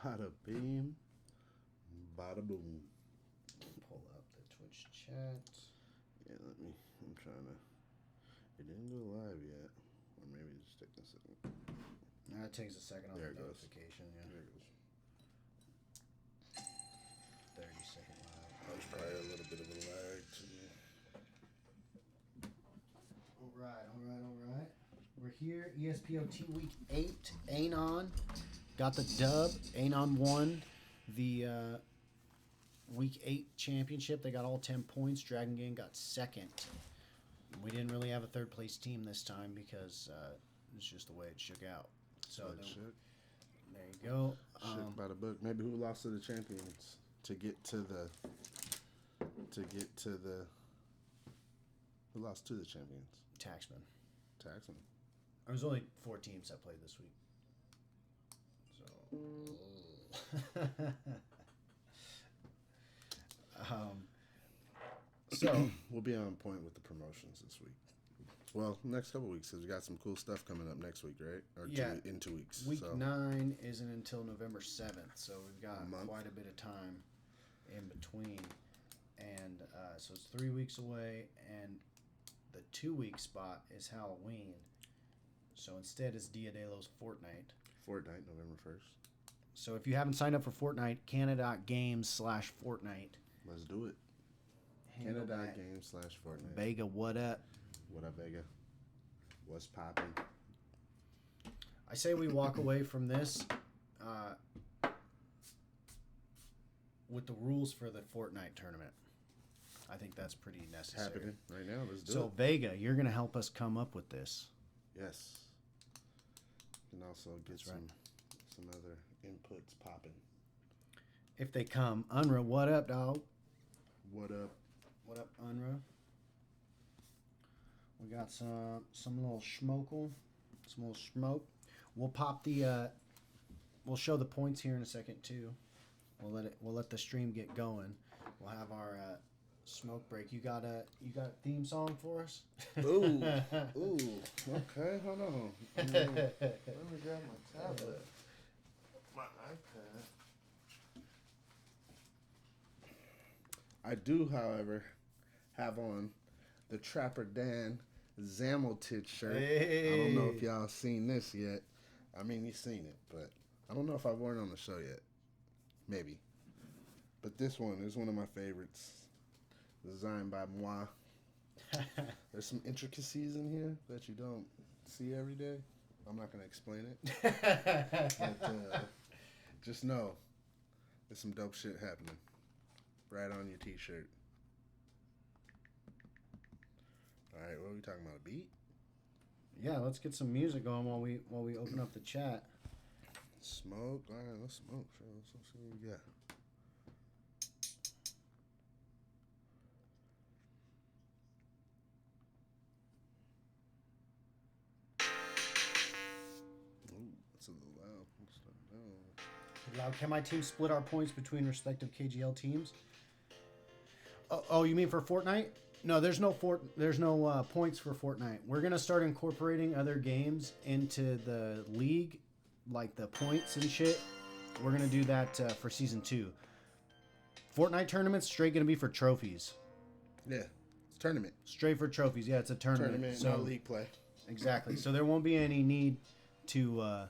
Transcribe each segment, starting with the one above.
Bada beam, bada boom. Pull up the Twitch chat. Yeah, I'm trying to. It didn't go live yet. Or maybe it's taking a second. Nah, it takes a second on There the it goes. notification. Yeah. There it goes. 30-second live. There's probably a little bit of a lag too. All right. We're here. ESPOT Week 8. Anon got the dub. Anon won the Week 8 championship. They got all 10 points. Dragon Gang got second. We didn't really have a third place team this time because it's just the way it shook out. So there you go. Shook by the book. Maybe who lost to the champions to get to the who lost to the champions? Taxman. Taxman. There's only 4 teams that played this week. So, so we'll be on point with the promotions this week. Well, next couple weeks because we got some cool stuff coming up next week, right? Or in 2 weeks. Week 9 isn't until November 7th, so we've got a month. Quite a bit of time in between, and so it's 3 weeks away, and the 2-week spot is Halloween. So instead, it's Dia de los Fortnite. Fortnite, November 1st. So if you haven't signed up for Fortnite, Kanna.games/Fortnite. Let's do it. Kanna.games/Fortnite. Vega, what up? What up, Vega? What's poppin'? I say we walk away from this with the rules for the Fortnite tournament. I think that's pretty necessary. Happening right now. Let's do it. So Vega, you're going to help us come up with this. Yes. And also get some other inputs popping. If they come. Unra, what up, dog? What up? What up, Unra? We got some little schmokel. Some little smoke. We'll pop the we'll show the points here in a second too. We'll let the stream get going. We'll have our smoke break. You got a theme song for us? Ooh. Okay, hold on. Let me grab my tablet. My iPad. I do, however, have on the Trapper Dan Zameltich shirt. Hey. I don't know if y'all seen this yet. I mean, you've seen it, but I don't know if I've worn it on the show yet. Maybe. But this one is one of my favorites. Designed by moi. There's some intricacies in here that you don't see every day. I'm not going to explain it. But just know there's some dope shit happening right on your t-shirt. All right, what are we talking about? A beat? Yeah, let's get some music on while we open up the chat. Smoke? All right, let's smoke. Sure, let's see what we got. Ooh, that's a little loud. Let's start down. Can my team split our points between respective KGL teams? Oh, you mean for Fortnite? No, there's no points for Fortnite. We're gonna start incorporating other games into the league, like the points and shit. We're gonna do that for season 2. Fortnite tournaments straight gonna be for trophies. Yeah, it's a tournament. Straight for trophies. Yeah, it's a tournament. So not league play. Exactly. So there won't be any need to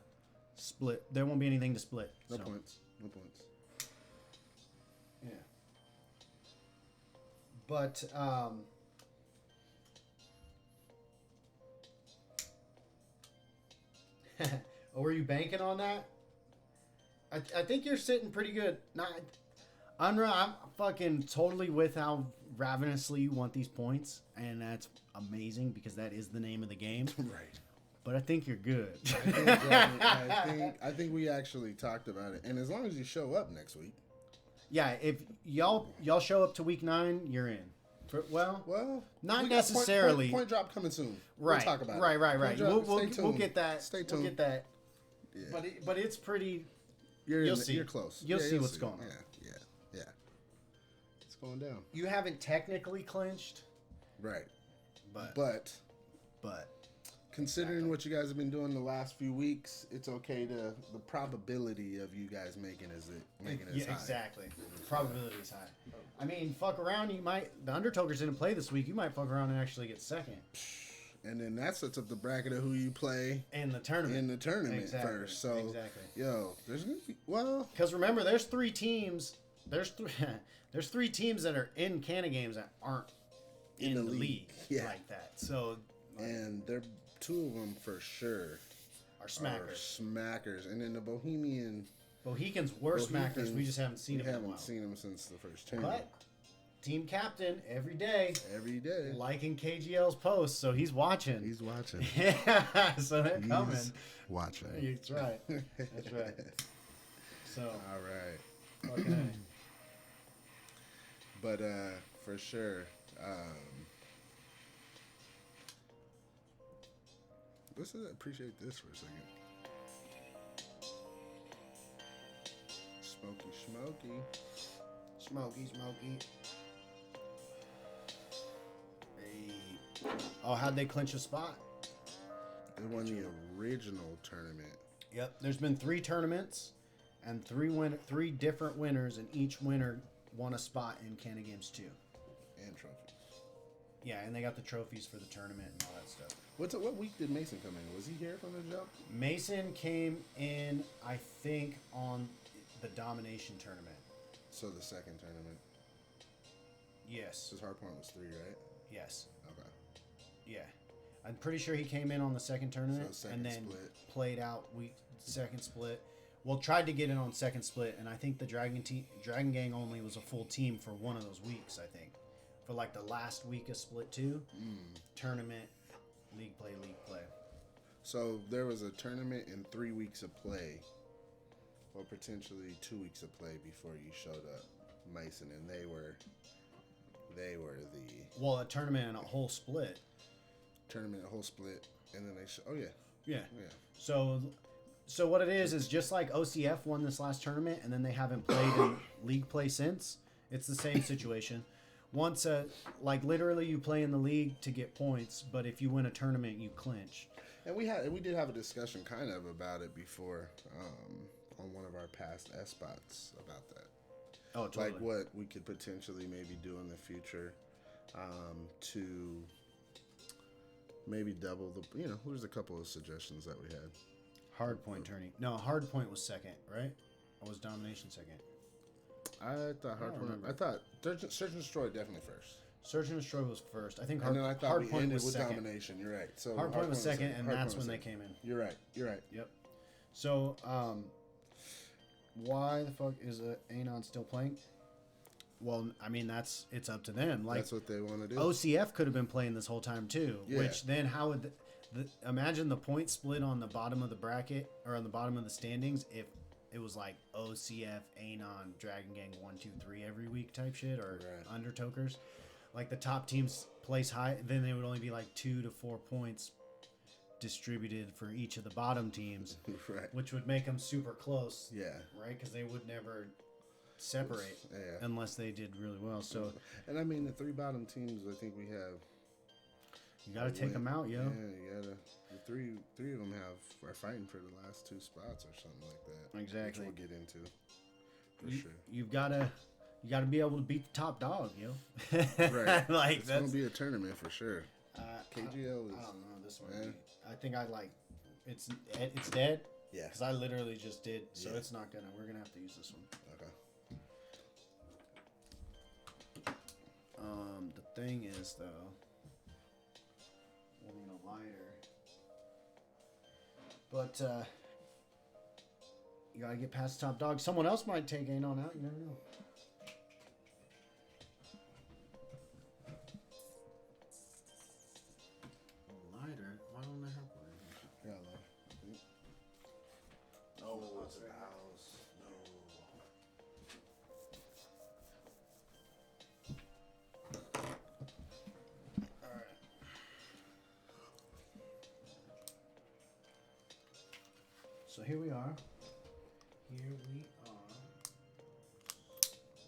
split. There won't be anything to split. No points. Yeah. But oh, were you banking on that? I think you're sitting pretty good. Unra, I'm fucking totally with how ravenously you want these points, and that's amazing because that is the name of the game. Right. But I think you're good. I think we actually talked about it, and as long as you show up next week. Yeah, if y'all show up to week 9, you're in. Well, not necessarily. Point drop coming soon. Right. We'll talk about it. Right. We'll get that. Stay tuned. We'll get that. Yeah. But it's pretty. You'll see. You're close. You'll see what's going on. Yeah. It's going down. You haven't technically clinched. Right. But. considering what you guys have been doing the last few weeks, it's okay to the probability of you guys making is high. Exactly. Probability is high. I mean, fuck around. You might. The Undertokers didn't play this week. You might fuck around and actually get second. And then that sets up the bracket of who you play in the tournament. First. So, yo, there's gonna be because remember, there's 3 teams. There's 3 teams that are in Kanna games that aren't in the league like that. So, and they're 2 of them for sure are smackers. And then the Bohicans were smackers. We just haven't seen them. We haven't seen them since the first tournament. But team captain every day, liking KGL's posts, so he's watching. Yeah, so they're coming. Watching. That's right. That's right. So. All right. Okay. But for sure. Let's appreciate this for a second. Smoky. Hey. Oh, how'd they clinch a spot? They won the original tournament. Yep. There's been 3 tournaments and 3 different winners, and each winner won a spot in Kanna Games 2. And trophies. Yeah, and they got the trophies for the tournament and all that stuff. What week did Mason come in? Was he here from the jump? Mason came in, I think, on the domination tournament. So the second tournament. Yes. His hard point was 3, right? Yes. Okay. Yeah. I'm pretty sure he came in on the second tournament and then split. Played out second split. Well, tried to get in on second split, and I think the Dragon Gang only was a full team for one of those weeks, I think. For like the last week of split 2, tournament, league play. So there was a tournament and 3 weeks of play, or potentially 2 weeks of play before you showed up, Mason, and they were a tournament and a whole split. And then they yeah. So what it is just like OCF won this last tournament, and then they haven't played in league play since. It's the same situation. Once like literally you play in the league to get points, but if you win a tournament, you clinch. And we did have a discussion kind of about it before on one of our past ESPOTs about that. Oh, totally. Like what we could potentially maybe do in the future to maybe double the. There's a couple of suggestions that we had. Hard point tourney. No, hard point was second, right? Or was domination second? I thought Search and Destroy definitely first. Search and Destroy was first. I think hard point was second. Domination. You're right. So hard point was second, and that's when they came in. You're right. Yep. So, why the fuck is Anon still playing? Well, I mean it's up to them. Like that's what they want to do. OCF could have been playing this whole time too. Yeah. Which then how would imagine the point split on the bottom of the bracket or on the bottom of the standings if it was like OCF, Anon, Dragon Gang 1, 2, 3 every week type shit, or Undertokers. Like the top teams place high, then they would only be like 2 to 4 points distributed for each of the bottom teams, right? Which would make them super close. Yeah. Right, because they would never separate unless they did really well. So, and I mean the 3 bottom teams, I think we have. You gotta take them out, yo. Yeah, you gotta. The three of them are fighting for the last 2 spots or something like that. Exactly. Which we'll get into for sure. You gotta be able to beat the top dog, yo. Right. Like it's gonna be a tournament for sure. KGL is. I don't know this one. I think it's dead. Yeah. Because I literally just did, so it's not gonna. We're gonna have to use this one. Okay. The thing is though. I need a lighter. But you gotta get past the top dog. Someone else might take Anon out. You never know. A lighter? Why don't I have one? Yeah, oh, it's in the house. So here we are.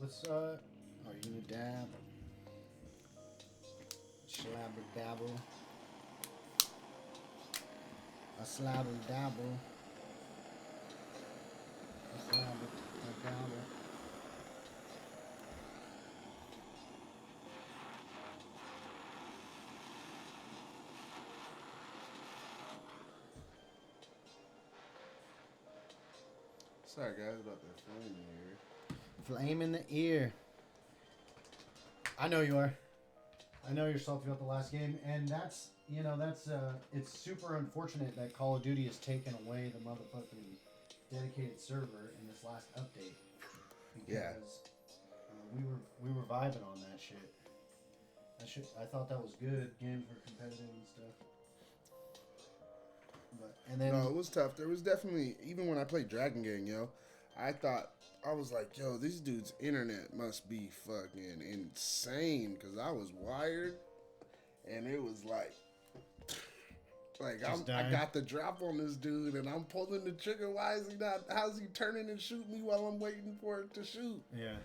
Let's, are you gonna dab? Slabber dabble. A slabble dabble. A slabble a dabble. Sorry, guys, about that flame here. Flame in the ear. I know you are. I know you're salty about the last game, and that's it's super unfortunate that Call of Duty has taken away the motherfucking dedicated server in this last update because we were vibing on that shit. I thought that was good game for competitive and stuff. But and then No, it was tough. There was definitely, even when I played Dragon Gang, I was like, yo, this dude's internet must be fucking insane, because I was wired, and it was like I got the drop on this dude, and I'm pulling the trigger. Why is he not? How's he turning and shoot me while I'm waiting for it to shoot? Yeah,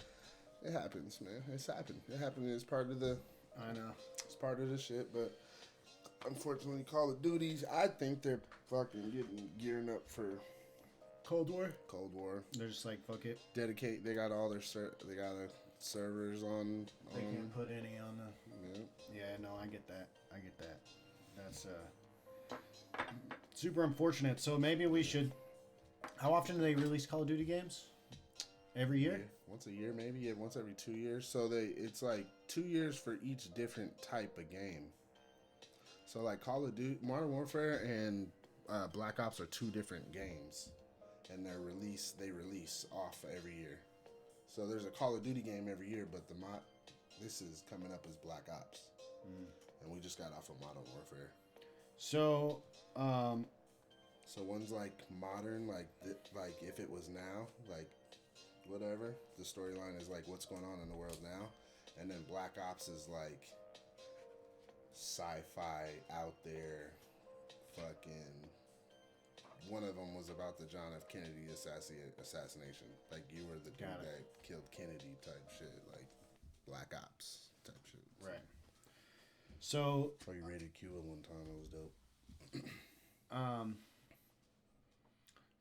it happens, man. It's happened. It happened. It's part of the. I know. It's part of the shit, but unfortunately, Call of Duties, I think they're fucking gearing up for Cold War. Cold War. They're just like, fuck it. Dedicate. They got all their servers on. They can't put any on the. Yeah. Yeah, no, I get that. That's super unfortunate. So maybe we should. How often do they release Call of Duty games? Every year? Once a year, maybe. Yeah, once every 2 years. So it's like 2 years for each different type of game. So like Call of Duty, Modern Warfare, and Black Ops are 2 different games, and they release off every year. So there's a Call of Duty game every year, but this is coming up as Black Ops, and we just got off of Modern Warfare. So, so one's like modern, like if it was now, like whatever. The storyline is like what's going on in the world now, and then Black Ops is like sci-fi out there, fucking. One of them was about the John F. Kennedy assassination. Like you were the dude that killed Kennedy type shit, like Black Ops type shit. Right. So. Oh, you raided Cuba one time. It was dope.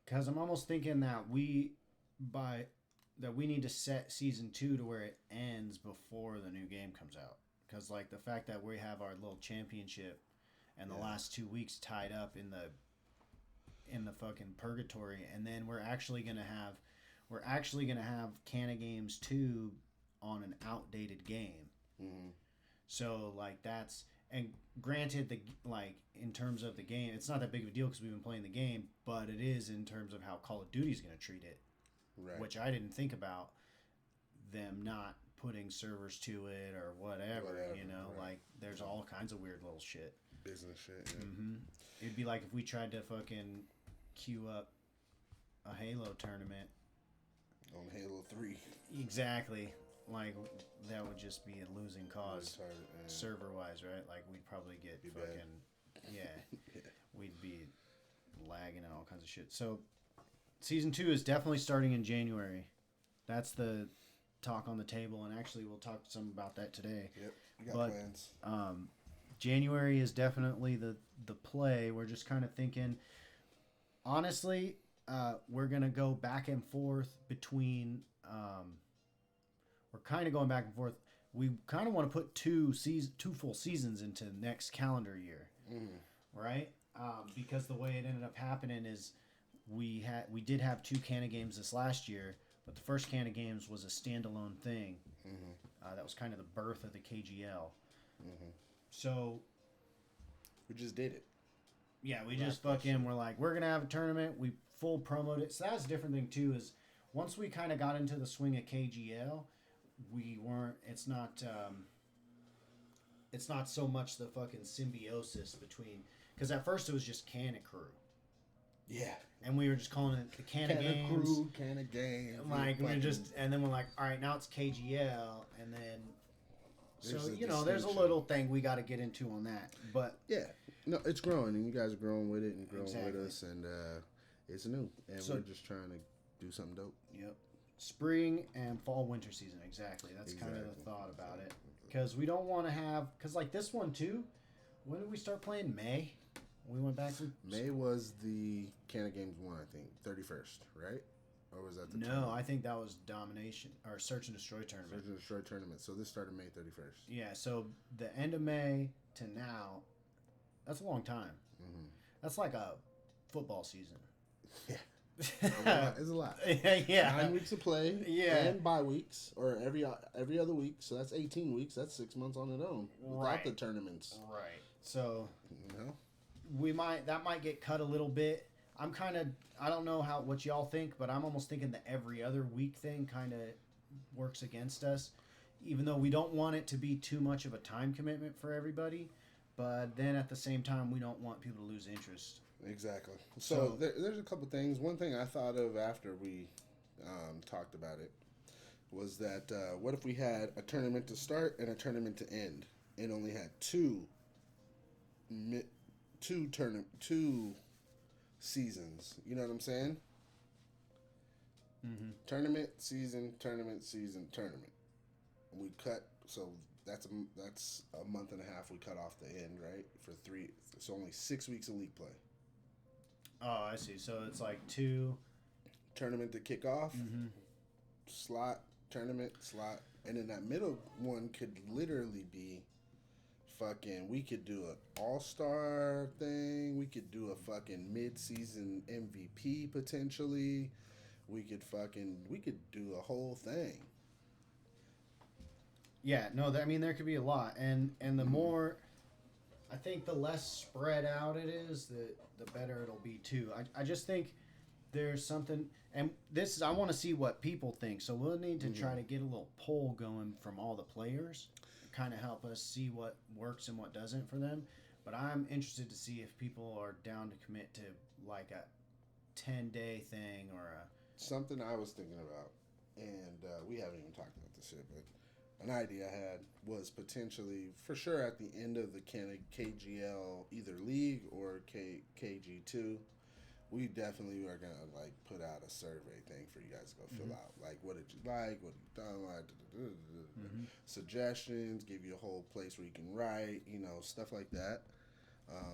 Because I'm almost thinking that we need to set season 2 to where it ends before the new game comes out. Because like the fact that we have our little championship and the last 2 weeks tied up in the fucking purgatory, and then we're actually gonna have Kanna Games 2 on an outdated game. Mm-hmm. So like and granted in terms of the game, it's not that big of a deal because we've been playing the game, but it is in terms of how Call of Duty is going to treat it, right? Which I didn't think about them not putting servers to it or whatever. Right. Like there's all kinds of weird little shit, business shit. Yeah. Mm-hmm. It'd be like if we tried to fucking queue up a Halo tournament on Halo 3. Exactly. Like that would just be a losing cause, server wise, right? Like we'd probably get we'd be lagging and all kinds of shit. So season 2 is definitely starting in January. That's the talk on the table, and actually we'll talk some about that today. Yep, we got plans. January is definitely the play. We're just kind of thinking, honestly, we're gonna go back and forth between. We're kind of going back and forth. We kind of want to put 2 full seasons into next calendar year, right? Because the way it ended up happening is we did have 2 Kanna Games this last year, but the first Kanna Games was a standalone thing. That was kind of the birth of the KGL. So we just did it. Yeah, we just we're like, we're gonna have a tournament. We full promoted it. So that's a different thing too. Is once we kind of got into the swing of KGL. It's not so much the fucking symbiosis between, because at first it was just Kanna Krew. Yeah. And we were just calling it the Kanna Games. Krew, Kanna Games. Like and then we're like, all right, now it's KGL, and then there's a little thing we got to get into on that, but yeah, no, it's growing, and you guys are growing with it and growing with us, and it's new, and we're just trying to do something dope. Yep. Spring and fall winter season, exactly. That's kind of the thought about it. Because we don't want to have... Because like this one too, when did we start playing? May? We went back. May was the Kanna Games 1, I think. 31st, right? Or was that the No, tournament? I think that was Domination or Search and Destroy tournament. Search and Destroy tournament. So this started May 31st. Yeah, so the end of May to now, that's a long time. Mm-hmm. That's like a football season. Yeah. It's a lot. Yeah. 9 weeks of play. Yeah. And bye weeks, or every other week. So that's 18 weeks. That's 6 months on its own without Right. the tournaments. Right. So You know? that might get cut a little bit. I don't know what y'all think, but I'm almost thinking the every other week thing kind of works against us, even though we don't want it to be too much of a time commitment for everybody. But then at the same time, we don't want people to lose interest. Exactly. So there's a couple things. One thing I thought of after we talked about it was that what if we had a tournament to start and a tournament to end, and only had two seasons. You know what I'm saying? Mm-hmm. Tournament, season, tournament, season, tournament. We cut, so that's a month and a half. We cut off the end, right? For 3, it's only 6 weeks of league play. Oh, I see. So it's like 2 tournament to kick off, mm-hmm. slot, tournament, slot, and then that middle one could literally be fucking, we could do an all-star thing, we could do a fucking mid-season MVP potentially, we could do a whole thing. Yeah, no, I mean, there could be a lot. And the more, I think the less spread out it is, the better it'll be too. I just think there's something, and this is, I want to see what people think. So we'll need to try to get a little poll going from all the players, kind of help us see what works and what doesn't for them. But I'm interested to see if people are down to commit to like a 10-day thing or a... Something I was thinking about, and we haven't even talked about this shit, but an idea I had was potentially, for sure, at the end of the KGL either league or KG2, we definitely are gonna like put out a survey thing for you guys to go fill out. Like, what did you like? What you don't like? Suggestions. Give you a whole place where you can write. You know, stuff like that.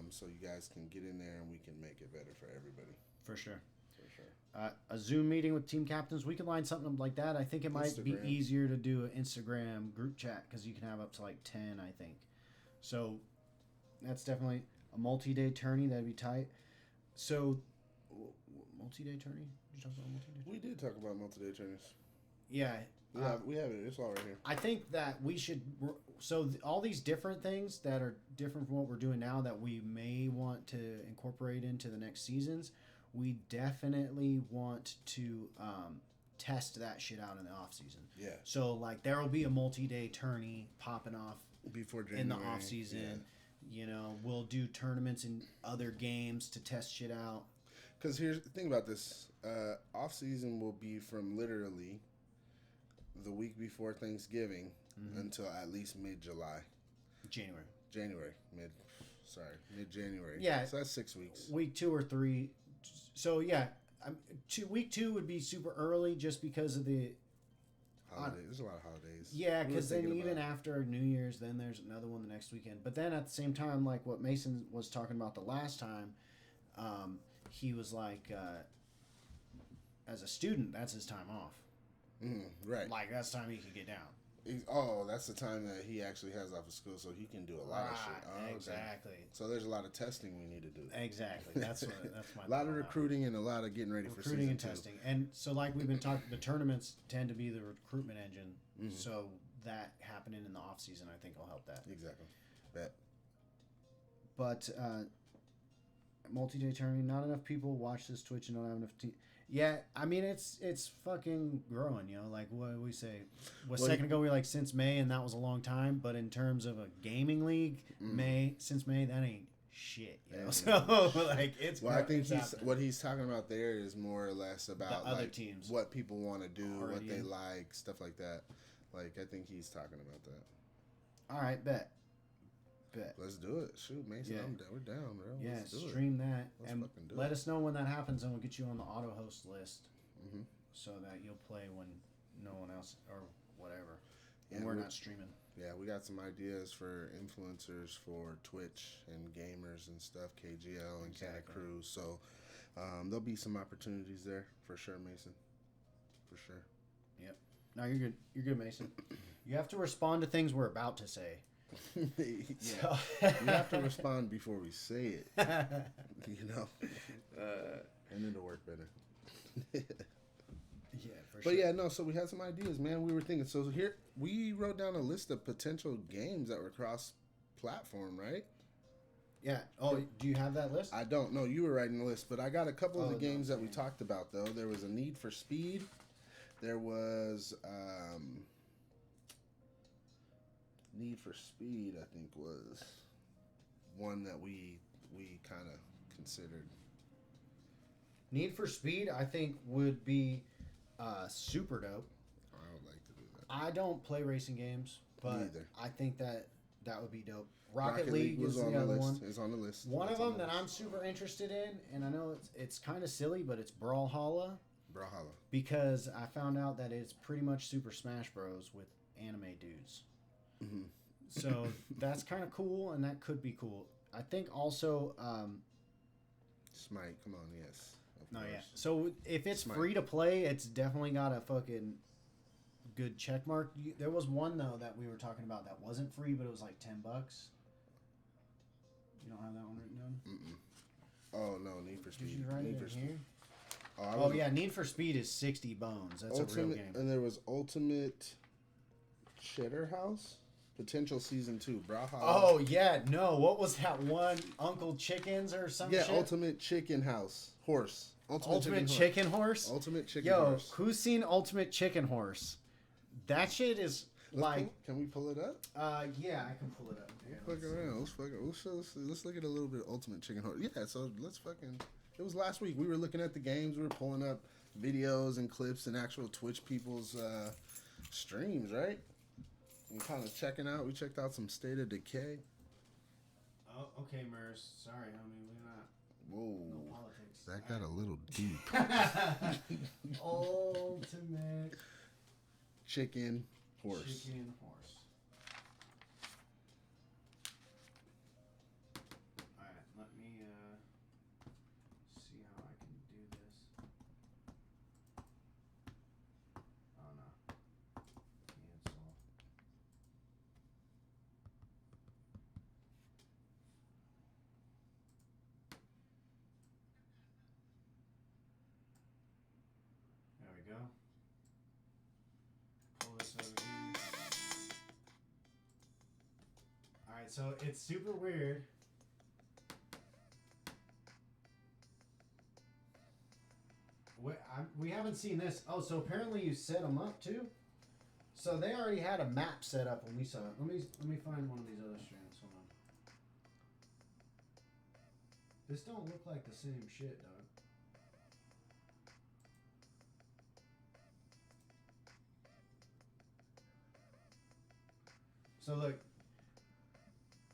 So you guys can get in there and we can make it better for everybody. For sure. For sure. A Zoom meeting with team captains, we could line something up like that. I think it might be easier to do an Instagram group chat because you can have up to like 10, I think. So that's definitely a multi-day tourney. That'd be tight. So, multi-day tourney? Did you talk about multi-day tourney? We did talk about multi-day tourneys. Yeah. We have it. It's all right here. I think that we should... So all these different things that are different from what we're doing now that we may want to incorporate into the next seasons, we definitely want to test that shit out in the off season. Yeah. So like there will be a multi-day tourney popping off before January, in the off season. Yeah. You know, we'll do tournaments in other games to test shit out. Because here's the thing about this: off season will be from literally the week before Thanksgiving until at least mid-July. January. Mid-January. Yeah. So that's 6 weeks. Week 2 or 3. So yeah, week 2 would be super early just because of the holidays. There's a lot of holidays. Yeah, because then even after New Year's, then there's another one the next weekend. But then at the same time, like what Mason was talking about the last time, he was like, as a student, that's his time off. Right. Like that's the time he could get down. That's the time that he actually has off of school, so he can do a lot of shit. Oh, exactly. Okay. So there's a lot of testing we need to do. Exactly. That's my. A lot of recruiting and a lot of getting ready for season 2. Recruiting and testing, and so like we've been talking, the tournaments tend to be the recruitment engine. So that happening in the off season, I think, will help that. Exactly. Bet. But multi-day tournament, not enough people watch this Twitch and don't have enough. Yeah, I mean it's fucking growing, you know. Like what we say, second ago we were like since May, and that was a long time. But in terms of a gaming league, since May, that ain't shit, you know. So like it's. Well, I think what he's talking about there is more or less about the other like teams, what people want to do, what they like, stuff like that. Like I think he's talking about that. All right, bet. Let's do it. Shoot, Mason, we're down, bro. Yeah, Let's do stream that and do let it. us know when that happens, and we'll get you on the auto host list, so that you'll play when no one else or whatever. And we're not streaming. Yeah, we got some ideas for influencers for Twitch and gamers and stuff, KGL and Kanna Krew. So there'll be some opportunities there for sure, Mason. For sure. Yep. No, you're good. You're good, Mason. You have to respond to things we're about to say. Yeah. So. We have to respond before we say it. You know? And it'll work better. Yeah, for But sure. yeah, no, so we had some ideas, man. We were thinking. So here, we wrote down a list of potential games that were cross-platform, right? Yeah. Oh, do you have that list? I don't know. You were writing the list, but I got a couple of the no, games that we talked about, though. There was a Need for Speed. There was Need for Speed, I think, was one that we kind of considered. Need for Speed, I think, would be super dope. I would like to do that. I don't play racing games, but Neither. I think that would be dope. Rocket League was is on the the other list. one. It's on the list. One It's of on them the that list. I'm super interested in, and I know it's kind of silly, but it's Brawlhalla. Brawlhalla. Because I found out that it's pretty much Super Smash Bros. With anime dudes. Mm-hmm. So that's kind of cool, and that could be cool. I think also... Smite, come on, yes. Of No, course. yeah. So if it's Smite. free to play, it's definitely got a fucking good check mark. There was one though that we were talking about that wasn't free, but it was like $10. You don't have that one written down? Mm-mm. Oh no, Need for Speed. Did you write Need it for in Speed. here? Oh Yeah, Need for Speed is 60 bones. That's Ultimate, a real game. and there was Ultimate Cheddar House Potential Season 2. Brawlhalla. Oh yeah, no. What was that one? Uncle Chickens or some yeah, shit? Ultimate Chicken House Horse. Ultimate Chicken Horse. Ultimate Chicken Yo, Horse. who's seen Ultimate Chicken Horse? That shit is Can we pull it up? Yeah, I can pull it up. Here, Fuck around. Let's look at a little bit of Ultimate Chicken Horse. Yeah, so let's fucking. It was last week. We were looking at the games. We were pulling up videos and clips and actual Twitch people's streams, right? And kind of checking out. We checked out some State of Decay. Oh, okay, Mers. Sorry, homie. We're not. Whoa. No politics. That got a little deep. Ultimate Chicken Horse. Chicken Horse. Alright, let me see how I can do this. Oh no. Cancel. There we go. Pull this over here. Alright, so it's super weird. We haven't seen this. Oh, so apparently you set them up too? So they already had a map set up when we saw it. Let me find one of these other strands. Hold on. This don't look like the same shit, dog. So look.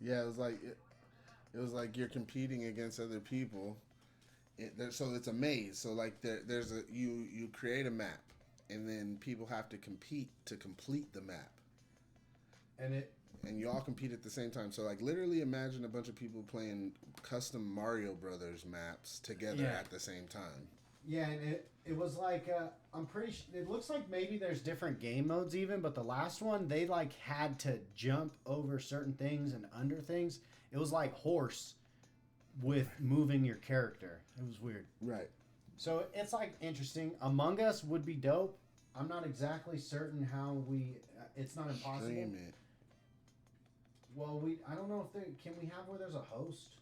Yeah, it was like you're competing against other people. So it's a maze. So like there's a you create a map, and then people have to compete to complete the map. And you all compete at the same time. So like literally imagine a bunch of people playing custom Mario Brothers maps together at the same time. Yeah, and it was like I'm pretty sure it looks like maybe there's different game modes even, but the last one they like had to jump over certain things and under things. It was like horse with moving your character. It was weird. Right. So it's like interesting. Among Us would be dope. I'm not exactly certain how we. It's not impossible. Stream it. Well, I don't know if can we have where there's a host.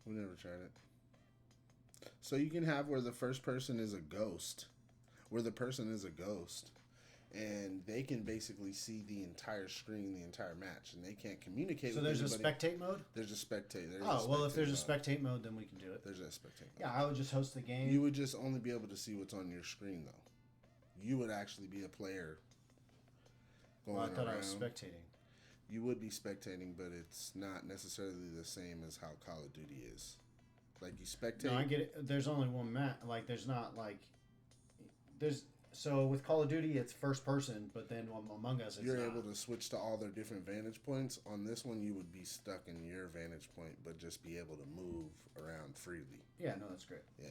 We never tried it. So you can have where the first person is a ghost, where the person is a ghost, and they can basically see the entire screen, the entire match, and they can't communicate. So with there's anybody. A spectate mode. There's a spectate. If there's a spectate mode, then we can do it. There's a spectate mode. Yeah, I would just host the game. You would just only be able to see what's on your screen, though. You would actually be a player going I thought around. I was spectating. You would be spectating, but it's not necessarily the same as how Call of Duty is. Like you spectate. No, I get it. There's only one map. Like there's not like there's So with Call of Duty, it's first person, but then Among Us, it's You're not. able to switch to all their different vantage points. On this one, you would be stuck in your vantage point, but just be able to move around freely. Yeah, no, that's great. Yeah.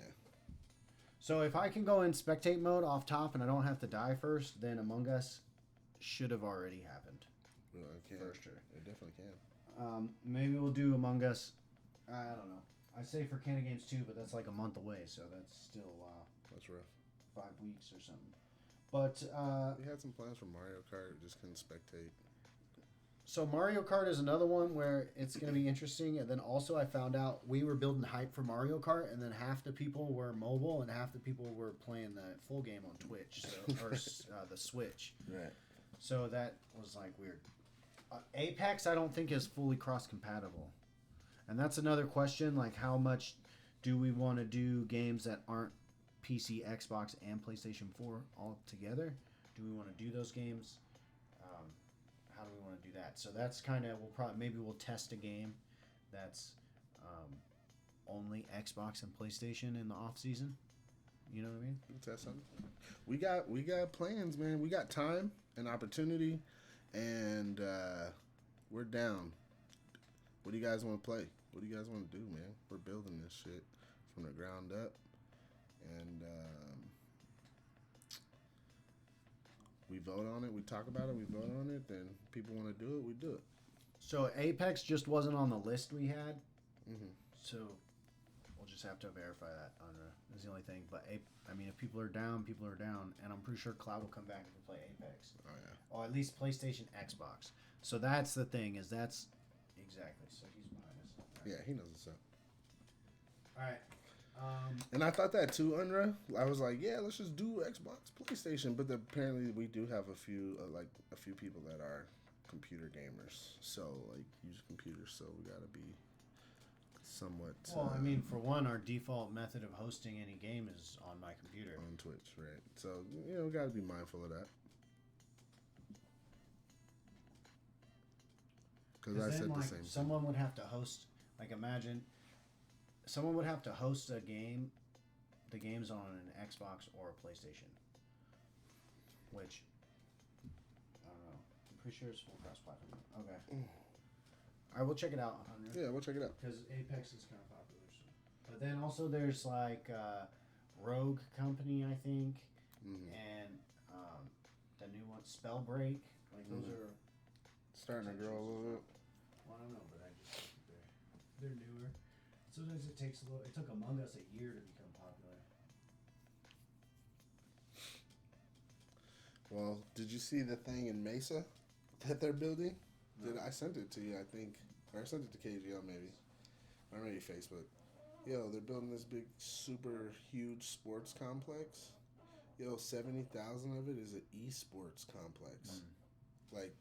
So if I can go in spectate mode off top and I don't have to die first, then Among Us should have already happened. Well, it can. For sure. It definitely can. Maybe we'll do Among Us. I don't know. I say for Kanna Games 2, but that's like a month away, so that's still That's rough. 5 weeks or something. But We had some plans for Mario Kart, just couldn't spectate. so Mario Kart is another one where it's going to be interesting. And then also I found out we were building hype for Mario Kart, and then half the people were mobile and half the people were playing the full game on Twitch, so, or the Switch. Right. So that was like weird. Apex, I don't think is fully cross-compatible. And that's another question, like how much do we want to do games that aren't PC, Xbox, and PlayStation 4 all together? Do we want to do those games? How do we want to do that? So that's kind of, maybe we'll test a game that's only Xbox and PlayStation in the off season. You know what I mean? We'll test something. We got plans, man. We got time and opportunity, and we're down. What do you guys want to play? What do you guys want to do, man? We're building this shit from the ground up, and we vote on it. We talk about it. We vote on it. Then people want to do it. We do it. So Apex just wasn't on the list we had. Mm-hmm. So we'll just have to verify that. Is the only thing. But I mean, if people are down, people are down, and I'm pretty sure Cloud will come back if we play Apex. Oh yeah. Or at least PlayStation, Xbox. So that's the thing. That's exactly. So he's behind us. Yeah, he knows what's up. All right. And I thought that too, Unra. I was like, yeah, let's just do Xbox, PlayStation. But apparently, we do have a few people that are computer gamers, so like use computers. So we gotta be somewhat. Well, I mean, for one, our default method of hosting any game is on my computer. On Twitch, right? So we gotta be mindful of that. Because I said the same. Someone would have to host. Like, imagine someone would have to host a game, the game's on an Xbox or a PlayStation. Which, I don't know. I'm pretty sure it's full cross-platform. Okay. I will check it out. Yeah, we'll check it out. Because Apex is kind of popular. So. But then also there's like Rogue Company, I think, and the new one, Spellbreak. Like those are starting to grow a little bit. Well, I don't know, but I just think they're newer. Sometimes it takes a little. It took Among Us a year to become popular. Well, did you see the thing in Mesa that they're building? No. I sent it to you, I think. Or I sent it to KGL maybe. Or maybe Facebook. Yo, they're building this big, super huge sports complex. Yo, 70,000 of it is an esports complex. Like,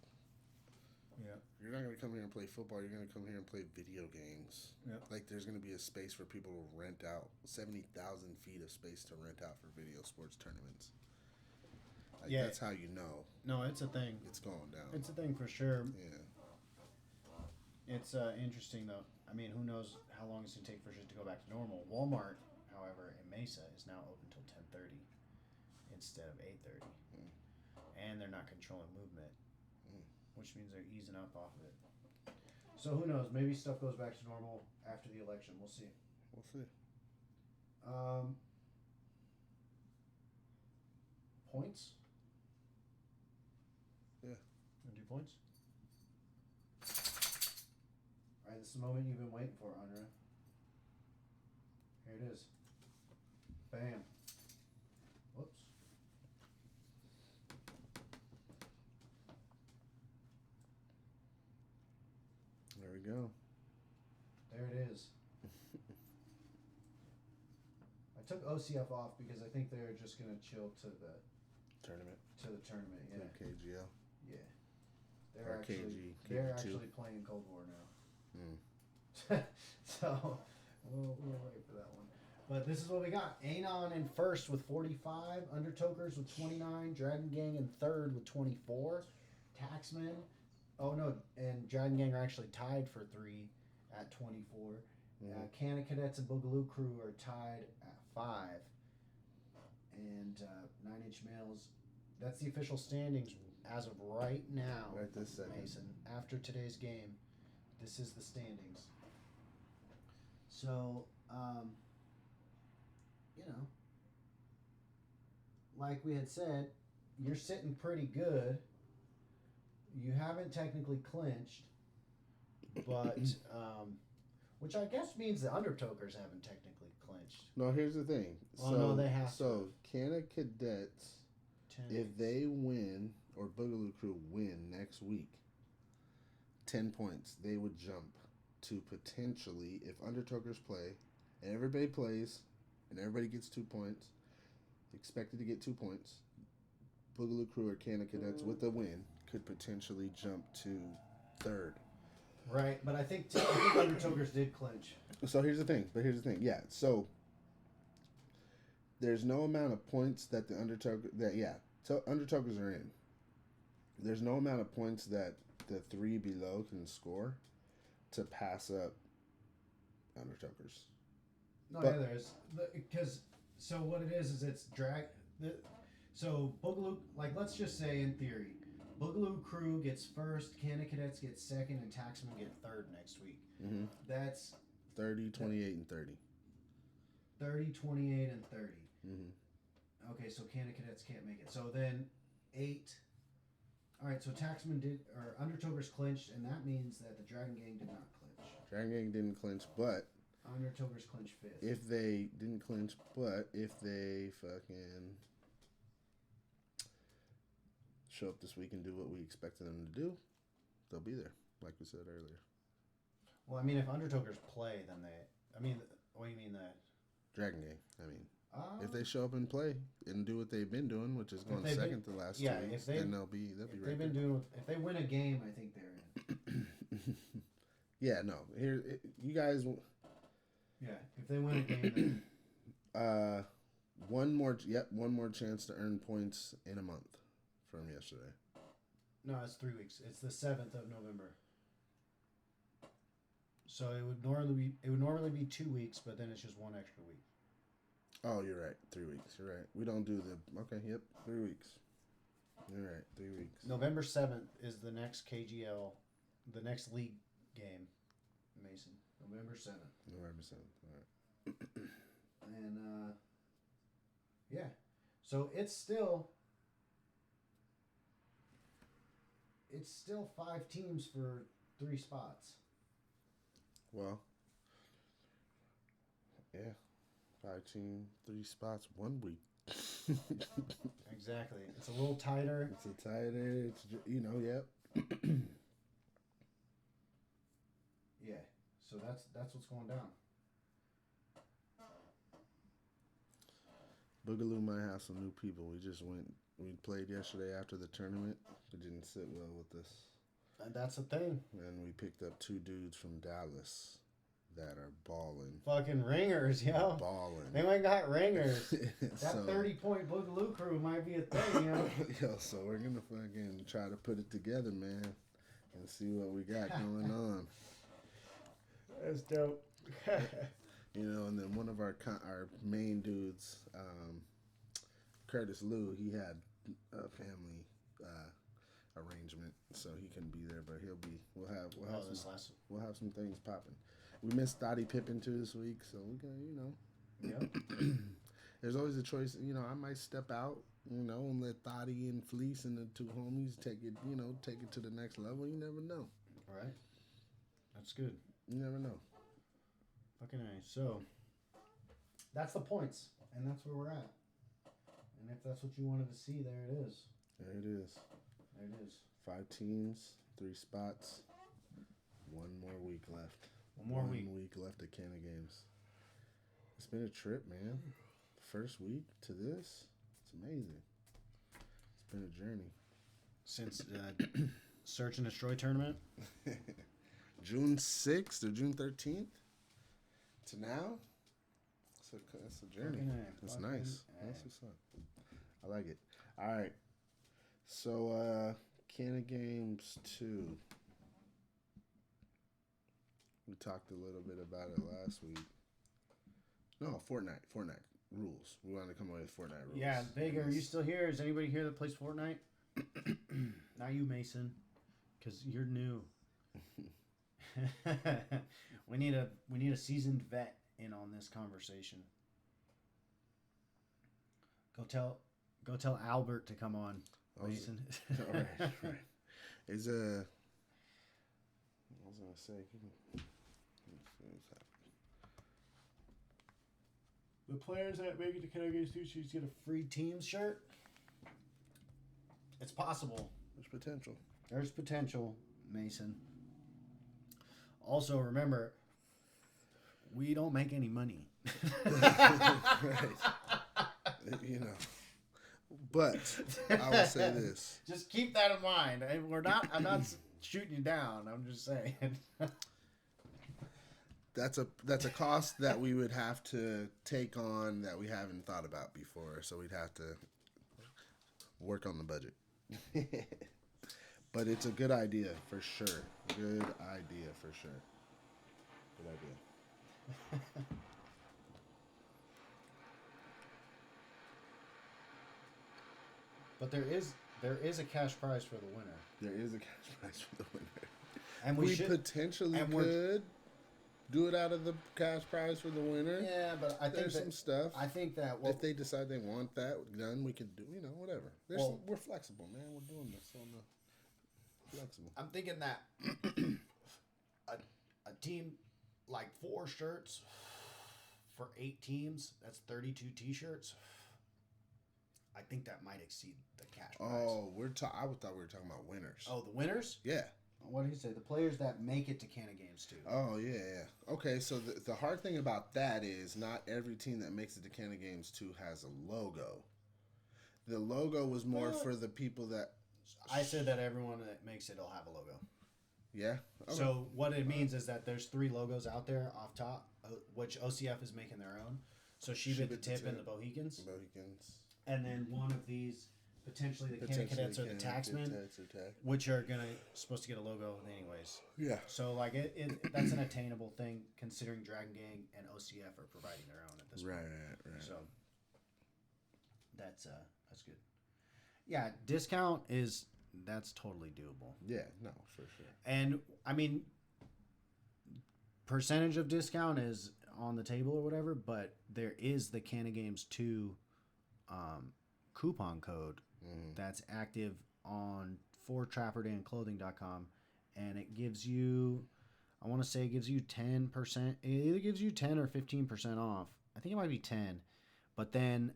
yeah, you're not going to come here and play football. You're going to come here and play video games. Yep. Like, there's going to be a space for people to rent out. 70,000 feet of space to rent out for video sports tournaments. Like, yeah. That's how you know. No, it's a thing. It's going down. It's a thing for sure. Yeah. It's interesting, though. I mean, who knows how long it's going to take for shit to go back to normal. Walmart, however, in Mesa is now open until 10:30 instead of 8:30. And they're not controlling movement, which means they're easing up off of it. So who knows? Maybe stuff goes back to normal after the election. We'll see. We'll see. Points? Yeah. Want to do points? All right, this is the moment you've been waiting for, Andrea. Here it is. Bam. Whoops. There we go. There it is. I took OCF off because I think they're just going to chill to the tournament. Yeah. To KGL. Yeah. Or They're actually playing Cold War now. So we'll wait for that one. But this is what we got. Anon in first with 45, Undertokers with 29, Dragon Gang in third with 24, Taxman. Oh no, and Dragon Gang are actually tied for 3 at 24. Kanna Cadets and Boogaloo Crew are tied at 5. And 9-inch males. That's the official standings as of right now. Right this second. Mason. After today's game, this is the standings. So, you know, like we had said, you're sitting pretty good. You haven't technically clinched, but which I guess means the Undertokers haven't technically clinched. No, here's the thing. Well, no, they have So, Kanna Cadets, if they win, or Boogaloo Crew win next week, 10 points, they would jump to potentially, if Undertokers play, and everybody plays, and everybody gets 2 points, expected to get 2 points, Boogaloo Crew or Kanna Cadets with a win could potentially jump to third. Right, but I think Undertokers did clinch. So here's the thing. Yeah, so there's no amount of points that the Undertokers are in. There's no amount of points that the three below can score to pass up Undertokers. No, yeah, there is. Because, so what it is it's so Boogaloo, like, let's just say in theory, Boogaloo Crew gets first, Kanna Cadets gets second, and Taxman get third next week. Mm-hmm. That's 30, 28, and 30. 30, 28, and 30. Mm-hmm. Okay, so Kanna Cadets can't make it. So then 8. All right, so Taxman Undertokers clinched, and that means that the Dragon Gang did not clinch. Dragon Gang didn't clinch, but Undertokers clinched 5th. If they didn't clinch, but if they fucking show up this week and do what we expected them to do, they'll be there, like we said earlier. Well, I mean, if Undertokers play, then what do you mean that? Dragon Gang, if they show up and play and do what they've been doing, which is going second to last 2 weeks, then they'll be right there. If they win a game, I think they're in. Yeah, no. You guys. Yeah, if they win a game, then... one more chance to earn points in a month from yesterday. No, it's 3 weeks. It's the 7th of November. So it would normally be 2 weeks, but then it's just one extra week. Oh, you're right. 3 weeks. You're right. We don't do the... Okay, yep. 3 weeks. You're right. 3 weeks. November 7th is the next KGL, the next league game, Mason. November 7th. November 7th. All right. And, yeah. So it's still 5 teams for 3 spots. Well, yeah. 5 teams, 3 spots, 1 week. Exactly. It's a little tighter. It's yep. Yeah. So that's what's going down. Boogaloo might have some new people. We played yesterday after the tournament. It didn't sit well with us. And that's the thing. And we picked up 2 dudes from Dallas that are balling. Fucking ringers, yo. Balling. They might got ringers. That 30-point Boogaloo Crew might be a thing, yo. Yo, so we're going to fucking try to put it together, man, and see what we got going on. That's dope. And then one of our main dudes, Curtis Liu, he had a family arrangement, so he couldn't be there, but we'll have some things popping. We missed Dottie Pippen too this week, so we got Yep. There's always a choice. I might step out, and let Thotty and Fleece and the 2 homies take it to the next level. You never know. All right. That's good. You never know. Fucking nice. So, that's the points, and that's where we're at. And if that's what you wanted to see, there it is. There it is. There it is. 5 teams, 3 spots, 1 more week left. One week left at Kanna Games. It's been a trip, man. First week to this, it's amazing. It's been a journey. Since Search and Destroy tournament? June 6th or June 13th to now. It's a journey. It's nice. That's what's up. I like it. All right. So, Kanna Games 2. We talked a little bit about it last week. No, Fortnite. rules. We wanted to come away with Fortnite rules. Yeah, Vega, are you still here? Is anybody here that plays Fortnite? Not you, Mason, because you're new. we need a seasoned vet in on this conversation. Go tell Albert to come on, Mason. All right. Is I was gonna say. The players that make it to Kanna Games 2 get a free team shirt. It's possible. There's potential. There's potential, Mason. Also, remember, we don't make any money. Right. You know. But I will say this. Just keep that in mind. I'm not shooting you down. I'm just saying. That's a cost that we would have to take on that we haven't thought about before. So we'd have to work on the budget. But it's a good idea for sure. Good idea for sure. Good idea. But there is a cash prize for the winner. There is a cash prize for the winner. And we potentially could do it out of the cash prize for the winner. Yeah, but I think there's some stuff. I think that if they decide they want that done, we could do, whatever. We're flexible, man. We're doing this on the flexible. I'm thinking that a team like 4 shirts for 8 teams, that's 32 T-shirts. I think that might exceed the cash prize. Oh, I thought we were talking about winners. Oh, the winners? Yeah. What did he say? The players that make it to Kanna Games 2. Oh, yeah. Okay, so the hard thing about that is not every team that makes it to Kanna Games 2 has a logo. The logo was more for the people that... I said that everyone that makes it will have a logo. Yeah? Okay. So what it means is that there's 3 logos out there off top, which OCF is making their own. So She Bit the Tip and the Bohicans. And then one of these... Potentially the Kanna Cadets or the Taxmen, which are supposed to get a logo anyways. Yeah. So like that's an attainable thing considering Dragon Gang and OCF are providing their own at this point. Right. So that's good. Yeah, discount that's totally doable. Yeah, no, for sure. And I mean, percentage of discount is on the table or whatever, but there is the Kanna Games 2 coupon code. That's active on fortrapperdanclothing.com, and it gives you, I want to say it gives you 10%. It either gives you 10 or 15% off. I think it might be 10, but then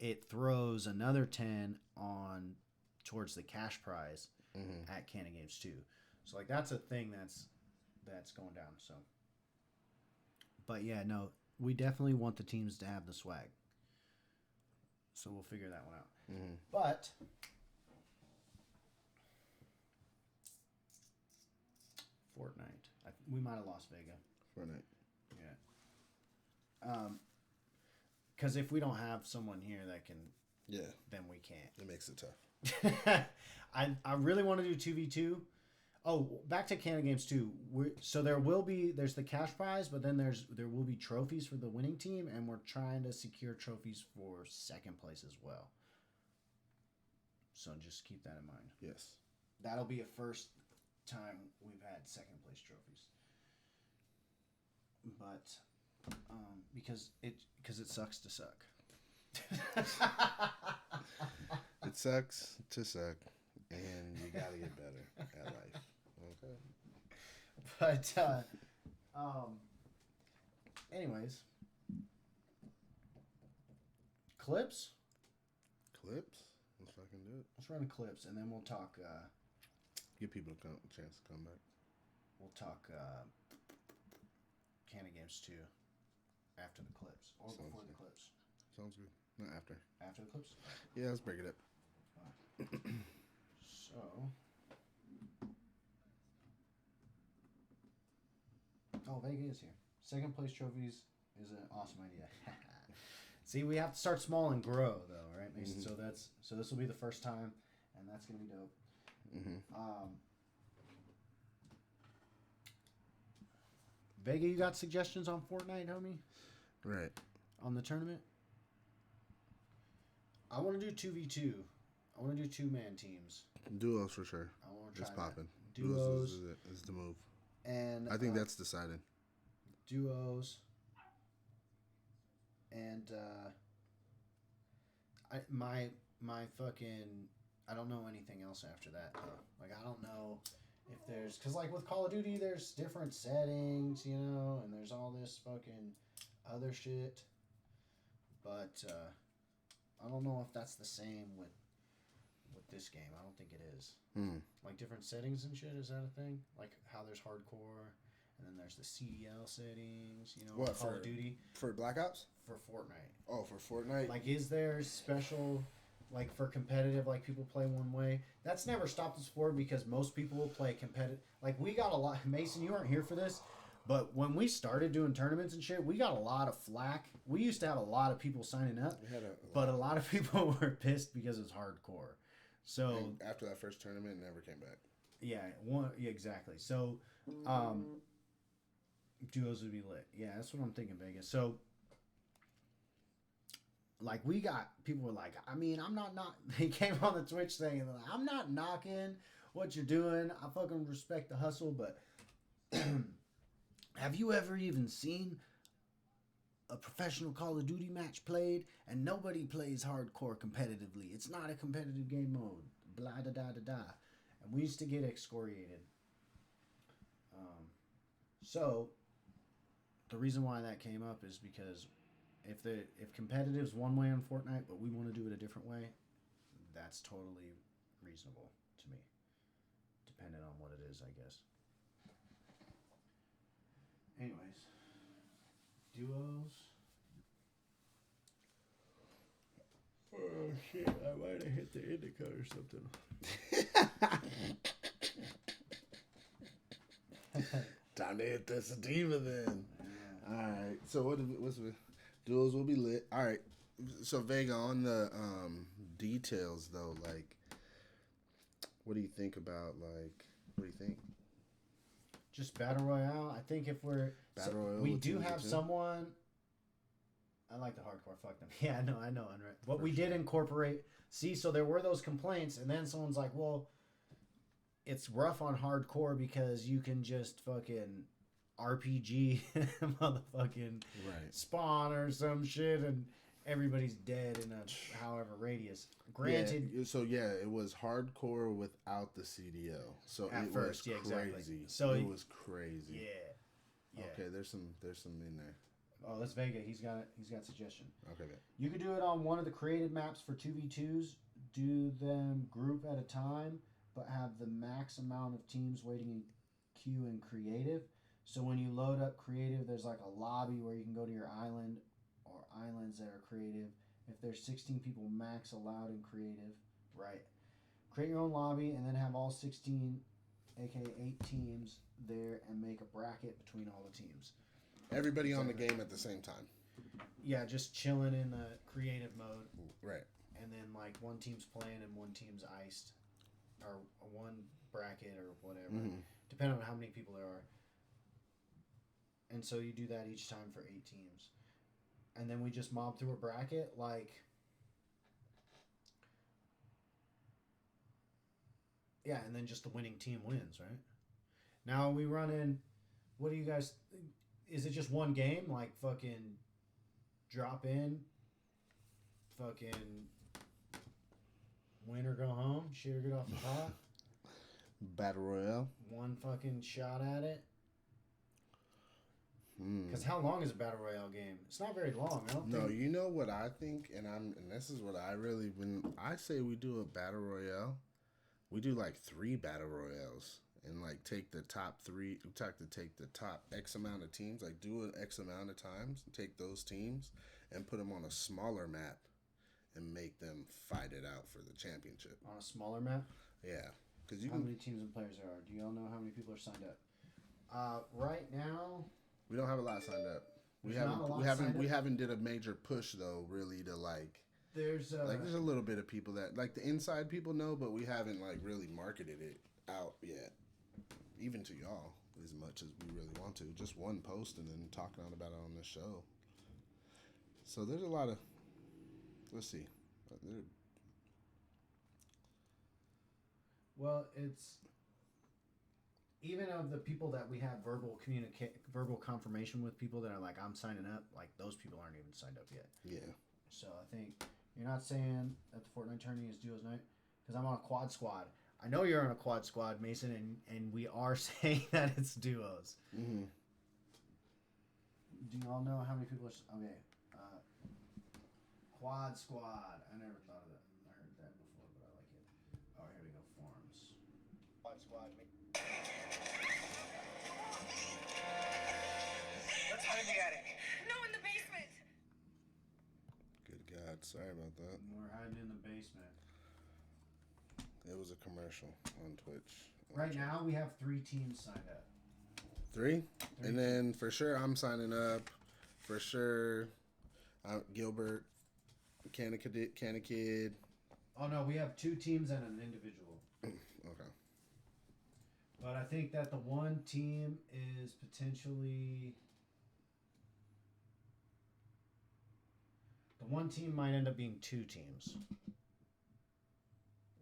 it throws another 10 on towards the cash prize at Kanna Games 2. So like that's a thing that's going down. So, but yeah, no, we definitely want the teams to have the swag. So we'll figure that one out. But Fortnite, we might have lost Vega. Fortnite. Yeah. Because if we don't have someone here that can, then we can't. It makes it tough. I really want to do 2v2. Oh, back to Kanna Games 2. So there's the cash prize, but then there will be trophies for the winning team, and we're trying to secure trophies for second place as well. So just keep that in mind. Yes. That'll be a first time we've had second place trophies. But because it sucks to suck. It sucks to suck, and you gotta get better at life. Okay. But anyways, clips. Let's fucking do it. Let's run clips, and then we'll talk. Give people a chance to come back. We'll talk Kanna Games 2 after the clips or before the clips. Sounds good. Not after. After the clips. Yeah, let's break it up. So. Oh, Vega is here. Second place trophies is an awesome idea. See, we have to start small and grow, though, right, Mason? So this will be the first time, and that's gonna be dope. Vega, you got suggestions on Fortnite, homie? Right. On the tournament? I want to do 2v2. I want to do 2-man teams. Duos for sure. I want to try It's popping. Duos is the move. And I think that's decided. Duos. And my fucking, I don't know anything else after that though. Like I don't know if there's, cause like with Call of Duty there's different settings, you know, and there's all this fucking other shit. But I don't know if that's the same with this game. I don't think it is. Like different settings and shit. Is that a thing? Like how there's hardcore, and then there's the CDL settings. You know, what, Call of Duty for Black Ops? For Fortnite. Oh, for Fortnite. Like, is there special, like for competitive? Like people play one way. That's never stopped us before because most people will play competitive. Like we got a lot. Mason, you weren't here for this. But when we started doing tournaments and shit, we got a lot of flack. We used to have a lot of people signing up, but a lot of people were pissed because it's hardcore. So and after that first tournament, it never came back. Yeah, exactly. So duos would be lit. Yeah, that's what I'm thinking, Vegas. So like we got people were like, I mean, I'm not they came on the Twitch thing and they're like, I'm not knocking what you're doing. I fucking respect the hustle, but have you ever even seen a professional Call of Duty match played? And nobody plays hardcore competitively. It's not a competitive game mode. Blah, da, da, da, da. And we used to get excoriated. So, the reason why that came up is because if competitive's one way on Fortnite, but we want to do it a different way, that's totally reasonable to me. Depending on what it is, I guess. Anyways, duos. Oh shit! I might have hit the indica or something. Time to hit the sativa then. Yeah. All right. So what's duos will be lit. All right. So Vega, on the details though, like, what do you think about what do you think? Just battle royale. I think if we're we do have someone. I like the hardcore. Fuck them. Yeah, I know. But we did incorporate. See, so there were those complaints, and then someone's like, "Well, it's rough on hardcore because you can just fucking RPG motherfucking spawn or some shit, and everybody's dead in a however radius." Granted, it was hardcore without the CDO. So at it first, was crazy. Exactly. So it was crazy. Yeah. Okay, there's some in there. Oh, that's Vega. He's got suggestion. Okay, good. You could do it on one of the created maps for 2v2s. Do them group at a time, but have the max amount of teams waiting in queue in creative. So when you load up creative, there's like a lobby where you can go to your island or islands that are creative. If there's 16 people max allowed in creative, right? Create your own lobby and then have all 16, aka 8 teams there and make a bracket between all the teams. Everybody on the game at the same time. Yeah, just chilling in the creative mode. Right. And then like one team's playing and one team's iced. Or one bracket or whatever. Depending on how many people there are. And so you do that each time for 8 teams. And then we just mob through a bracket like... Yeah, and then just the winning team wins, right? Now we run in... What do you guys... Is it just one game? Like fucking drop in, fucking win or go home, shit or get off the pot? Battle Royale. One fucking shot at it. Because how long is a Battle Royale game? It's not very long, I don't think. No, you know what I think, and this is what I really, when I say we do a Battle Royale, we do like 3 Battle Royales. And like take the top 3, take the top X amount of teams, like do an X amount of times, take those teams and put them on a smaller map and make them fight it out for the championship. On a smaller map? Yeah. How many teams and players there are? Do y'all know how many people are signed up? Right now... We don't have a lot signed up. We haven't did a major push though, really, to like... There's a little bit of people that, like the inside people know, but we haven't like really marketed it out yet. Even to y'all, as much as we really want to. Just one post and then talking about it on the show. So there's a lot of... Let's see. They're Well, it's even of the people that we have verbal confirmation with, people that are like, I'm signing up, like those people aren't even signed up yet. yeah. So I think you're not saying that the Fortnite tourney is duos night because I'm on a quad squad. I know you're on a quad squad, Mason, and we are saying that it's duos. Mm-hmm. Do you all know how many people are... Okay. Quad squad. I never thought of that. I heard that before, but I like it. Oh, here we go. Forums. Quad squad. Let's hide in the attic. No, in the basement. Good God. Sorry about that. We're hiding in the basement. It was a commercial on Twitch. Right now, we have 3 teams signed up. 3? And then for sure, I'm signing up. For sure, Gilbert, Kanna Kid. Oh, no, we have 2 teams and an individual. Okay. But I think that the one team is potentially... The one team might end up being 2 teams.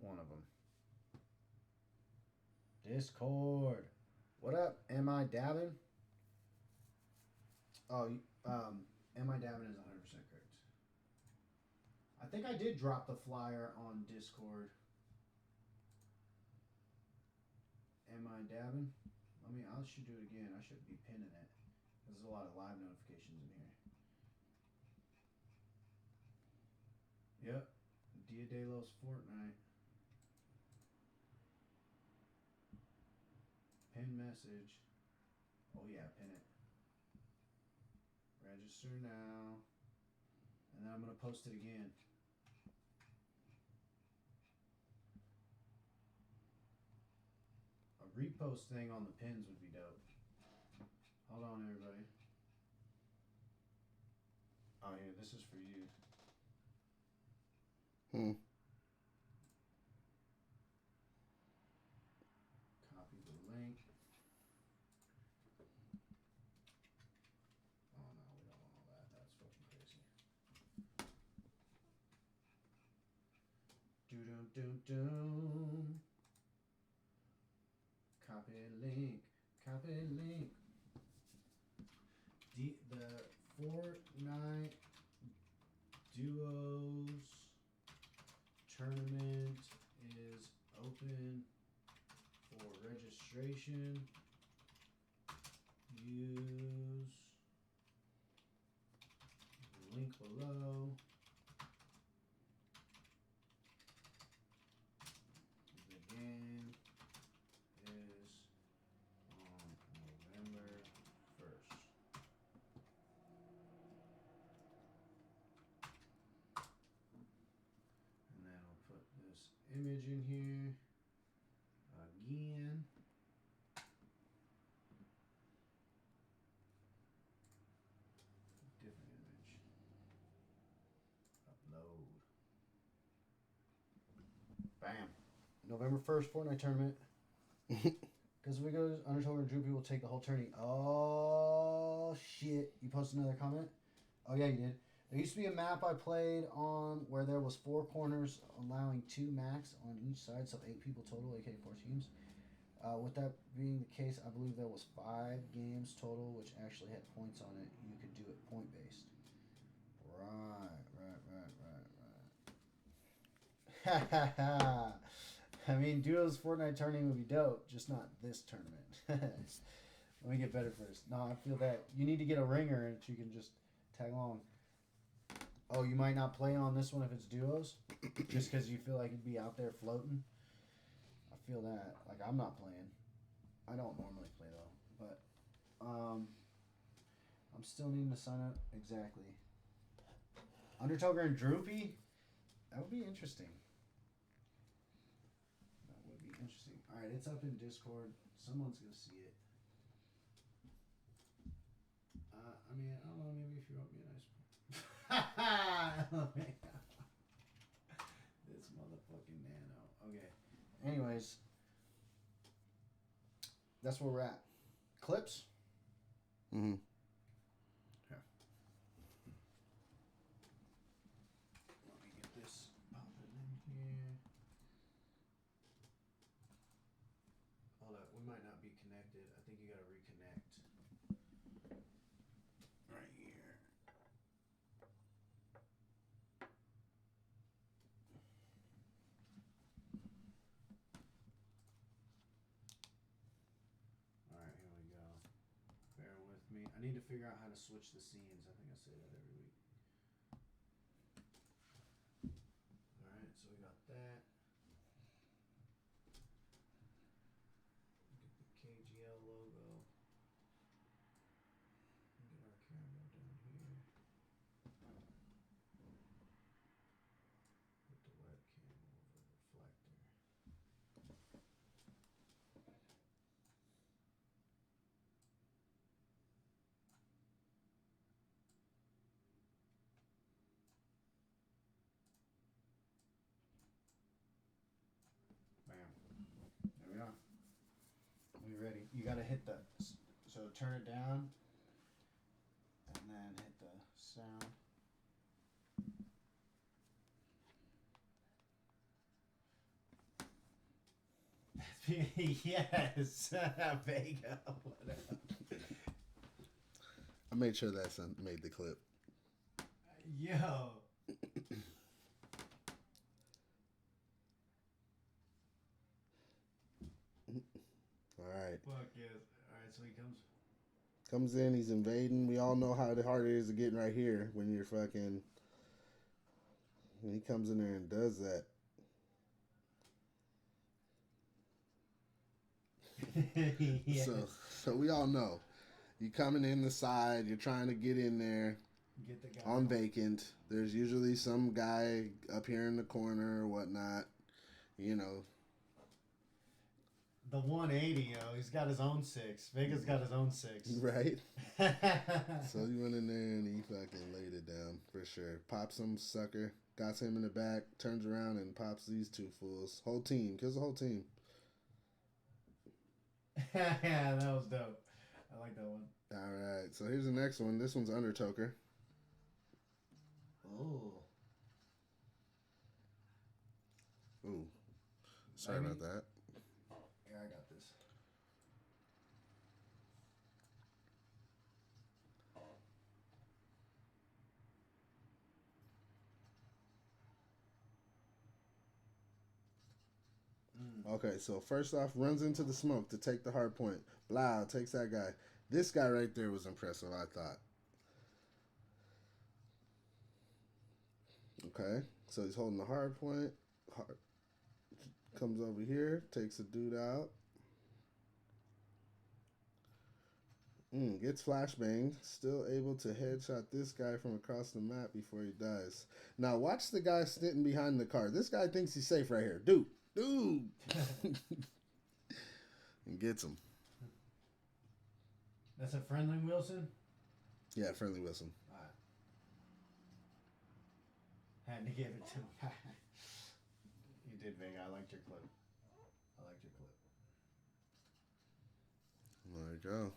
One of them. Discord. What up? Am I dabbing? Oh, am I dabbing is 100% correct. I think I did drop the flyer on Discord. Am I dabbing? I should do it again. I should be pinning it. There's a lot of live notifications in here. Yep. Dia de los Fortnite. Pin message. Oh yeah, pin it. Register now. And then I'm going to post it again. A repost thing on the pins would be dope. Hold on, everybody. Oh, here, this is for you. Copy the link. Oh, no, we don't want all that. That's fucking crazy. Doom. Copy link. Copy link. The Fortnite Duos tournament is open for registration. Use the link below. The game is on November 1st. And then I'll put this image in here again. Different image. Upload. Bam. November 1st Fortnite tournament. Because if we go to Undertow and Droopy, we'll take the whole tourney. Oh, shit. You posted another comment? Oh, yeah, you did. There used to be a map I played on where there was 4 corners, allowing 2 max on each side, so 8 people total, aka 4 teams. With that being the case, I believe there was 5 games total, which actually had points on it. You could do it point-based. Right. I mean, Duo's Fortnite tournament would be dope, just not this tournament. Let me get better first. No, I feel that you need to get a ringer and you can just tag along. Oh, you might not play on this one if it's duos, just because you feel like you'd be out there floating. I feel that. Like, I'm not playing. I don't normally play though, but I'm still needing to sign up. Exactly. Undertoger and Droopy? That would be interesting. Alright, it's up in Discord. Someone's going to see it. I mean, I don't know, maybe if you wrote me a nice... This motherfucking nano. Okay. Anyways. That's where we're at. Clips? Mm-hmm. Here. Let me get this I need to figure out how to switch the scenes. I think I say that every week. All right, so we got that. Get the KGL logo. Get our camera down here. Put the webcam over the reflector. Bam. There we are. We ready. You gotta hit the, so turn it down and then hit the sound. Yes, Vega. Whatever. I made sure that son made the clip. Yo. All right. Fuck yes. All right, so he Comes in, he's invading. We all know how hard it is to get right here when you're fucking. When he comes in there and does that. Yes. So we all know. You coming in the side, you're trying to get in there. Get the guy on vacant. There's usually some guy up here in the corner or whatnot. You know. The 180, yo. He's got his own 6. Vega's got his own 6. Right? So he went in there and he fucking laid it down for sure. Pops some sucker. Got him in the back. Turns around and pops these two fools. Whole team. Kills the whole team. Yeah, that was dope. I like that one. Alright. So here's the next one. This one's Undertoker. Oh. Ooh. Sorry about that. Yeah, I got this. Okay, so first off, runs into the smoke to take the hard point. Blau takes that guy. This guy right there was impressive, I thought. Okay, so he's holding the hard point. Comes over here, takes a dude out. Gets flashbanged. Still able to headshot this guy from across the map before he dies. Now watch the guy sitting behind the car. This guy thinks he's safe right here. Dude. And gets him. That's a friendly Wilson? Yeah, friendly Wilson. All right. Had to give it to him. You did, Vega. I liked your clip. There you go.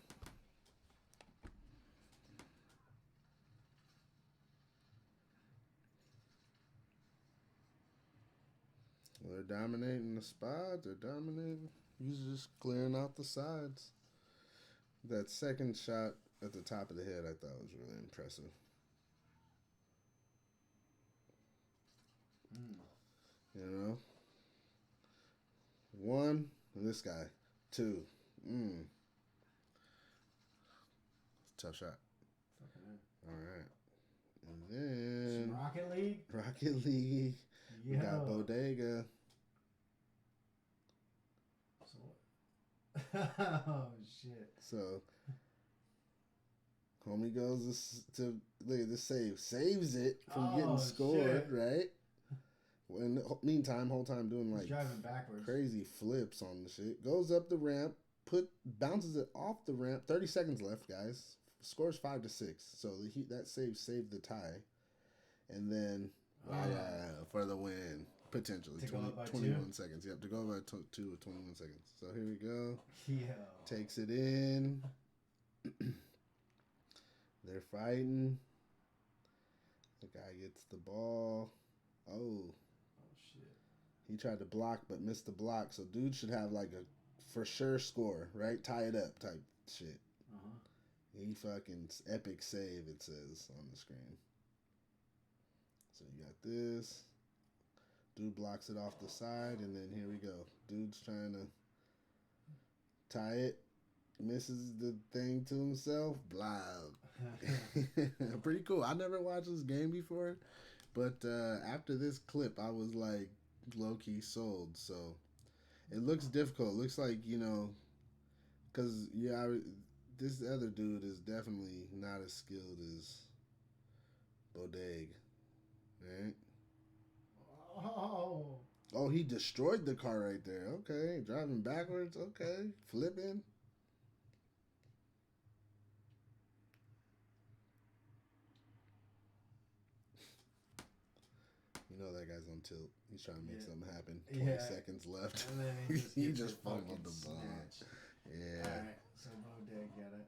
They're dominating the spot. They're dominating. He's just clearing out the sides. That second shot at the top of the head, I thought was really impressive. You know? 1, and this guy. 2. Tough shot. All right. And then... Some Rocket League? Rocket League. We got Bodega. So oh, shit. So, homie goes to look at this save. Saves it from getting scored, shit. right? In the meantime, whole time doing like driving backwards. Crazy flips on the shit. Goes up the ramp, bounces it off the ramp. 30 seconds left, guys. Scores 5-6. So that save saved the tie. And then for the win. Potentially. 21 seconds. Yep, to go by 2 with 21 seconds. So here we go. Takes it in. They're fighting. The guy gets the ball. Oh, shit. He tried to block but missed the block. So dude should have like a for sure score, right? Tie it up type shit. He fucking epic save, it says on the screen. So you got this. Dude blocks it off the side, and then here we go. Dude's trying to tie it. misses the thing to himself. Blah. Pretty cool. I never watched this game before, but after this clip, I was like low key sold. So it looks difficult. It looks like because this other dude is definitely not as skilled as Bodeg, right? Oh. Oh, he destroyed the car right there. Okay, driving backwards. Okay, flipping. You know that guy's on tilt. He's trying to make something happen. 20 seconds left. And then he just fumbled the ball. Snatch. Yeah. Alright, so Bodeg got it.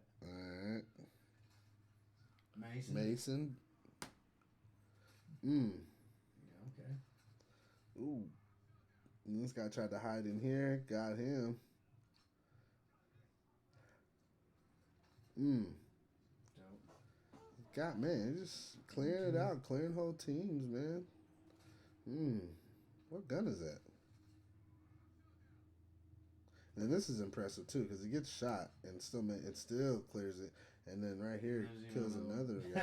Alright. Mason. Yeah, okay. Ooh. And this guy tried to hide in here. Got him. Dope. God, man, just clearing it out. Clearing whole teams, man. What gun is that? And this is impressive too, because he gets shot and it still clears it, and then right here kills another guy.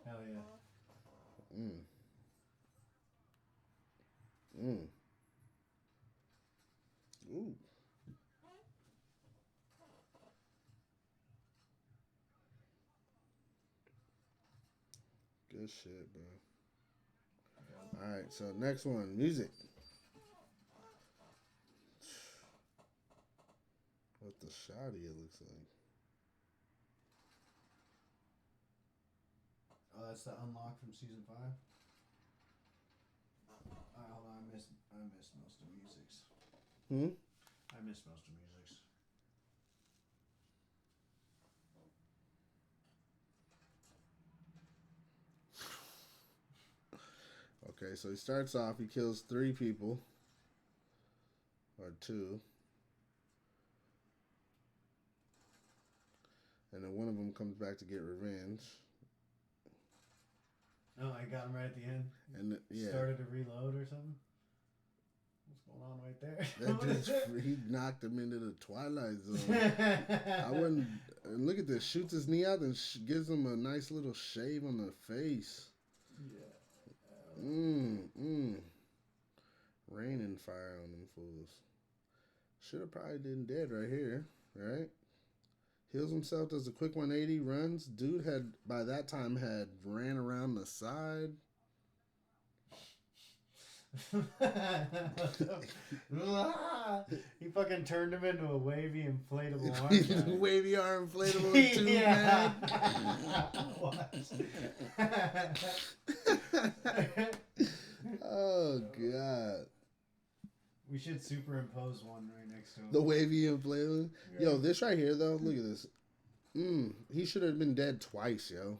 Hell yeah. Ooh. Good shit, bro. All right, so next one, music. What the shoddy it looks like. Oh, that's the unlock from season 5. Alright, hold on. I missed most of musics. I missed most of musics. Okay, so he starts off. He kills 3 people, or 2, and then one of them comes back to get revenge. Oh, I got him right at the end. And Started to reload or something. What's going on right there? That dude, he knocked him into the Twilight Zone. I wouldn't. And look at this. Shoots his knee out and gives him a nice little shave on the face. Yeah. Raining fire on them fools. Should have probably been dead right here, right? Heals himself, does a quick 180, runs. Dude had, by that time, had ran around the side. He fucking turned him into a wavy inflatable arm guy. Wavy arm inflatable too, man. Oh, God. We should superimpose one right next to him. The wavy inflatable. Yeah. Yo, this right here, though, look at this. He should have been dead twice, yo.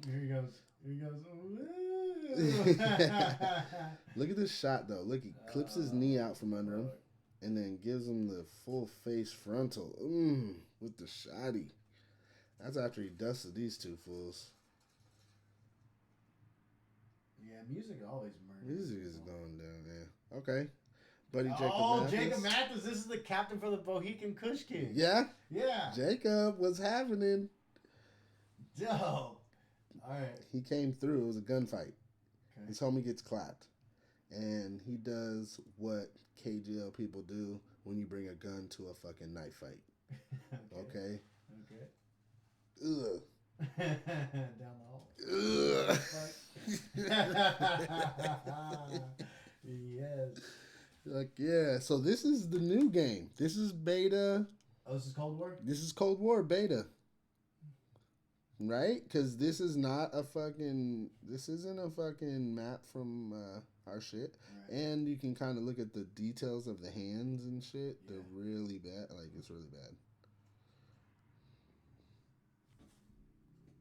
Here he goes. Here he goes. Look at this shot, though. Look, he clips his knee out from under him and then gives him the full face frontal. With the shotty. That's after he dusted these 2 fools. Yeah, music always murders. Music is going down, yeah. Okay. Buddy Jacob Mathis. Jacob Mathis. This is the captain for the Bohican Kush King. Yeah? Yeah. Jacob, what's happening? Dope. Alright. He came through. It was a gunfight. Okay. His homie gets clapped. And he does what KGL people do when you bring a gun to a fucking knife fight. Okay? Ugh. Down the hall. Ugh. Yes. Like, yeah. So this is the new game. This is beta. Oh, this is Cold War? This is Cold War beta. Right? Because this is not a fucking... This isn't a fucking map from our shit. Right. And you can kind of look at the details of the hands and shit. Yeah. They're really bad. Like, it's really bad.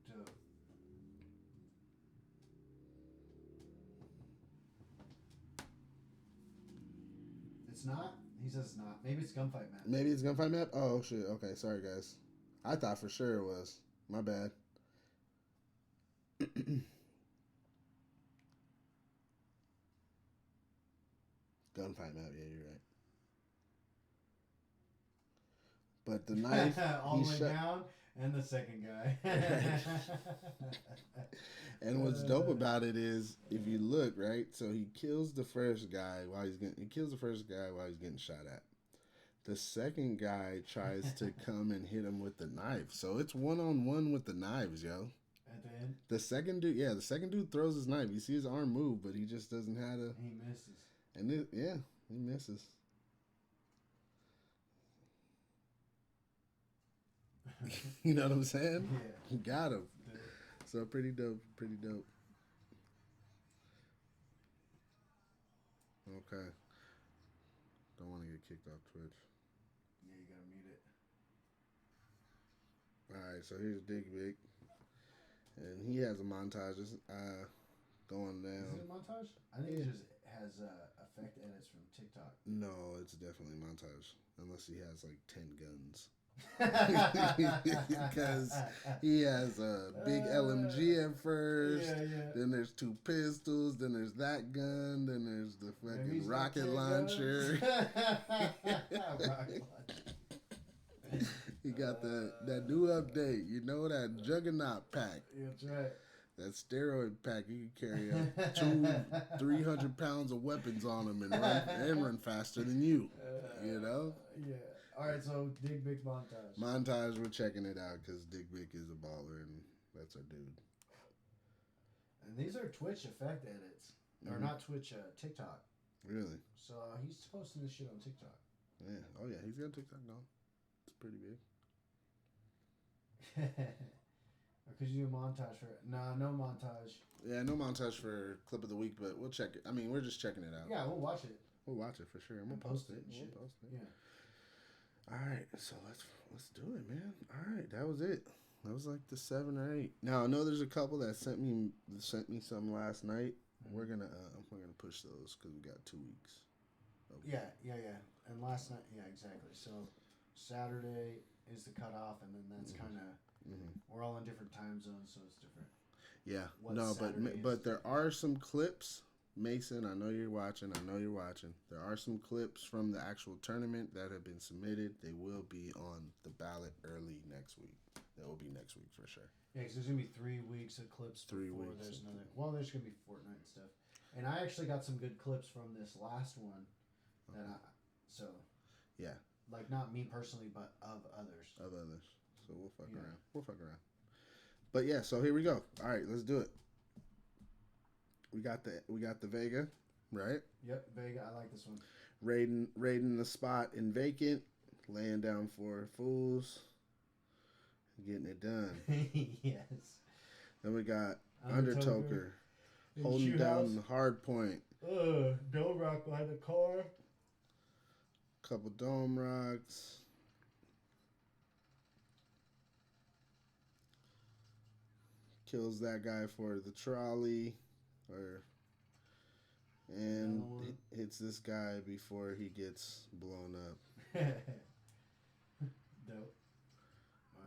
Dope. It's not? He says it's not. Maybe it's Gunfight Map. Maybe it's Gunfight Map? Oh, shit. Okay, sorry, guys. I thought for sure it was. My bad. Gunfight Map, yeah, you're right. But the knife, all he the way shut. down, and the second guy. And what's dope about it is, if you look right, so he kills the first guy while he's getting shot at. The second guy tries to come and hit him with the knife, so it's 1-on-1 with the knives, yo. At the end, The second dude throws his knife. You see his arm move, but he just doesn't have to. he misses. And he misses. You know what I'm saying? Yeah. He got him. So pretty dope. Okay. Don't want to get kicked off Twitch. Yeah, you gotta mute it. Alright, so here's Dig Vic. And he has a montage going down. Is it a montage? I think it just has effect edits from TikTok. No, it's definitely a montage. Unless he has like 10 guns. Because he has a big LMG at first. Yeah. Then there's 2 pistols. Then there's that gun. Then there's the fucking rocket launcher. Rocket launcher. He got that new update. You know, that Juggernaut pack. That's right. That steroid pack. You can carry up 300 pounds of weapons on him and run faster than you. You know? Yeah. All right, so Dig Vic montage. Montage, we're checking it out because Dig Vic is a baller and that's our dude. And these are Twitch effect edits. Or not Twitch, TikTok. Really? So he's posting this shit on TikTok. Yeah. Oh, yeah. He's got TikTok now. It's pretty big. Or could you do a montage for it? No montage. Yeah, no montage for Clip of the Week, but we'll check it. I mean, we're just checking it out. Yeah, we'll watch it. We'll watch it for sure. And we'll post it. We'll post it. Yeah. All right, so let's do it, man. All right, that was it. That was like the 7 or 8. Now I know there's a couple that sent me some last night. We're gonna push those because we got 2 weeks. Okay. Yeah. And last night, yeah, exactly. So Saturday is the cutoff, and then that's kind of we're all in different time zones, so it's different. Yeah, What but there are some clips. Mason, I know you're watching. There are some clips from the actual tournament that have been submitted. They will be on the ballot early next week. That will be next week for sure. Yeah, because there's going to be 3 weeks of clips 3 before weeks. there's another. Well, there's going to be Fortnite and stuff. And I actually got some good clips from this last one. Yeah. Like, not me personally, but of others. So we'll fuck around. But yeah, so here we go. All right, let's do it. We got the Vega, right? Yep, Vega. I like this one. Raiding the spot in vacant, laying down for fools, getting it done. Yes. Then we got Undertoker holding down the hard point. Dome rock behind the car. Couple dome rocks. Kills that guy for the trolley, and hits this guy before he gets blown up. Dope.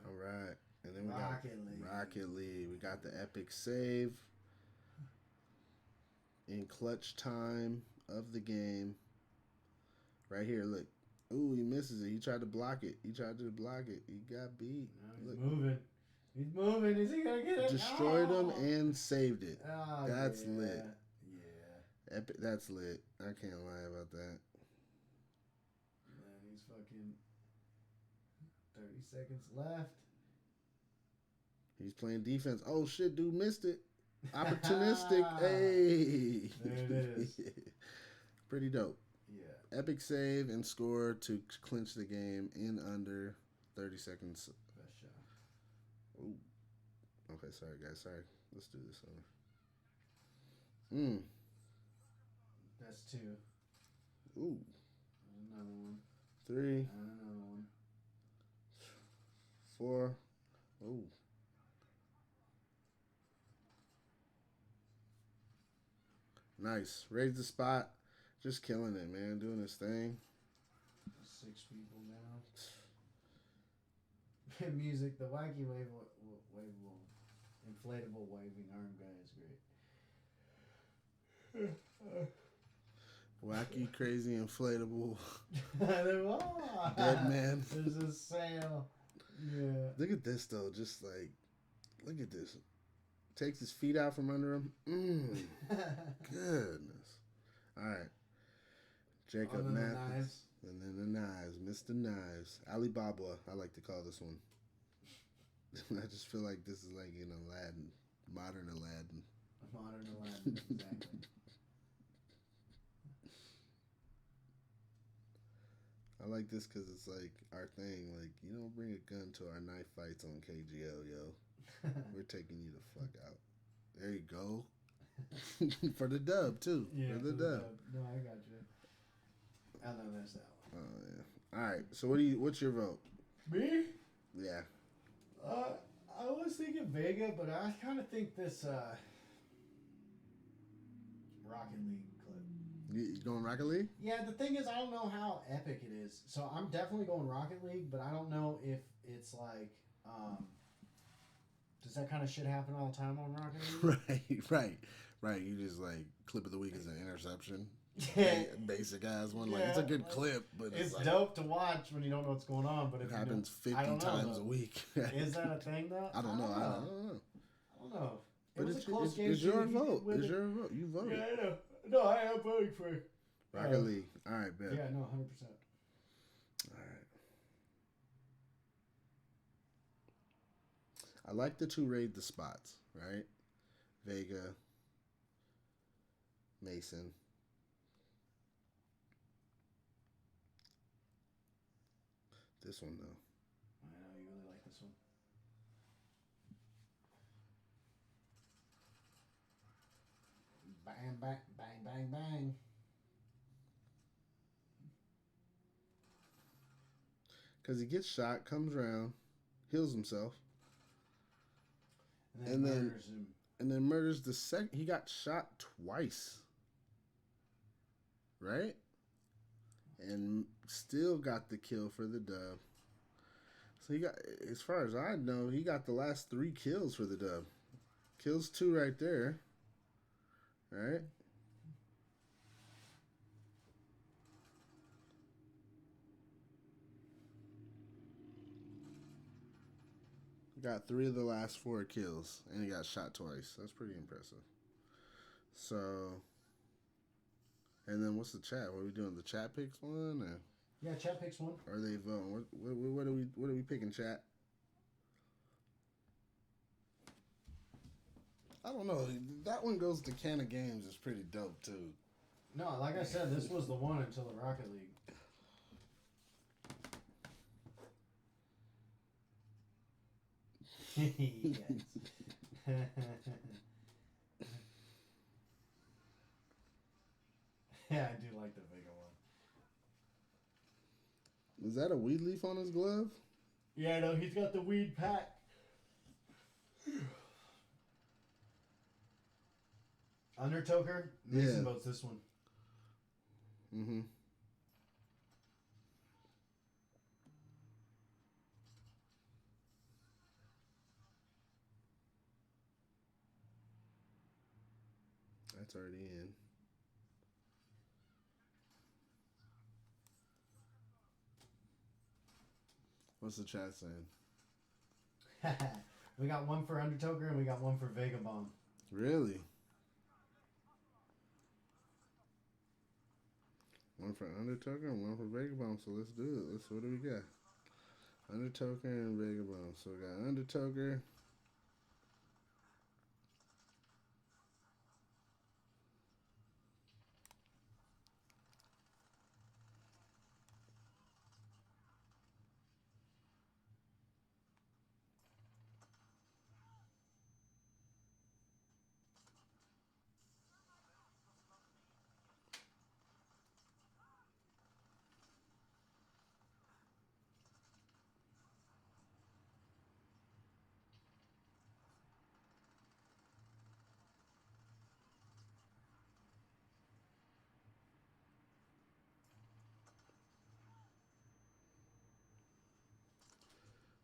All right, and then we got Rocket League. We got the epic save in clutch time of the game. Right here, look. Ooh, he misses it. He tried to block it. He got beat. No, he's moving. Is he gonna get it? Destroyed him and saved it. Oh, That's yeah. lit. Yeah. Epic. That's lit. I can't lie about that. Man, he's fucking 30 seconds left. He's playing defense. Oh shit, dude missed it. Opportunistic. Hey. There it is. Pretty dope. Yeah. Epic save and score to clinch the game in under 30 seconds. Best shot. Ooh. Okay, sorry guys. Sorry. Let's do this one. That's 2. Ooh. Another one. 3. And another one. 4. Ooh. Nice. Raise the spot. Just killing it, man. Doing his thing. 6 people now. Music, the wacky inflatable waving arm guy is great. Wacky, crazy, inflatable, Oh, dead man. There's a sale. Yeah. Look at this though. Just like, look at this. Takes his feet out from under him. Goodness. All right. Jacob Mathis. And then the knives. Mr. Knives. Alibaba, I like to call this one. I just feel like this is like in Aladdin. Modern Aladdin. Modern Aladdin, exactly. I like this because it's like our thing. Like, you don't bring a gun to our knife fights on KGL, yo. We're taking you the fuck out. There you go. For the dub, too. Yeah, for the dub. No, I got you. I know there's that one. Oh, yeah. All right. So, what's your vote? Me? Yeah. I was thinking Vega, but I kind of think this Rocket League clip. You going Rocket League? Yeah, the thing is, I don't know how epic it is. So I'm definitely going Rocket League, but I don't know if it's like, does that kind of shit happen all the time on Rocket League? Right. You just like clip of the week is an interception. Yeah. Basic ass one. Like, it's a good clip, but it's like, dope to watch when you don't know what's going on. But if it happens 50 times a week. Is that a thing though? I don't know. I don't know. But was a close game. It's your vote. It's your vote. You voted. Yeah, I know. No, I am voting for Rocket League. All right, bet. Yeah, no, 100%. All right. I like the two raid the spots, right? Vega, Mason. This one, though. I know, you really like this one. Bang, bang, bang, bang, bang. Because he gets shot, comes around, heals himself. And then murders him. And then murders the second. He got shot twice. Right? And still got the kill for the dub. So he got, as far as I know, he got the last 3 kills for the dub. Kills 2 right there. Right? Got 3 of the last 4 kills, and he got shot twice. That's pretty impressive. So, and then what's the chat? What are we doing? The chat picks one, or? Yeah, chat picks one. Or are they voting? What are we picking, chat? I don't know. That one goes to Kanna Games. Is pretty dope too. No, like I said, this was the one until the Rocket League. Yes. Yeah, I do like the bigger one. Is that a weed leaf on his glove? Yeah, no, he's got the weed pack. Undertoker? Mason votes this one. Mm-hmm. That's already in. What's the chat saying? We got one for Undertoker and we got one for Vagabond. Really? One for Undertoker and one for Vagabond. So let's do it. What do we got? Undertoker and Vagabond. So we got Undertoker.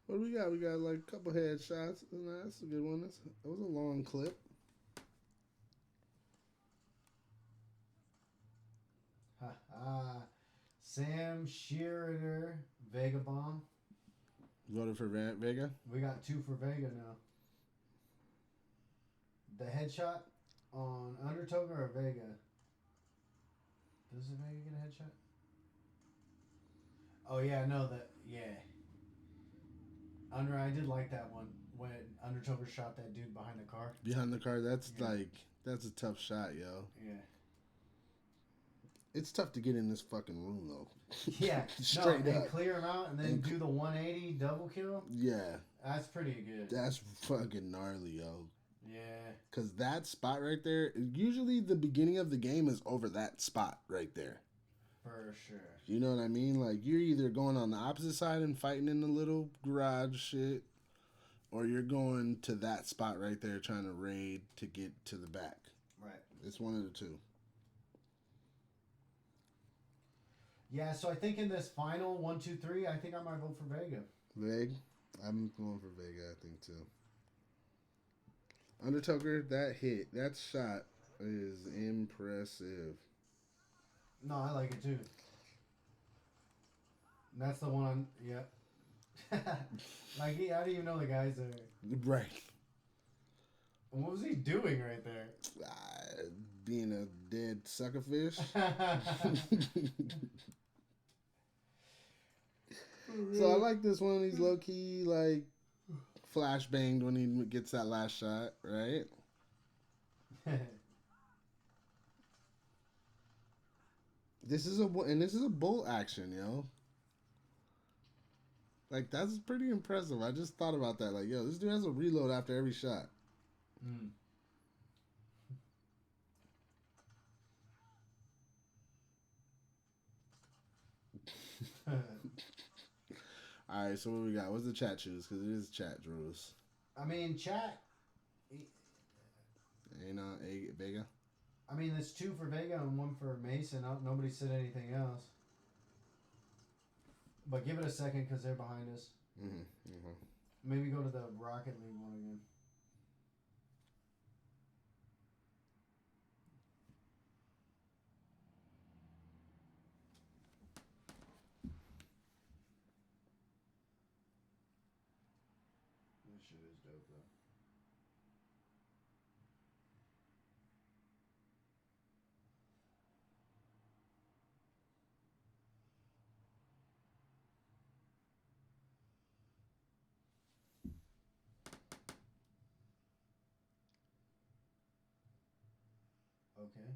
What do we got? We got like a couple headshots. That's a good one. That was a long clip. Ha ha. Sam Shearer, Vega Bomb. Voted for Vega? We got 2 for Vega now. The headshot on Undertoker or Vega? Does the Vega get a headshot? Oh yeah, no, I did like that one when Undertoker shot that dude behind the car. Behind the car, that's a tough shot, yo. Yeah. It's tough to get in this fucking room though. Yeah. Straight up. And clear him out and then do the 180 double kill. Yeah. That's pretty good. That's fucking gnarly, yo. Yeah. Because that spot right there, usually the beginning of the game is over that spot right there. For sure. You know what I mean? Like, you're either going on the opposite side and fighting in the little garage shit, or you're going to that spot right there trying to raid to get to the back. Right. It's one of the two. Yeah, so I think in this final 1, 2, 3, I think I might vote for Vega. I'm going for Vega, I think, too. Undertoker, that shot is impressive. No, I like it too. And that's the one, yeah. Like, I didn't even know the guy's there. Right. And what was he doing right there? Being a dead suckerfish. So I like this one. He's low key like flashbanged when he gets that last shot, right? This is a bull action, yo. Like, that's pretty impressive. I just thought about that. Like, yo, this dude has a reload after every shot. Mm. All right, so what we got? What's the chat choose? Because it is chat rules. I mean, chat. Vega? I mean, there's 2 for Vega and 1 for Mason. Nobody said anything else. But give it a second because they're behind us. Maybe go to the Rocket League one again. This shit is dope, though. Okay.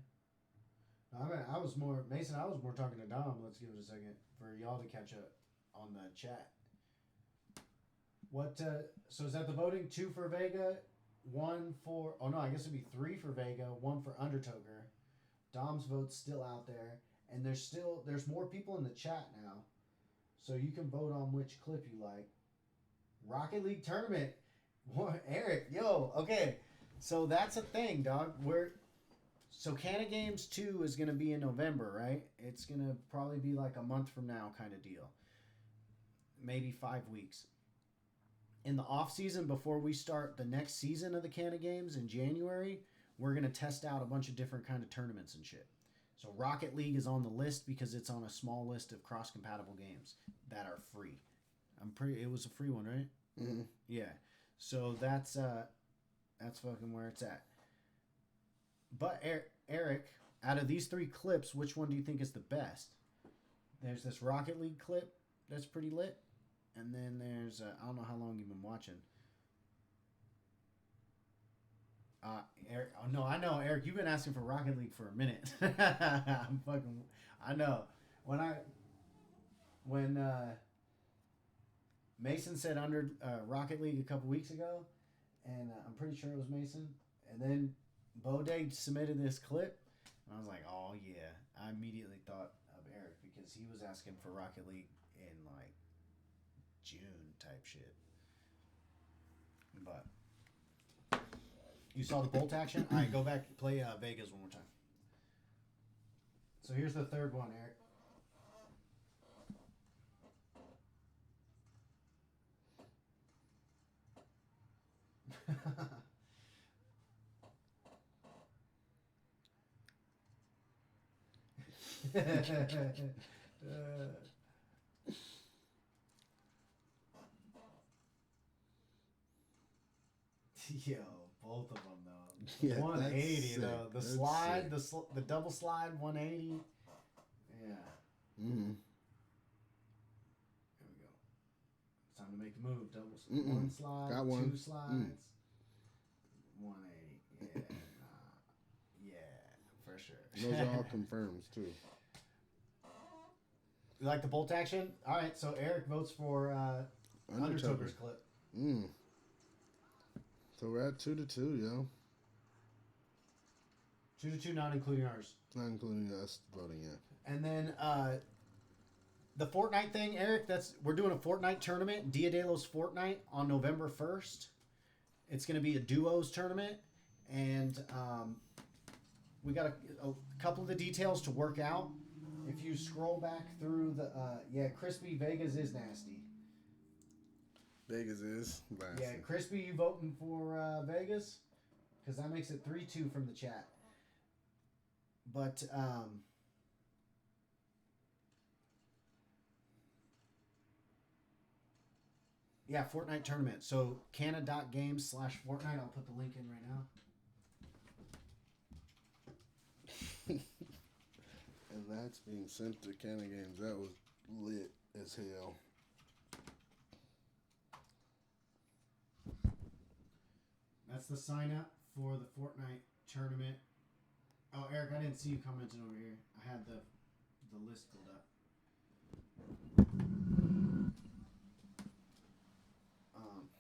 No, I was more Mason. I was more talking to Dom. Let's give it a second for y'all to catch up on the chat. What? So is that the voting? 2 for Vega, 1 for. Oh no, I guess it'd be 3 for Vega, 1 for Undertoker. Dom's vote's still out there, and there's more people in the chat now, so you can vote on which clip you like. Rocket League tournament. What, Eric? Yo, okay. So that's a thing, dog. So Kanna Games 2 is going to be in November, right? It's going to probably be like a month from now kind of deal. Maybe 5 weeks. In the off season, before we start the next season of the Kanna Games in January, we're going to test out a bunch of different kind of tournaments and shit. So Rocket League is on the list because it's on a small list of cross-compatible games that are free. It was a free one, right? Mm-hmm. Yeah. So that's fucking where it's at. But Eric, out of these 3 clips, which one do you think is the best? There's this Rocket League clip that's pretty lit. And then there's, I don't know how long you've been watching. Eric, oh no, I know, Eric, you've been asking for Rocket League for a minute. I know. When Mason said under Rocket League a couple weeks ago, and I'm pretty sure it was Mason, and then Bode submitted this clip, and I was like, oh yeah. I immediately thought of Eric because he was asking for Rocket League in like June type shit. But you saw the bolt action? All right, go back, play Vegas one more time. So here's the third one, Eric. Yo, both of them though. Yeah, 180 that's though. sick. The That's slide, sick. the double slide, 180. Yeah. Mm-hmm. There we go. It's time to make the move. Double Mm-mm. one slide, Got one. two slides, 180. Yeah. Yeah, for sure. Those are all confirms too. You like the bolt action? All right, so Eric votes for Undertoker's clip. Mm. So we're at 2-2, yo. 2-2, not including ours. Not including us voting yet. And then the Fortnite thing, Eric. We're doing a Fortnite tournament, Dia de los Fortnite, on November 1st. It's going to be a duos tournament, and we got a couple of the details to work out. If you scroll back through Crispy Vegas is nasty. Vegas is nasty. Yeah, Crispy, you voting for Vegas? Because that makes it 3-2 from the chat. But yeah, Fortnite tournament. So Kanna.games/Fortnite. I'll put the link in right now. And that's being sent to Kanna Games. That was lit as hell. That's the sign up for the Fortnite tournament. Oh, Eric, I didn't see you commenting over here. I had the list pulled up.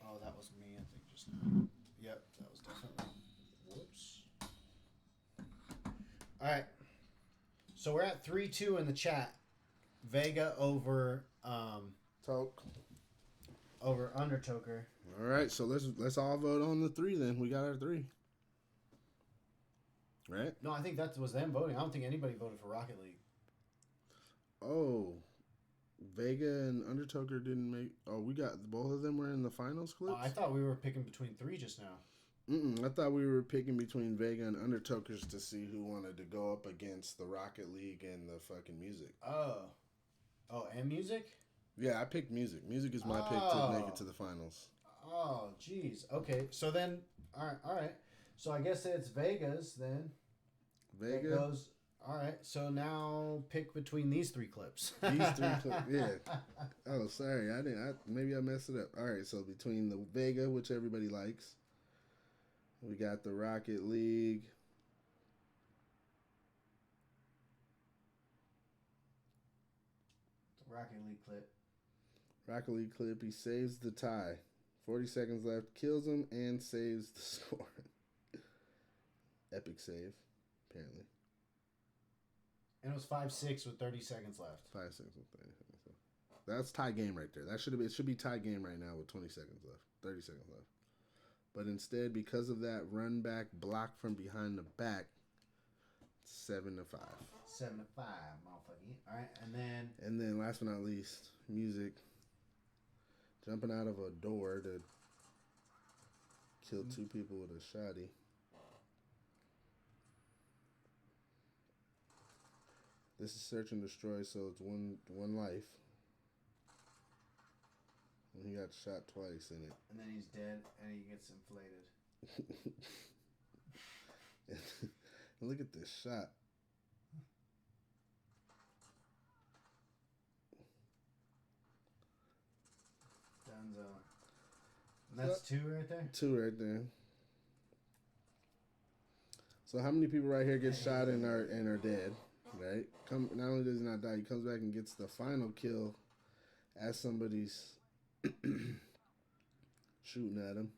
Oh, that was me, I think, just now. Yep, that was definitely. Whoops. All right. So we're at 3-2 in the chat. Vega over Talk. over Undertoker. All right, so let's all vote on the 3 then. We got our 3. Right? No, I think that was them voting. I don't think anybody voted for Rocket League. Oh, Vega and Undertoker didn't make. Oh, we got both of them were in the finals clips. I thought we were picking between 3 just now. I thought we were picking between Vega and Undertokers to see who wanted to go up against the Rocket League and the fucking music. Oh, and music? Yeah, I picked music. Music is my pick to make it to the finals. Oh, jeez. Okay, so then, all right. So I guess it's Vegas then. Vega That goes. All right. So now pick between these 3 clips. These 3 clips. Yeah. Oh, sorry. I didn't. Maybe I messed it up. All right. So between the Vega, which everybody likes, we got the Rocket League. Rocket League clip. Rocket League clip. He saves the tie. 40 seconds left. Kills him and saves the score. Epic save, apparently. And it was 5-6 with 30 seconds left. 5 seconds with 30 seconds left. That's tie game right there. It should be tie game right now with 20 seconds left. 30 seconds left. But instead, because of that run back block from behind the back, 7-5. 7-5, motherfucker. All right, And then last but not least, music. Jumping out of a door to kill 2 people with a shotty. This is search and destroy, so it's one life. And he got shot twice in it. And then he's dead, and he gets inflated. Look at this shot. Dunzo. And that's 2 right there? 2 right there. So how many people right here get shot and are dead? Right? Not only does he not die, he comes back and gets the final kill as somebody's shooting at him.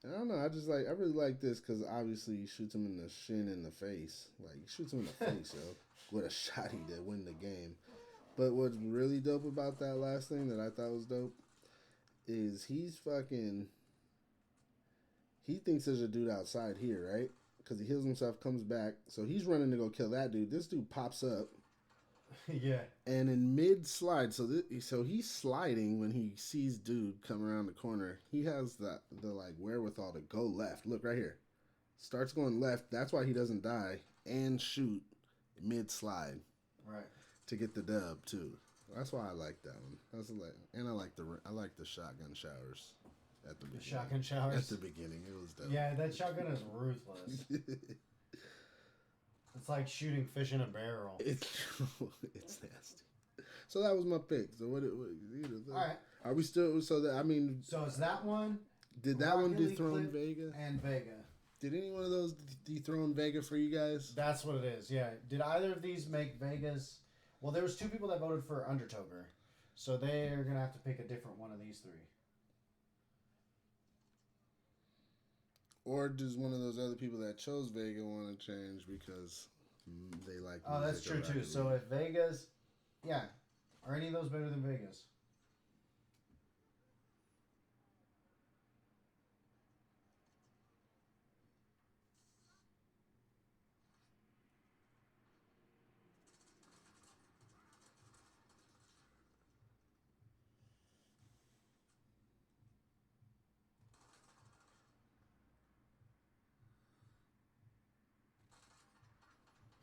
And I don't know. I really like this because obviously he shoots him in the shin and the face. Like, he shoots him in the face, yo, with a shotty to win the game. But what's really dope about that last thing that I thought was dope is he thinks there's a dude outside here, right? Because he heals himself, comes back. So he's running to go kill that dude. This dude pops up. Yeah. And in mid-slide, so he's sliding when he sees dude come around the corner. He has the like wherewithal to go left. Look right here. Starts going left. That's why he doesn't die. And shoot. mid slide Right. to get the dub too. That's why I like that one. And I like the shotgun showers at the beginning. Shotgun showers? At the beginning, it was dope. Yeah, that shotgun is ruthless. It's like shooting fish in a barrel. It's nasty. So that was my pick. So what All right. Are we still? So that I mean. So it's that one. Did that one Rocket League dethrone clip Vega? And Vega. Did any one of those dethrone Vega for you guys? That's what it is. Yeah. Did either of these make Vegas? Well, there was 2 people that voted for Undertoker, so they are gonna have to pick a different one of these 3. Or does one of those other people that chose Vega want to change because they like? Oh, that's true too. So if Vegas, yeah, are any of those better than Vegas?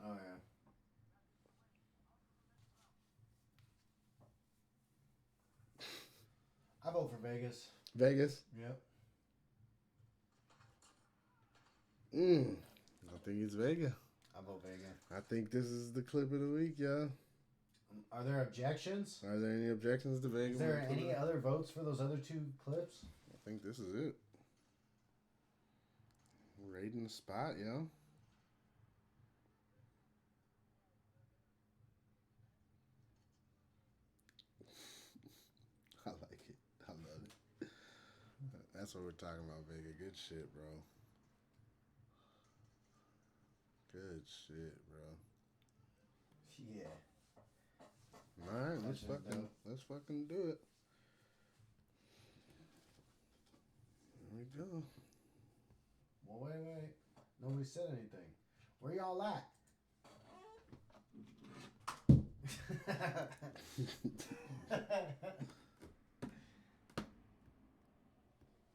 Oh yeah. I vote for Vegas. Vegas. Yep. I think it's Vega. I vote Vega. I think this is the clip of the week, y'all. Are there objections? Are there any objections to Vega? Is there any other votes for those other 2 clips? I think this is it. Raiding the spot, yo. I like it. I love it. That's what we're talking about, Vega. Good shit, bro. Good shit, bro. Yeah. All right, That's let's fucking do it. There we go. Well, wait. Nobody said anything. Where y'all at?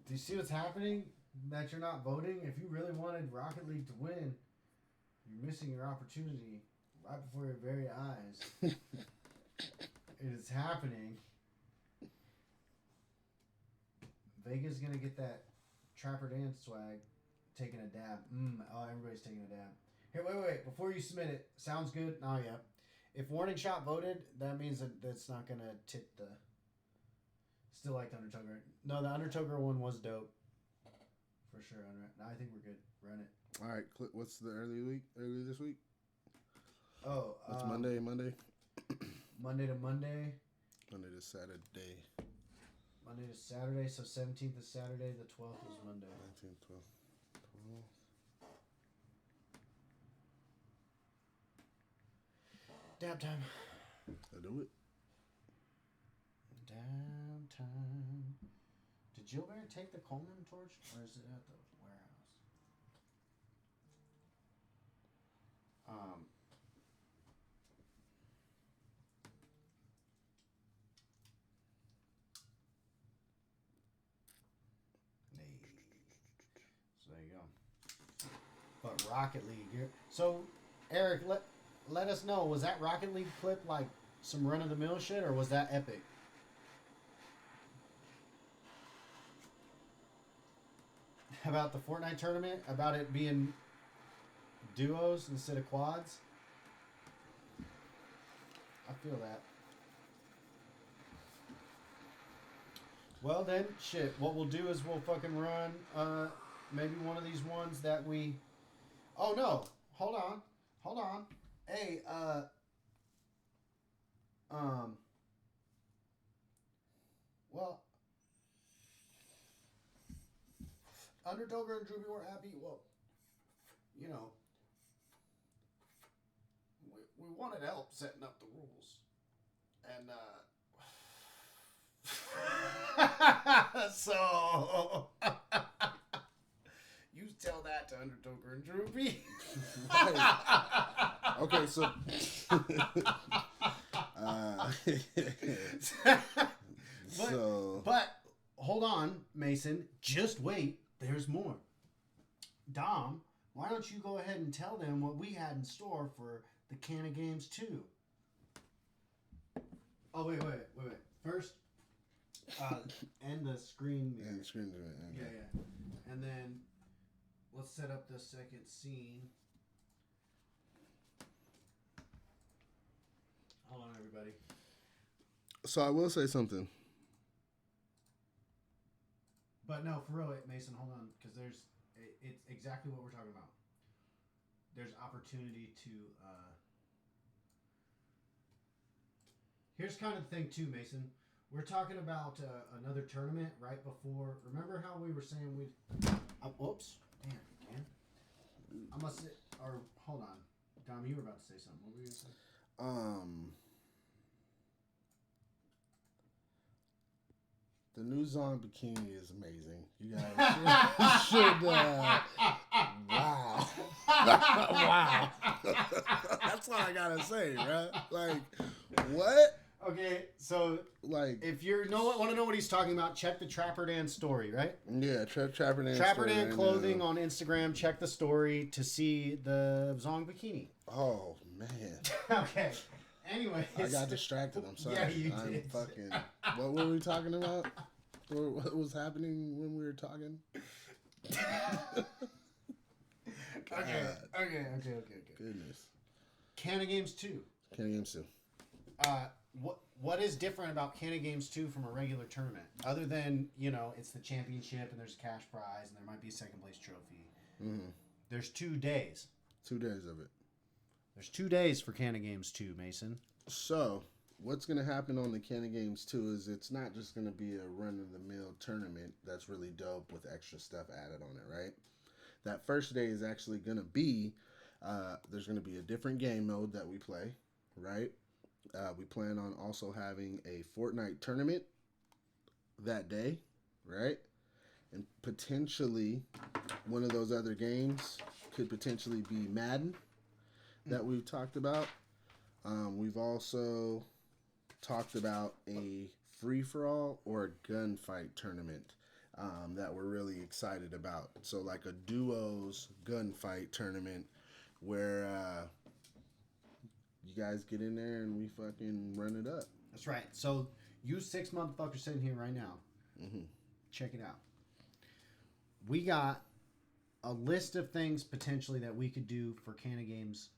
Do you see what's happening? That you're not voting? If you really wanted Rocket League to win, you're missing your opportunity right before your very eyes. It is happening. Vega's gonna get that Trapper Dance swag. Taking a dab. Oh, everybody's taking a dab. Here, wait. Before you submit it, sounds good? Oh, yeah. If Warning Shot voted, that means that that's not going to tip the... Still like the Undertoker. No, the Undertoker one was dope. For sure. No, I think we're good. Run it. All right, what's the early this week? Oh, What's Monday? Monday to Monday. Monday to Saturday. Monday to Saturday. So 17th is Saturday. The 12th is Monday. 19, 12. Dab time. I do it. Dab time. Did Gilbert take the Coleman torch, or is it at the warehouse? So there you go. But Rocket League here. So, Eric, let us know. Was that Rocket League clip like some run of the mill shit, or was that epic? About the Fortnite tournament? About it being duos instead of quads? I feel that. Well then, shit. What we'll do is we'll fucking run maybe one of these ones that we... Oh no! Hold on. Hey, well, Undertoker and Droopy were happy. Well, you know, we wanted help setting up the rules. And, so, you tell that to Undertoker and Droopy. Okay, so... But hold on, Mason. Just wait. There's more. Dom, why don't you go ahead and tell them what we had in store for the Kanna Games 2. Oh, wait. First, end the screen mirror. And the screen mirror. Yeah. And then, let's set up the second scene. Hold on, everybody. So I will say something. But no, for real, Mason, hold on, because it's exactly what we're talking about. There's opportunity to. Here's kind of the thing too, Mason. We're talking about another tournament right before. Remember how we were saying we'd. Whoops! Damn, again. I must say, or hold on, Dom, you were about to say something. What were you gonna say? The new Zong bikini is amazing. You guys should. Wow. Wow. That's all I gotta say, bro. Like, what? Okay, so Like, if you want to know what he's talking about, check the Trapper Dan story, right? yeah, Trapper Dan. Trapper Dan clothing on Instagram. Check the story to see the Zong bikini. Oh man. Okay. Anyway, I got distracted. I'm sorry. Yeah, you I'm did. fucking. What were we talking about? What was happening when we were talking? Okay. Goodness. Kanna Games 2. Kanna Games 2. What is different about Kanna Games 2 from a regular tournament? Other than, it's the championship and there's a cash prize and there might be a second place trophy. Mm-hmm. There's 2 days. 2 days of it. There's 2 days for Kanna Games 2, Mason. So, what's going to happen on the Kanna Games 2 is it's not just going to be a run-of-the-mill tournament that's really dope with extra stuff added on it, right? That first day is actually going to be, there's going to be a different game mode that we play, right? We plan on also having a Fortnite tournament that day, right? And potentially one of those other games could potentially be Madden that we've talked about. We've also talked about a free-for-all or a gunfight tournament that we're really excited about. So like a duos gunfight tournament where you guys get in there and we fucking run it up. That's right. So you 6 motherfuckers sitting here right now. Mm-hmm. Check it out. We got a list of things potentially that we could do for Kanna Games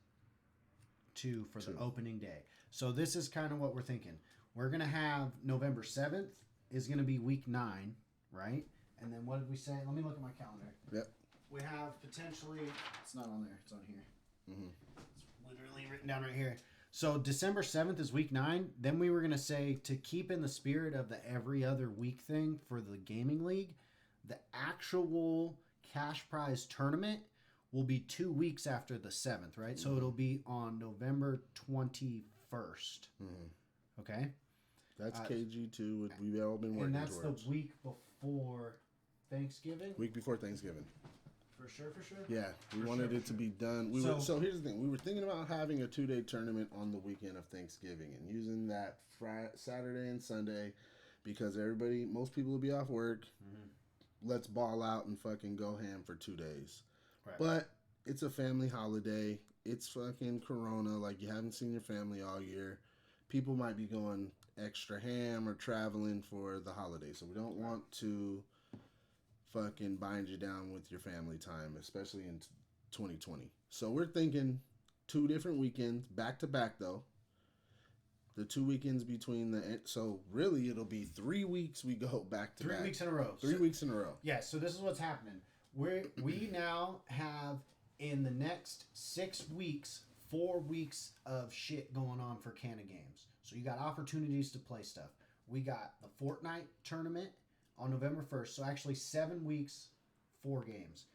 2 for the opening day. So this is kind of what we're thinking. We're going to have November 7th is going to be week 9, right? And then what did we say? Let me look at my calendar. Yep. We have potentially, it's not on there, it's on here. Mm-hmm. It's literally written down right here. So December 7th is week 9. Then we were going to say, to keep in the spirit of the every other week thing for the gaming league, the actual cash prize tournament will be 2 weeks after the 7th, right? So it'll be on November 21st. Mm-hmm. Okay? That's KG2. We've all been working towards. And that's the week before Thanksgiving? Week before Thanksgiving. For sure. Yeah, we wanted it to be done. So here's the thing. We were thinking about having a 2-day tournament on the weekend of Thanksgiving and using that Saturday and Sunday because most people will be off work. Mm-hmm. Let's ball out and fucking go ham for 2 days. Right. But it's a family holiday. It's fucking Corona. Like, you haven't seen your family all year. People might be going extra ham or traveling for the holiday. So we don't want to fucking bind you down with your family time, especially in 2020. So we're thinking 2 different weekends, back to back though. The 2 weekends between so really it'll be 3 weeks we go back to back. 3 weeks in a row. 3 weeks in a row. Yeah, so this is what's happening. We now have in the next 6 weeks 4 weeks of shit going on for Kanna Games. So you got opportunities to play stuff. We got the Fortnite tournament on November 1st. So actually 7 weeks, 4 games.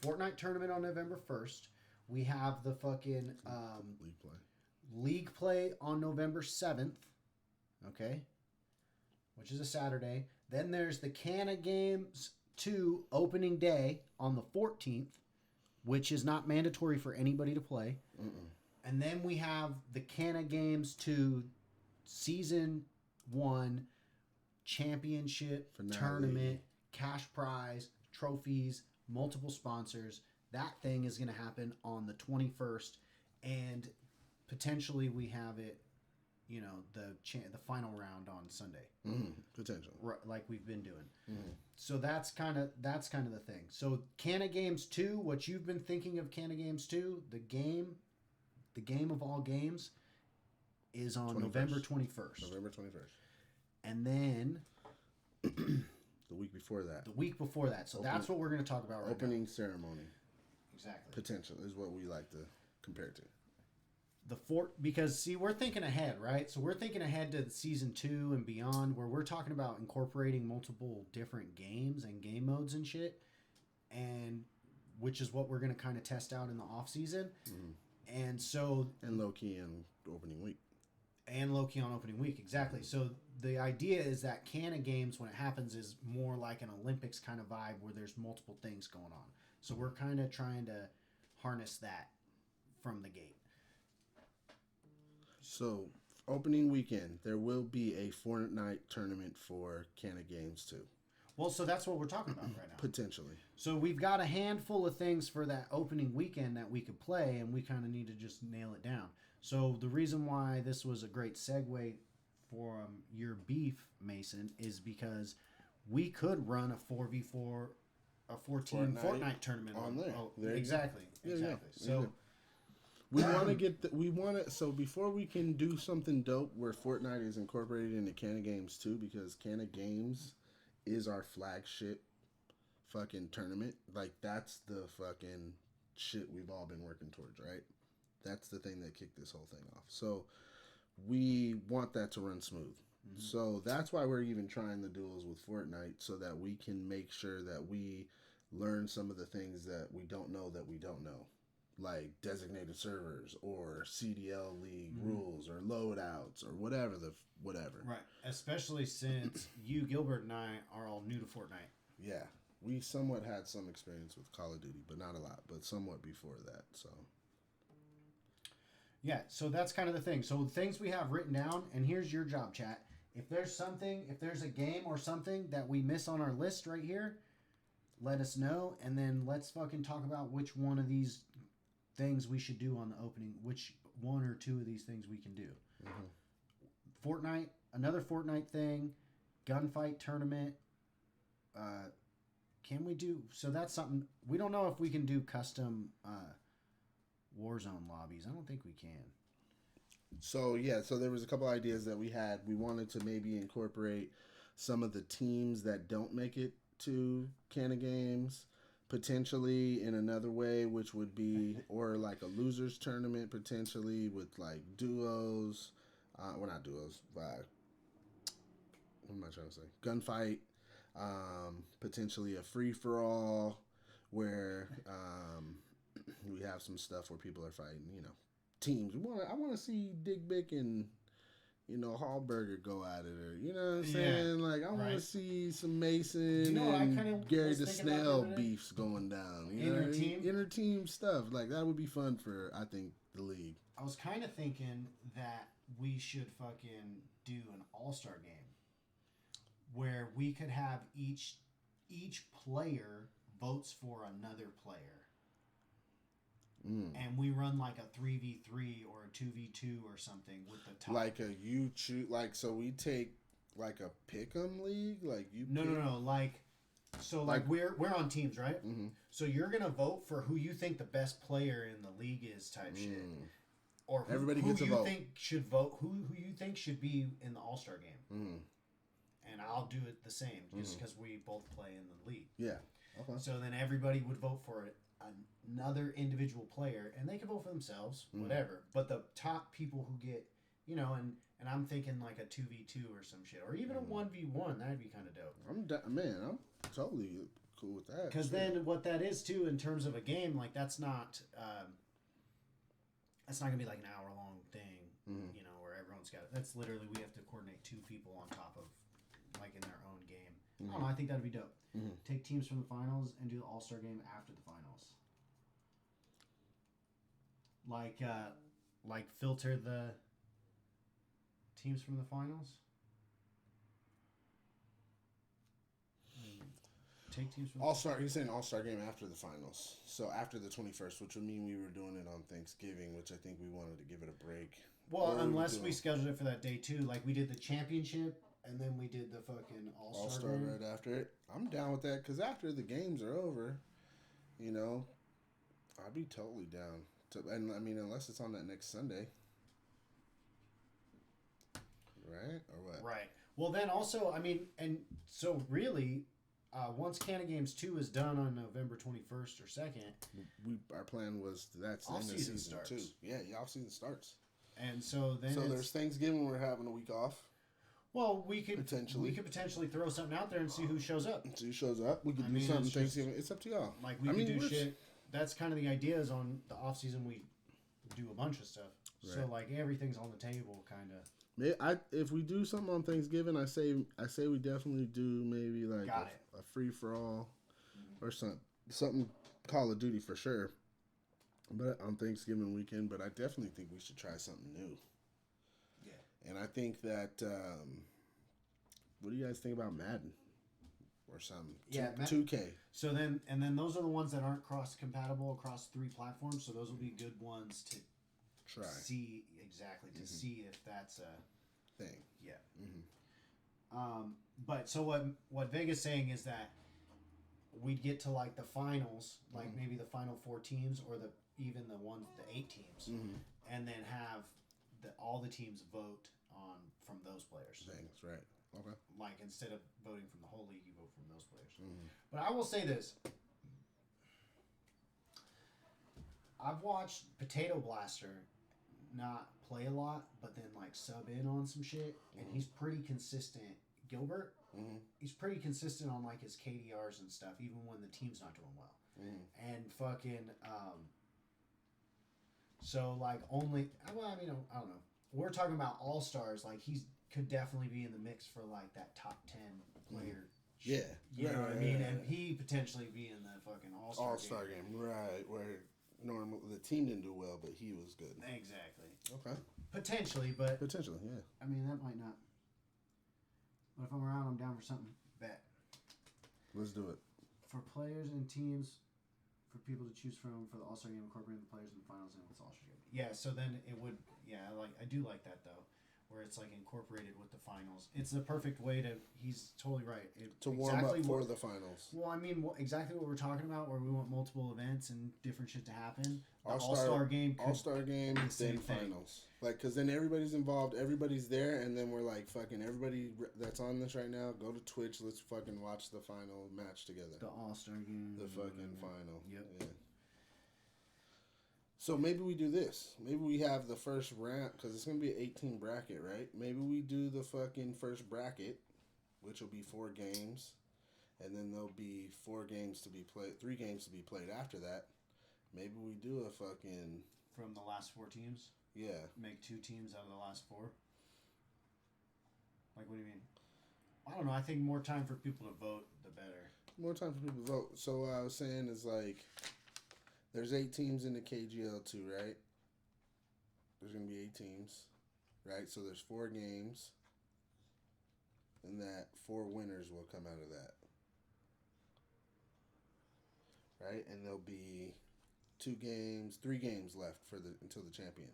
Fortnite tournament on November 1st. We have the fucking league play on November 7th. Okay. Which is a Saturday. Then there's the Kanna Games 2 opening day on the 14th, which is not mandatory for anybody to play. Mm-mm. And then we have the Kanna Games 2 Season 1 championship, tournament, cash prize, trophies, multiple sponsors. That thing is going to happen on the 21st. And potentially we have it, you know, the final round on Sunday, Potential, like we've been doing. Mm-hmm. So that's kind of the thing. So Kanna Games 2, what you've been thinking of Kanna Games 2, the game of all games is on 21st. November 21st. November 21st. And then the week before that. So that's what we're going to talk about right opening ceremony. Exactly. Potential is what we like to compare it to. Because see, we're thinking ahead, right? So we're thinking ahead to season 2 and beyond, where we're talking about incorporating multiple different games and game modes and shit, and which is what we're going to kind of test out in the off season. And so low key on opening week. On opening week, exactly. So the idea is that Kanna Games, when it happens, is more like an Olympics kind of vibe where there's multiple things going on. So we're kind of trying to harness that from the gate. So, opening weekend, there will be a Fortnite tournament for Kanna Games 2. Well, so that's what we're talking about right now. Potentially. So we've got a handful of things for that opening weekend that we could play, and we kind of need to just nail it down. So the reason why this was a great segue for your beef, Mason, is because we could run a 4v4, a 14 Fortnite tournament on there. Oh, there exactly. Yeah. So we want to so before we can do something dope where Fortnite is incorporated into Kanna Games 2, because Kanna Games is our flagship fucking tournament. Like, that's the fucking shit we've all been working towards, right? That's the thing that kicked this whole thing off. So we want that to run smooth. So that's why we're even trying the duels with Fortnite, so that we can make sure that we learn some of the things that we don't know, like designated servers or CDL league rules or loadouts or whatever. Right, especially since you, Gilbert, and I are all new to Fortnite. Yeah, we somewhat had some experience with Call of Duty, but not a lot, but somewhat before that. So yeah, so that's kind of the thing. So the things we have written down, and here's your job, chat. If there's a game or something that we miss on our list right here, let us know, and then let's fucking talk about which one of these things we should do on the opening, which one or two of these things we can do. Fortnite, another Fortnite thing, gunfight tournament. Can we do? So that's something we don't know if we can do custom Warzone lobbies. I don't think we can. So yeah, so there was a couple ideas that we had. We wanted to maybe incorporate some of the teams that don't make it to Kanna Games, potentially in another way, which would be, or like a losers tournament potentially with like duos. Well, not duos. What am I trying to say? Gunfight. Potentially a free for all where we have some stuff where people are fighting. You know, teams. I want to see Dick Bick and Hallberger go at it, or you know what I'm saying? Like, I want to see some Mason and Gary the Snail beefs going down. Inter team stuff. Like, that would be fun for, I think, the league. I was kind of thinking that we should fucking do an all-star game where we could have each player votes for another player. And we run like a 3v3 or a 2v2 or something with the top. Like a you choose, like, so we take like a pick'em league, like you. No. Like, so like we're on teams, right? Mm-hmm. So you're gonna vote for who you think the best player in the league is, type shit. Or everybody gets a vote. Think should vote? Who you think should be in the All-Star game? And I'll do it the same, just because we both play in the league. Yeah. Okay. So then everybody would vote for another individual player, and they can vote for themselves, whatever. But the top people who get, and I'm thinking like a 2v2 or some shit, or even a 1v1. That'd be kind of dope. I'm totally cool with that. Because then what that is too, in terms of a game, like that's not gonna be like an hour-long thing, where everyone's got it. That's literally, we have to coordinate two people on top of, like, in their own game. I don't know, I think that'd be dope. Take teams from the finals and do the All-Star game after the finals. Like filter the teams from the finals. take teams from All-Star. He's saying All-Star game after the finals. So after the 21st, which would mean we were doing it on Thanksgiving, which I think we wanted to give it a break. Well, Or unless we scheduled it for that day too. Like we did the championship and then we did the fucking All-Star right after it. I'm down with that because after the games are over, you know, I'd be totally down. And I mean, unless it's on that next Sunday. Right? Or what? Right. Well, then also, I mean, and so really, once Kanna Games 2 is done on November 21st or 2nd, Our plan was that's the end of off-season season starts. 2. Yeah, off-season starts. And so then There's Thanksgiving, we're having a week off. Well, we could Potentially. potentially throw something out there and see who shows up. So who shows up? We could do mean, something it's just- Thanksgiving. It's up to y'all. Like we could do shit. That's kind of the idea is on the off season we do a bunch of stuff. So Right. like everything's on the table, kind of. If we do something on Thanksgiving, I say we definitely do maybe like a free for all or something Call of Duty for sure. But on Thanksgiving weekend, but I definitely think we should try something new. Yeah. And I think that what do you guys think about Madden or something? Yeah, 2K. So then those are the ones that aren't cross compatible across 3 platforms. So those will be good ones to Try see exactly to see if that's a thing. Yeah. But so what Vega's saying is that we'd get to like the finals, like maybe the final 4 teams or the 8 teams, and then have all the teams vote on from those players. Things, right? Okay. Like instead of voting from the whole league, you vote from those players. But I will say this: I've watched Potato Blaster not play a lot, but then like sub in on some shit, and he's pretty consistent. Gilbert, he's pretty consistent on like his KDRs and stuff, even when the team's not doing well. And fucking, so like only, well, I mean, I don't know. We're talking about all stars. Like he could definitely be in the mix for like that top 10 player. Yeah, You know what I mean? And he potentially be in the fucking all-star game, right? Where normally the team didn't do well, but he was good. Exactly. Okay. Potentially, but Potentially, yeah. I mean that might not. But if I'm around, I'm down for something. Bet. Let's do it. For players and teams, for people to choose from for the All-Star game, incorporating the players in the finals and with All-Star game. Yeah, so then it would. Yeah, I do like that though, where it's like incorporated with the finals. It's the perfect way to. He's totally right. To warm up for the finals. Well, I mean, exactly what we're talking about, where we want multiple events and different shit to happen. The All-Star game. All-Star game, then finals. Like, because then everybody's involved, everybody's there, and then we're like, fucking everybody that's on this right now, go to Twitch, let's fucking watch the final match together. The All-Star game. The fucking final. Yep. Yeah. So maybe we do this. Maybe we have the first round, because it's going to be an 18 bracket, right? Maybe we do the fucking first bracket, which will be 4 games, and then there'll be 4 games to be played, 3 games to be played after that. Maybe we do a fucking... From the last 4 teams? Yeah. Make 2 teams out of the last 4? Like, what do you mean? I don't know. I think more time for people to vote, the better. More time for people to vote. So what I was saying is, like, there's 8 teams in the KGL2, right? There's going to be 8 teams, right? So there's 4 games, and that 4 winners will come out of that. Right? And there'll be 3 games left until the champion.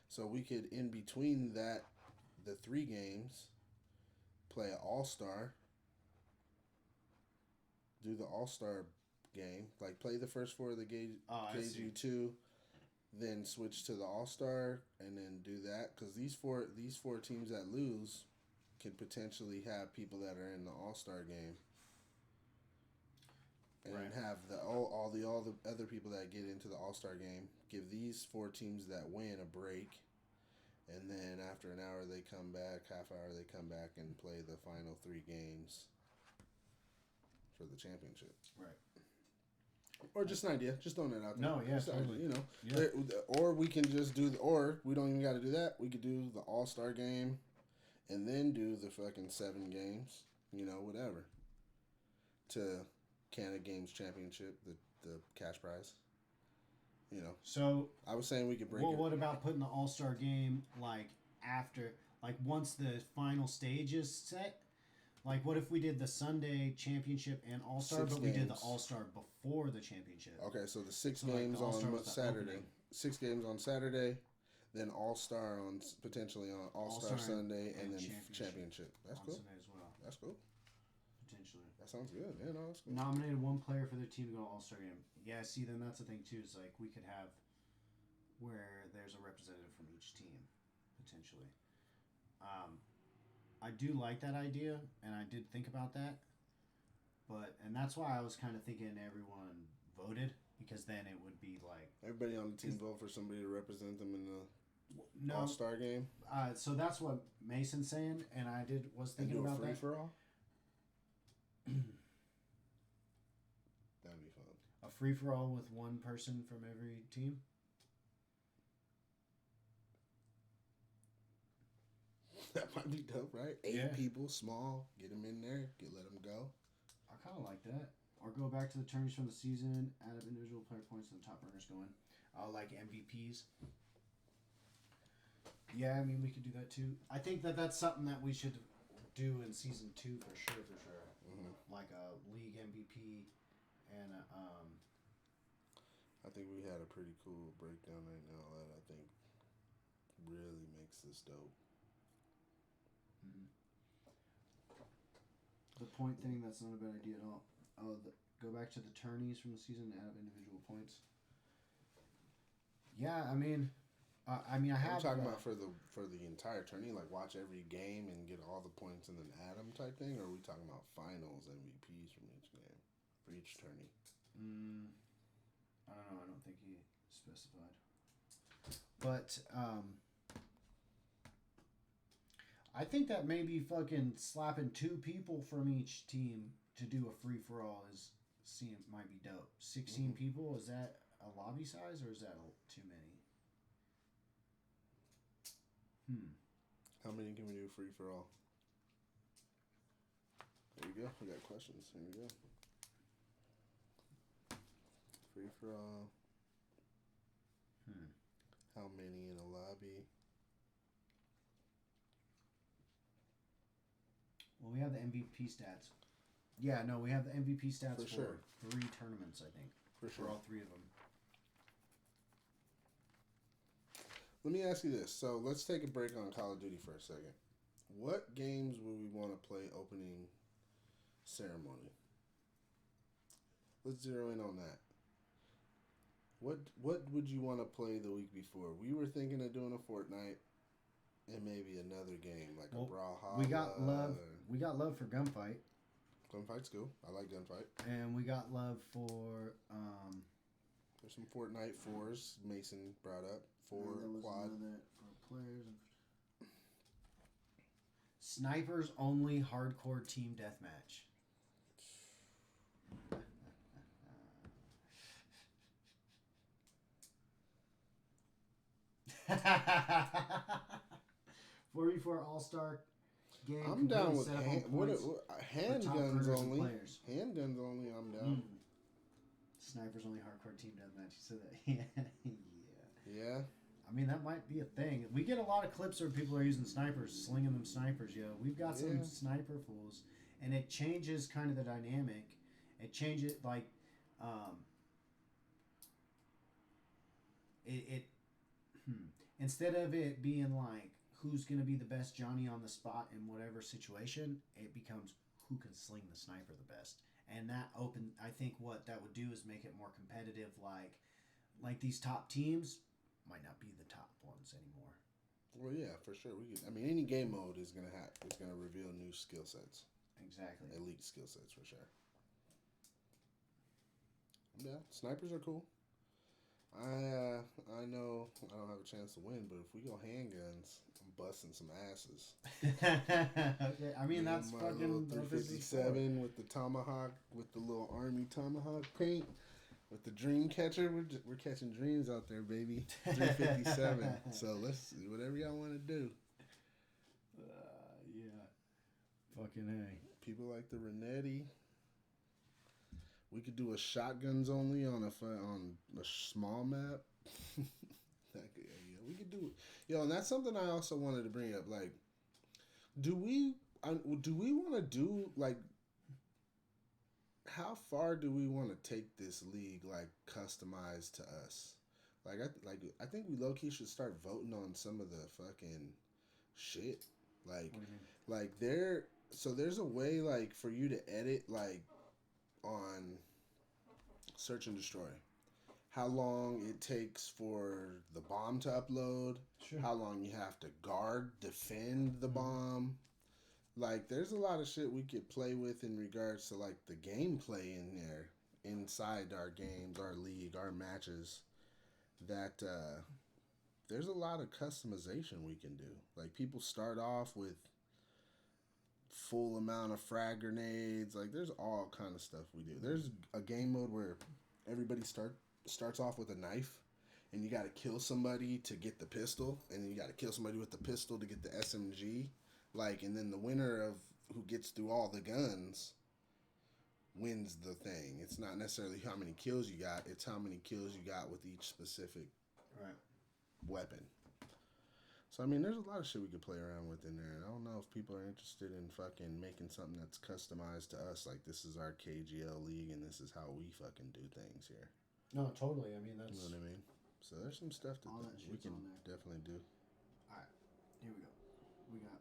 So we could, in between that, the 3 games, play an all-star, do the all-star game, like play the first 4 of the KGU2, then switch to the all-star, and then do that, because these four teams that lose could potentially have people that are in the all-star game. And have all the other people that get into the All-Star game, give these 4 teams that win a break, and then after an hour they come back, half hour they come back and play the final 3 games for the championship. Right. Or just an idea, just throwing it out there. No, yeah, totally. You know, yeah. Or we can just or we don't even got to do that. We could do the All-Star game, and then do the fucking 7 games. You know, whatever. To Kanna Games Championship, the cash prize. You know. So I was saying we could break it. What about putting the All-Star game like after, like once the final stage is set, Like, what if we did the Sunday championship and All-Star, 6 but we did the games. All-Star before the championship? Okay, so the 6 So, like, games the All-Star on was the Saturday. opening. 6 games on Saturday, then All-Star on potentially on All-Star All-Star Sunday, and and then championship. championship. That's On cool. Sunday as well, That's cool. potentially. That sounds good. Yeah, no, that's cool. Nominated one player for their team to go to All-Star game. Yeah, see, then that's the thing, too, is, like, we could have where there's a representative from each team, potentially. I do like that idea, and I did think about that. And that's why I was kind of thinking everyone voted, because then it would be like Everybody on the team vote for somebody to represent them in the no. All-Star game. So that's what Mason's saying, and I was And thinking do a about free that. for all. That'd be fun. A free for all with one person from every team. That might be dope, right? 8 Yeah. people, small, get them in there, let them go. I kind of like that. Or go back to the tourneys from the season, add up individual player points, and the top earners go in. Like MVPs. Yeah, I mean, we could do that too. I think that's something that we should do in season 2 for sure. Mm-hmm. Like a league MVP and I think we had a pretty cool breakdown right now that I think really makes this dope. the point thing. That's not a bad idea at all. Go back to the tourneys from the season and add up individual points. Yeah, I mean, I have. I'm talking about for the entire tourney, like watch every game and get all the points and then add them type thing, or are we talking about finals MVPs from each game for each tourney? I don't know. I don't think he specified. But I think that maybe fucking slapping 2 people from each team to do a free for all might be dope. 16 people, is that a lobby size or is that too many? How many can we do free for all? There you go. We got questions. Here we go. Free for all. How many in a lobby? Well, we have the MVP stats. Yeah, no, we have the MVP stats for sure. 3 tournaments, I think. For sure. For all 3 of them. Let me ask you this. So let's take a break on Call of Duty for a second. What games would we want to play opening ceremony? Let's zero in on that. What would you want to play the week before? We were thinking of doing a Fortnite and maybe another game like a Brawlhalla. We got love. We got love for Gunfight. Gunfight's cool. I like Gunfight. And we got love for There's some Fortnite 4s Mason brought up. 4 quad. For players. Snipers only hardcore team deathmatch. $44 All-Star game. I'm down with handguns handguns only. Handguns only. I'm down. Snipers only hardcore team deathmatch. You said that. Yeah. Yeah. I mean, that might be a thing. We get a lot of clips where people are using snipers, slinging them snipers. We've got some sniper fools, and it changes kind of the dynamic. It changes instead of it being like who's going to be the best Johnny on the spot in whatever situation, it becomes who can sling the sniper the best. And I think what that would do is make it more competitive. Like these top teams might not be the top ones anymore. Well, yeah, for sure. Any game mode is gonna reveal new skill sets. Exactly. Elite skill sets for sure. Yeah, snipers are cool. I know I don't have a chance to win, but if we go handguns, I'm busting some asses. Okay, I mean that's my fucking little 357 with the tomahawk, with the little army tomahawk paint, with the dream catcher. We're catching dreams out there, baby. 357. So let's do whatever y'all want to do. Yeah. Fucking A. People like the Renetti. We could do a shotguns only on a small map. We could do it. And that's something I also wanted to bring up. Like, do we Do we want to do like? How far do we want to take this league like customized to us? I think we low key should start voting on some of the fucking shit. Like What do you mean? like there's a way like for you to edit like on search and destroy. How long it takes for the bomb to upload, Sure. how long you have to defend the bomb. Like, there's a lot of shit we could play with in regards to, like, the gameplay in there, inside our games, our league, our matches, that there's a lot of customization we can do. Like, people start off with full amount of frag grenades. Like, there's all kind of stuff we do. There's a game mode where everybody starts off with a knife, and you got to kill somebody to get the pistol, and then you got to kill somebody with the pistol to get the SMG. Like, and then the winner of who gets through all the guns wins the thing. It's not necessarily how many kills you got, it's how many kills you got with each specific weapon. So, I mean, there's a lot of shit we could play around with in there. And I don't know if people are interested in fucking making something that's customized to us. Like, this is our KGL league, and this is how we fucking do things here. No, totally. I mean, that's... You know what I mean? So there's some stuff that we can definitely do. All right, here we go. We got...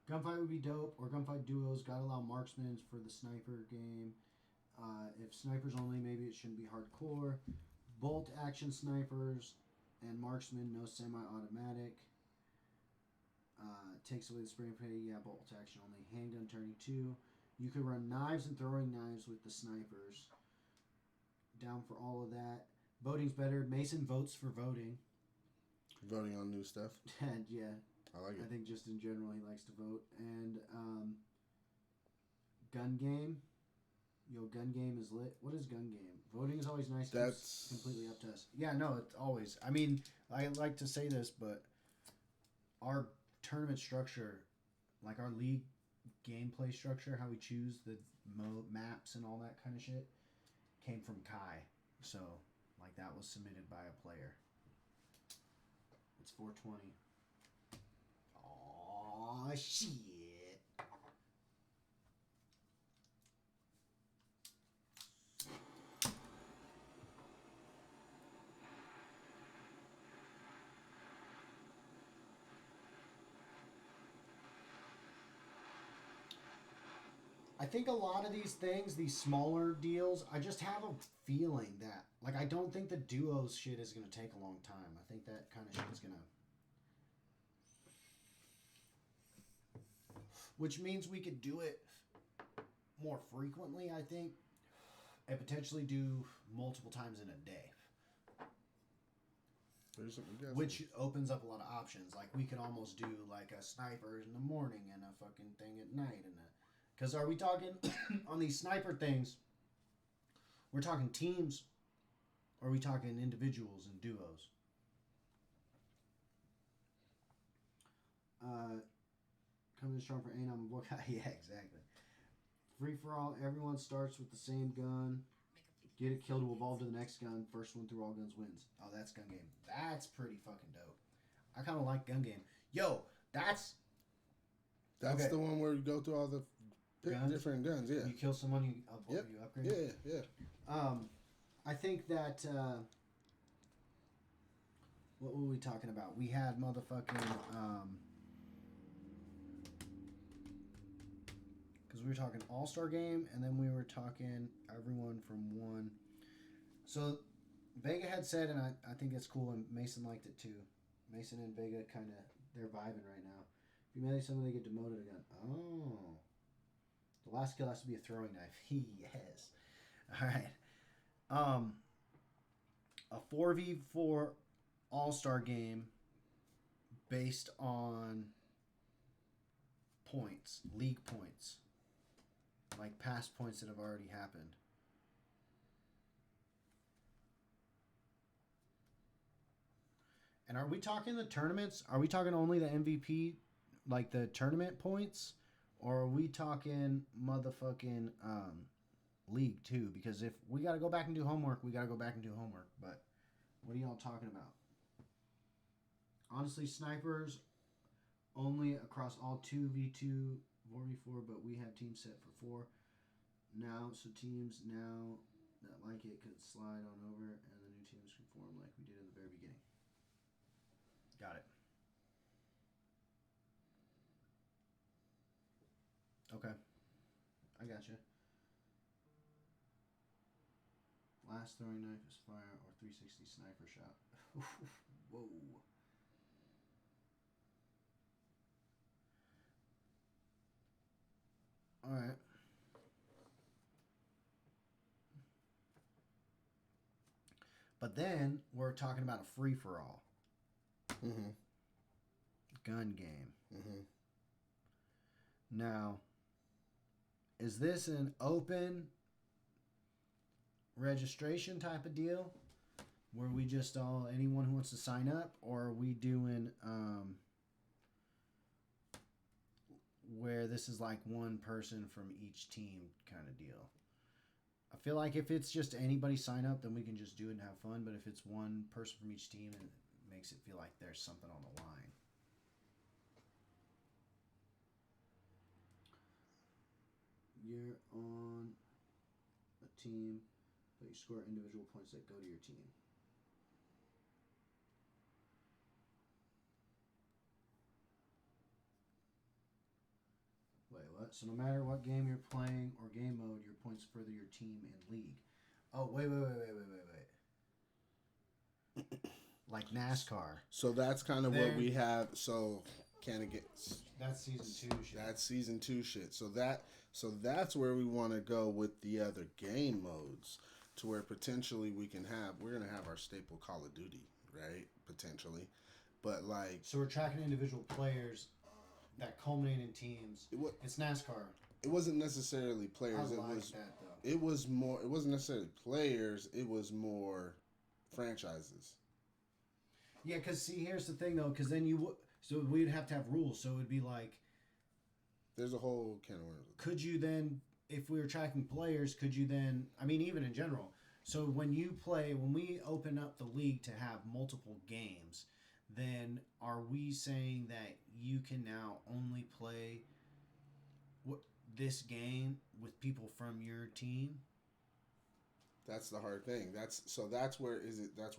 Gunfight would be dope, or gunfight duos. Gotta allow marksmen for the sniper game. If snipers only, maybe it shouldn't be hardcore. Bolt action snipers and marksmen, no semi-automatic. Takes away the spray and pray. Yeah, bolt action only. Handgun turning 2. You could run knives and throwing knives with the snipers. Down for all of that. Voting's better. Mason votes for voting. Voting on new stuff. And yeah. I like it. I think just in general he likes to vote. And gun game. Yo, gun game is lit. What is gun game? Voting is always nice. It's completely up to us. Yeah, no, it's always. I mean, I like to say this, but our tournament structure, like our league gameplay structure, how we choose the maps and all that kind of shit, came from Kai. So, like, that was submitted by a player. It's 420. Aw, shit. I think a lot of these things, these smaller deals, I just have a feeling that, like, I don't think the duos shit is going to take a long time. I think that kind of shit is going to... Which means we could do it more frequently, I think, and potentially do multiple times in a day. Which opens up a lot of options. Like, we could almost do, like, a sniper in the morning and a fucking thing at night. Because are we talking, on these sniper things, we're talking teams, or are we talking individuals and duos? Coming strong for Anom. Yeah, exactly. Free for all. Everyone starts with the same gun. Get it killed to evolve to the next gun. First one through all guns wins. Oh, that's gun game. That's pretty fucking dope. I kind of like gun game. Yo, that's okay. The one where you go through all the different guns. Yeah. You kill someone, you upgrade. Yeah. I think that. What were we talking about? We had motherfucking. Because we were talking All-Star Game, and then we were talking everyone from one. So, Vega had said, and I think it's cool, and Mason liked it too. Mason and Vega kind of, they're vibing right now. If you melee someone, they get demoted again. Oh. The last kill has to be a throwing knife. Yes. Alright. A 4v4 All-Star Game based on points, league points. Like past points that have already happened. And are we talking the tournaments? Are we talking only the MVP, like the tournament points? Or are we talking motherfucking league too? Because if we got to go back and do homework, we got to go back and do homework. But what are y'all talking about? Honestly, snipers only across all 2v2, 4v4, but we have teams set for 4 now. So teams now that like it could slide on over, and the new teams can form like we did in the very beginning. Got it. Okay. I got you. Last throwing knife is fire or 360 sniper shot. Whoa. All right. But then we're talking about a free for all. Mm-hmm. Gun game. Mm-hmm. Now, is this an open registration type of deal where we just anyone who wants to sign up, or are we doing where this is like one person from each team kind of deal? I feel like if it's just anybody sign up, then we can just do it and have fun. But if it's one person from each team, it makes it feel like there's something on the line. You're on a team, but you score individual points that go to your team. Wait, what? So no matter what game you're playing or game mode, your points further your team and league. Oh, wait. Like NASCAR. So that's kind of what we have. So Kanna gets. That's season 2 shit. That's season 2 shit. So that's where we want to go with the other game modes, to where potentially we're gonna have our staple Call of Duty, right? Potentially, but like. So we're tracking individual players that culminate in teams. It's NASCAR. It wasn't necessarily players. I It like was. That though. It was more. It wasn't necessarily players. It was more franchises. Yeah, because see, here's the thing though, because then so we'd have to have rules. So it would be like, there's a whole can of worms. Could you then, if we were tracking players, could you then? I mean, even in general. So when we open up the league to have multiple games, then are we saying that you can now only play this game with people from your team? That's the hard thing. That's where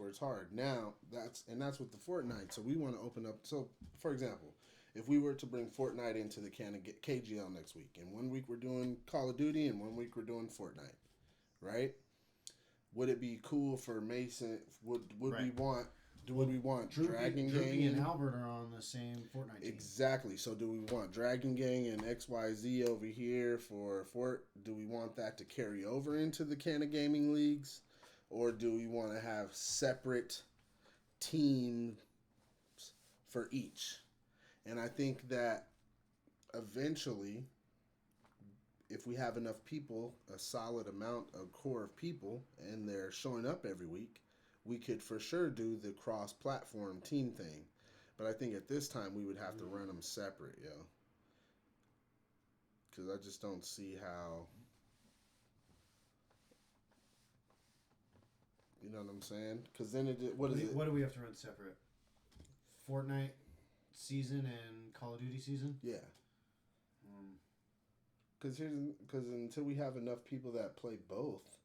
it's hard. Now that's with the Fortnite. So we want to open up. So for example, if we were to bring Fortnite into the KGL next week, and 1 week we're doing Call of Duty, and 1 week we're doing Fortnite, right? Would it be cool for Mason? Would right. we want Dragon Droopy Gang and Albert are on the same Fortnite team. Exactly. So do we want Dragon Gang and XYZ over here for Fort? Do we want that to carry over into the Kanna Gaming Leagues? Or do we want to have separate teams for each? And I think that eventually, if we have enough people, a solid amount of core of people, and they're showing up every week, we could for sure do the cross-platform team thing. But I think at this time we would have to run them separate, yo. Because I just don't see how... You know what I'm saying? Because then what do we have to run separate? Fortnite season and Call of Duty season? Yeah. Because until we have enough people that play both,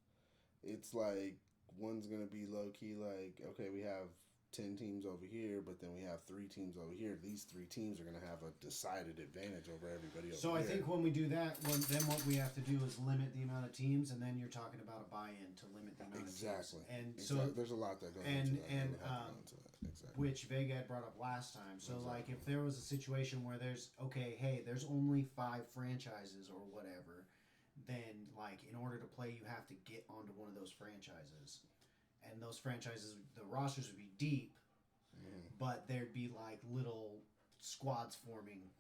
it's like one's going to be low-key like, okay, we have 10 teams over here, but then we have 3 teams over here. These 3 teams are going to have a decided advantage over everybody else. So I think when we do that, then what we have to do is limit the amount of teams, and then you're talking about a buy-in to limit the amount of teams. Exactly. And so there's a lot that goes into that. Exactly. Which Vega had brought up last time. So like if there was a situation where there's there's only 5 franchises or whatever, then like in order to play you have to get onto one of those franchises. And those franchises, the rosters would be deep, but there'd be like little squads forming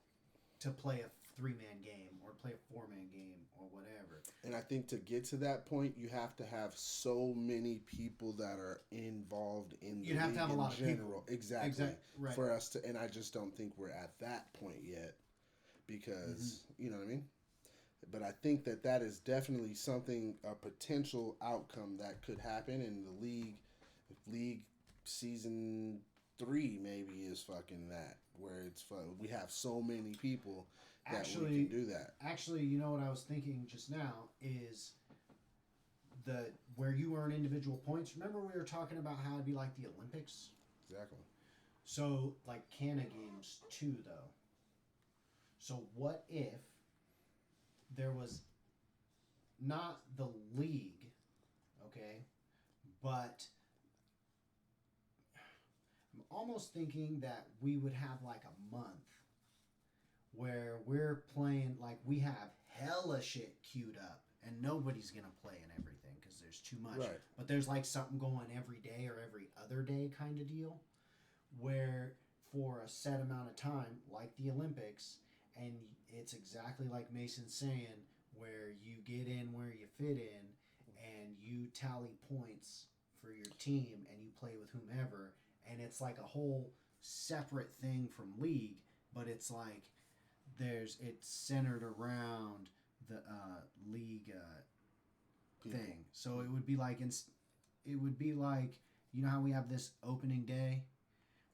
to play a 3-man game or play a 4-man game or whatever. And I think to get to that point, you have to have so many people that are involved in the You'd have to have a lot of people. Exactly. Right. For us to, and I just don't think we're at that point yet, because you know what I mean. But I think that is definitely something, a potential outcome that could happen in the league season 3 maybe is fucking that, where it's fun. We have so many people that Actually, we can do that. Actually, you know what I was thinking just now is where you earn individual points. Remember we were talking about how it'd be like the Olympics? Exactly. So, like Kanna games too, though. So, what if there was not the league, okay, but I'm almost thinking that we would have like a month where we're playing, like we have hella shit queued up and nobody's going to play and everything because there's too much. Right. But there's like something going every day or every other day kind of deal where for a set amount of time, like the Olympics, and it's exactly like Mason's saying, where you get in where you fit in and you tally points for your team and you play with whomever, and it's like a whole separate thing from league, but it's like it's centered around the league thing. So it would be like you know how we have this opening day.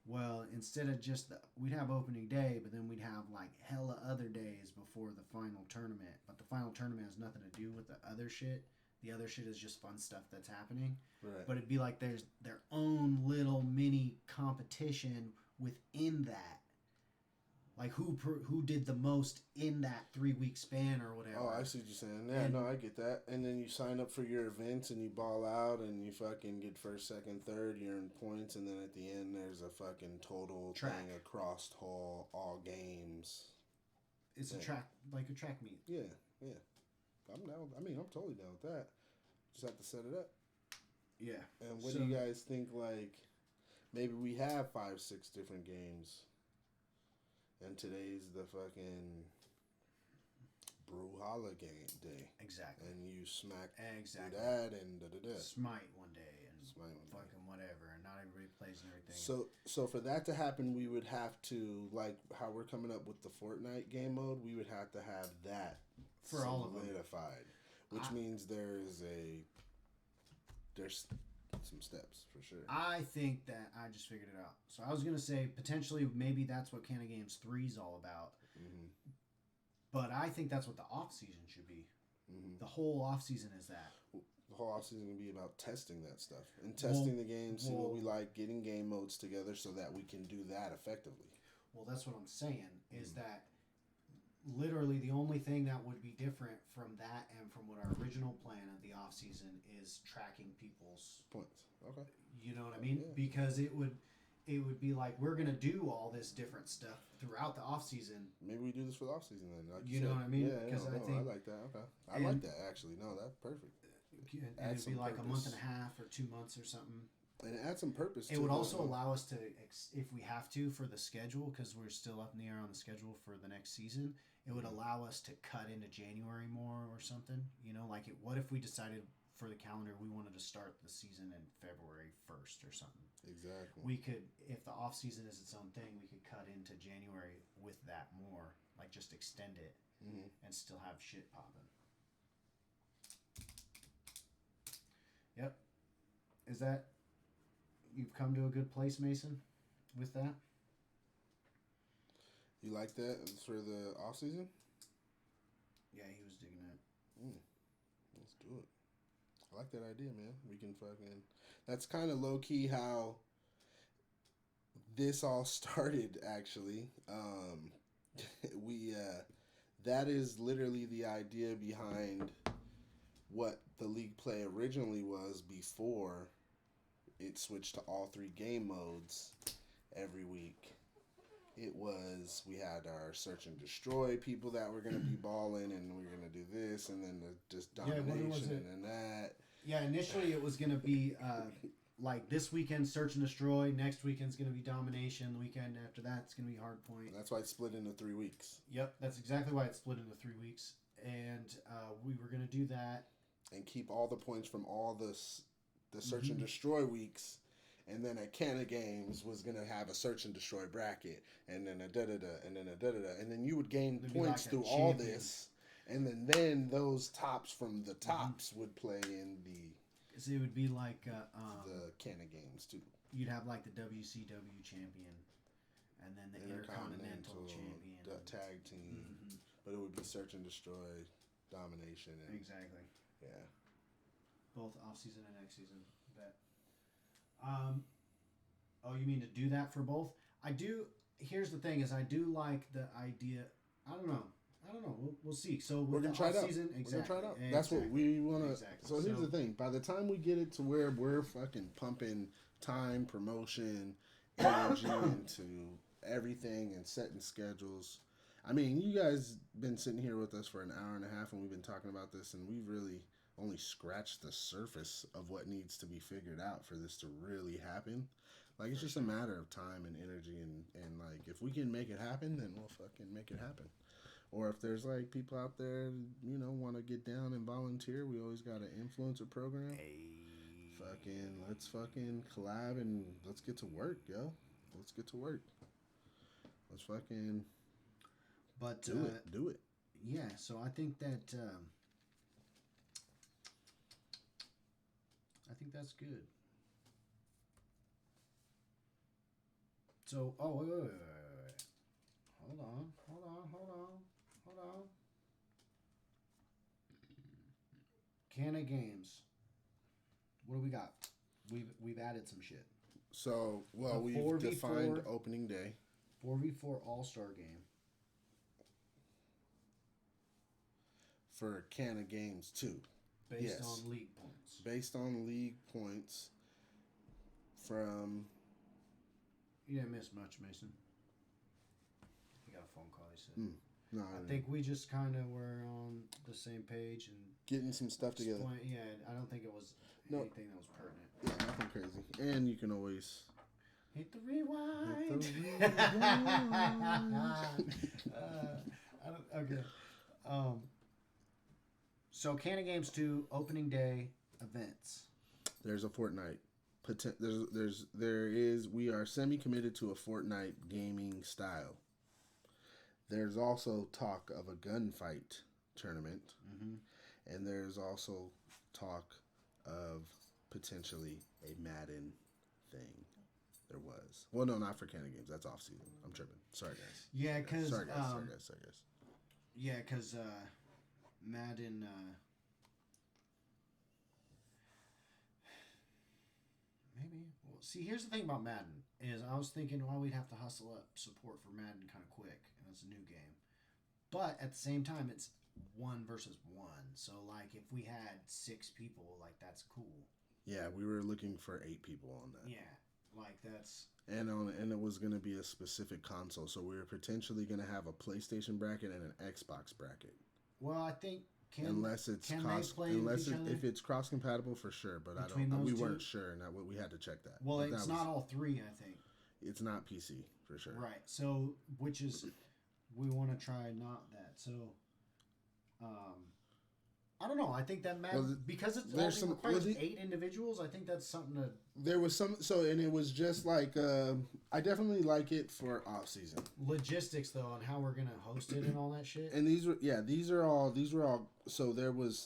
Well, instead of just we'd have opening day, but then we'd have like hella other days before the final tournament. But the final tournament has nothing to do with the other shit. The other shit is just fun stuff that's happening. Right. But it'd be like there's their own little mini competition within that. Like who did the most in that 3-week span or whatever. Oh, I see what you're saying. Yeah, no, I get that. And then you sign up for your events and you ball out and you fucking get first, second, third, you earn points, and then at the end there's a fucking total Track. thing across all games. It's a track, like a track meet. Yeah. I'm down. I mean, I'm totally down with that. Just have to set it up. Yeah. And what do you guys think, like, maybe we have 5, 6 different games, and today's the fucking Brawlhalla game day. Exactly. And you smack exactly that and da-da-da. Smite one day and Smite one fucking whatever, and not everybody plays and everything. So for that to happen, we would have to, like how we're coming up with the Fortnite game mode, we would have to have that for all of them solidified, which means there's some steps for sure. I think that I just figured it out. So I was gonna say potentially maybe that's what Kanna Games 3 is all about. Mm-hmm. But I think that's what the off season should be. Mm-hmm. The whole off season is that. The whole off season will be about testing that stuff and testing the game, seeing what we like, getting game modes together so that we can do that effectively. Well, that's what I'm saying is that literally the only thing that would be different from that and from what our original plan of the off season is tracking people's points. Okay. You know what I mean? Yeah. Because it would be like we're gonna do all this different stuff throughout the off season. Maybe we do this for the off season then. Like you know what I mean? Yeah, Because I think I like that. Okay, I like that actually. No, that's perfect. And it'd be like a month and a half or 2 months or something. And add some purpose. It would also allow us to, if we have to, for the schedule, because we're still up in the air on the schedule for the next season. It would allow us to cut into January more or something. You know, like what if we decided for the calendar we wanted to start the season in February 1st or something? Exactly. We could, if the off season is its own thing, we could cut into January with that more, like just extend it and still have shit popping. Yep. Is that you've come to a good place, Mason, with that? You like that for the off season? Yeah, he was digging it. Let's do it. I like that idea, man. We can fucking. That's kind of low key how this all started. Actually, that is literally the idea behind what the league play originally was before it switched to all 3 game modes every week. It was, we had our search and destroy people that were going to be balling, and we were going to do this, and then just domination, and then that. Yeah, initially it was going to be like this weekend search and destroy, next weekend's going to be domination, the weekend after that's going to be hard point. And that's why it's split into 3 weeks. Yep, that's exactly why it's split into 3 weeks. And we were going to do that. And keep all the points from all the search and destroy weeks. And then at Kanna Games was going to have a search and destroy bracket. And then a da-da-da, and then a da-da-da. And then you would gain points through all this. And then those tops from the tops would play in the... So it would be like... the Kanna Games, too. you'd have like the WCW champion, and then the Intercontinental champion, the tag team. Mm-hmm. But it would be search and destroy, domination, and exactly. yeah. Both off season and next season. Bet. Oh, you mean to do that for both? I do. Here's the thing: is I do like the idea. I don't know. We'll see. So we're gonna try it out. Season, exactly. We're gonna try it out. Exactly. That's what we want to. Exactly. So here's the thing: by the time we get it to where we're fucking pumping time, promotion, energy into everything and setting schedules. I mean, you guys been sitting here with us for an hour and a half, and we've been talking about this, and we've really only scratched the surface of what needs to be figured out for this to really happen. Like, it's just a matter of time and energy, and like, if we can make it happen, then we'll fucking make it happen. Or if there's, like, people out there, you know, want to get down and volunteer, we always got an influencer program. Let's fucking collab and let's get to work, yo. Let's get to work. Let's fucking do it. Yeah, so I think that I think that's good. So, wait. Hold on. Kanna games. What do we got? We've added some shit. So, well, we've defined opening day. 4v4 All-Star game. For Kanna games too. Based on league points. Based on league points from... You didn't miss much, Mason. You got a phone call, he said. No, I think we just kind of were on the same page and... Getting some stuff together. Yeah, I don't think it was anything that was pertinent. Yeah, nothing crazy. And you can always... Hit the rewind. Okay. So Kanna Games 2 opening day events. There's a Fortnite. We are semi-committed to a Fortnite gaming style. There's also talk of a gunfight tournament. Mm-hmm. And there's also talk of potentially a Madden thing. There was. Well, no, not for Kanna Games. That's off season. I'm tripping. Sorry, guys. Yeah, because... Sorry, guys. Yeah, because Madden... Maybe. Well, see, here's the thing about Madden. Is I was thinking, well, we'd have to hustle up support for Madden kind of quick. And it's a new game. But at the same time, it's 1 versus 1. So, like, if we had 6 people, like, that's cool. Yeah, we were looking for 8 people on that. Yeah. Like that's and it was going to be a specific console, so we were potentially going to have a PlayStation bracket and an Xbox bracket. Well, I think unless it's if it's cross compatible for sure, but we weren't sure, and we had to check that. Well, it's not all 3, I think. It's not PC for sure. Right. So, which is we want to try not that. So, I don't know. I think that because it requires 8 individuals. I think that's something to. There was some and it was just like I definitely like it for off season. Logistics though, and how we're gonna host it and all that shit. And these were all. So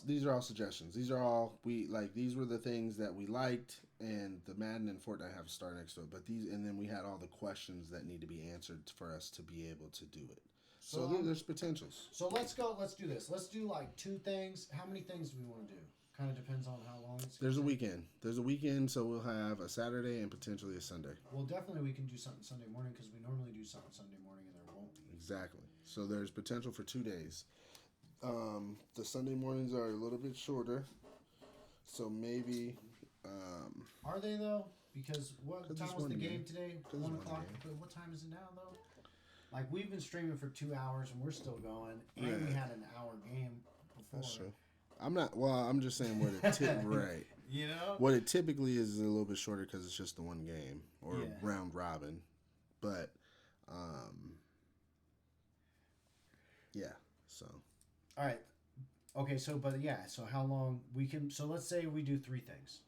these are all suggestions. These are all these were the things that we liked, and the Madden and Fortnite have a star next to it. But and then we had all the questions that need to be answered for us to be able to do it. So there's potentials. So let's go. Let's do this. Let's do like 2 things. How many things do we want to do? Kind of depends on how long it's. There's a weekend. So we'll have a Saturday and potentially a Sunday. Well, definitely we can do something Sunday morning because we normally do something Sunday morning and there won't be. Exactly. So there's potential for 2 days. The Sunday mornings are a little bit shorter. So maybe. Are they though? Because what time was the game today? 1 o'clock. What time is it now though? Like, we've been streaming for 2 hours, and we're still going, and we had an hour game before. That's true. I'm just saying what it right. You know? What it typically is a little bit shorter because it's just the 1 game, or round robin. But, yeah, so. All right. Okay, so how long we can, so let's say we do 3 things.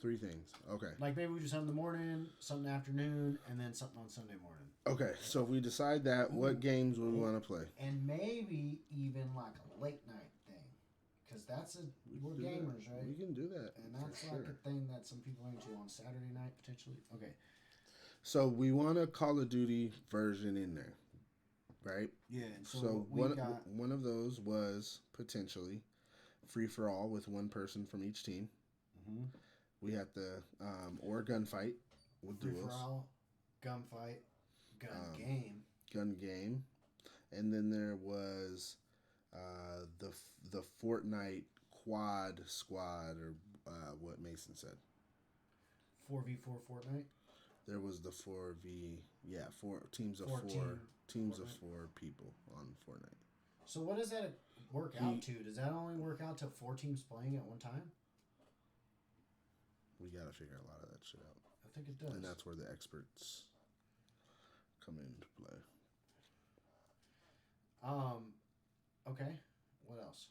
3 things, okay. Like, maybe we do something in the morning, something in the afternoon, and then something on Sunday morning. Okay, so if we decide that, what games would we want to play? And maybe even like a late night thing. Because we're gamers, right? We can do that. And that's for like sure. a thing that some people are into on Saturday night, potentially. Okay. So we want a Call of Duty version in there, right? Yeah, and So one of those was potentially free for all with one person from each team. Mm-hmm. We had the or gunfight with free duels, for all, gunfight, gun game, and then there was the Fortnite quad squad or what Mason said. 4v4 Fortnite. There was the 4v, four teams of teams of 4 people on Fortnite. So what does that work out to? Does that only work out to 4 teams playing at one time? We gotta figure a lot of that shit out. I think it does. And that's where the experts come into play. Okay. What else?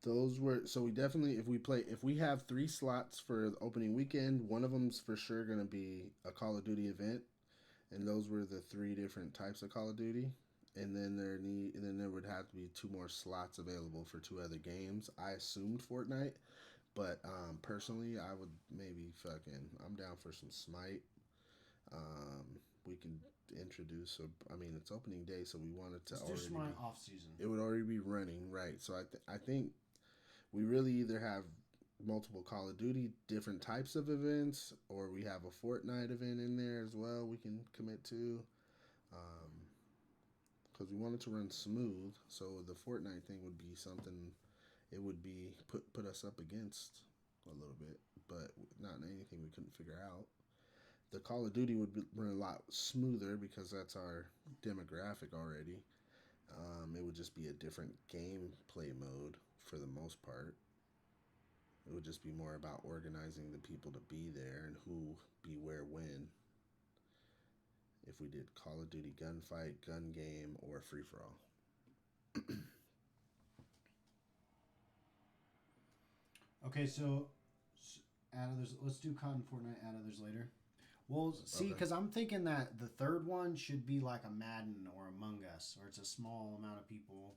Those were so we definitely if we have 3 slots for the opening weekend, one of them's for sure gonna be a Call of Duty event, and those were the 3 different types of Call of Duty. And then there would have to be 2 more slots available for 2 other games. I assumed Fortnite, but personally, I would maybe I'm down for some Smite. We can introduce. It's opening day, so we wanted to Let's do Smite off season. It would already be running, right? So I think we really either have multiple Call of Duty different types of events, or we have a Fortnite event in there as well. We can commit to. Because we want it to run smooth, so the Fortnite thing would be something. It would be put us up against a little bit, but not anything we couldn't figure out. The Call of Duty would run a lot smoother because that's our demographic already. It would just be a different gameplay mode for the most part. It would just be more about organizing the people to be there and who, be where, when. If we did Call of Duty gunfight, gun game, or free for all. Okay, so add others. Let's do COD and Fortnite. Add others later. Well, see, because I'm thinking that the third one should be like a Madden or Among Us, or it's a small amount of people,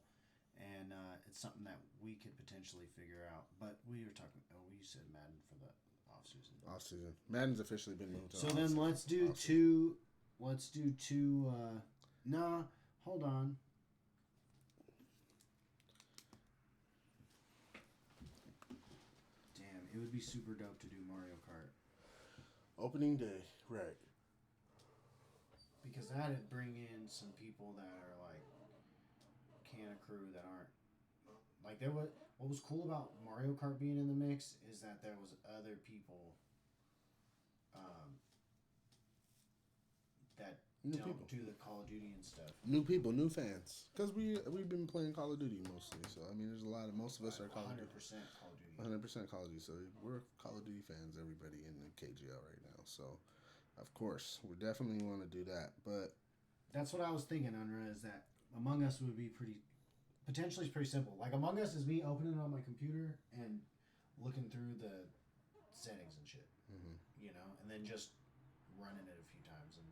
and it's something that we could potentially figure out. But we were talking. Oh, you said Madden for the off season. Off season. Madden's officially been moved to. So then let's do 2. Let's do 2. Nah, hold on. Damn, it would be super dope to do Mario Kart. Opening day, right. Because that'd bring in some people that are like Kanna Krew that aren't like there was. What was cool about Mario Kart being in the mix is that there was other people that don't do the Call of Duty and stuff. New people, new fans. Because we've been playing Call of Duty mostly. So, there's a lot of... Most of us are Call of Duty. 100% Call of Duty. 100% Call of Duty. So, we're Call of Duty fans, everybody in the KGL right now. So, of course, we definitely want to do that. But... That's what I was thinking, Unra, is that Among Us would be potentially pretty simple. Like, Among Us is me opening it on my computer and looking through the settings and shit. Mm-hmm. And then just running it a few times and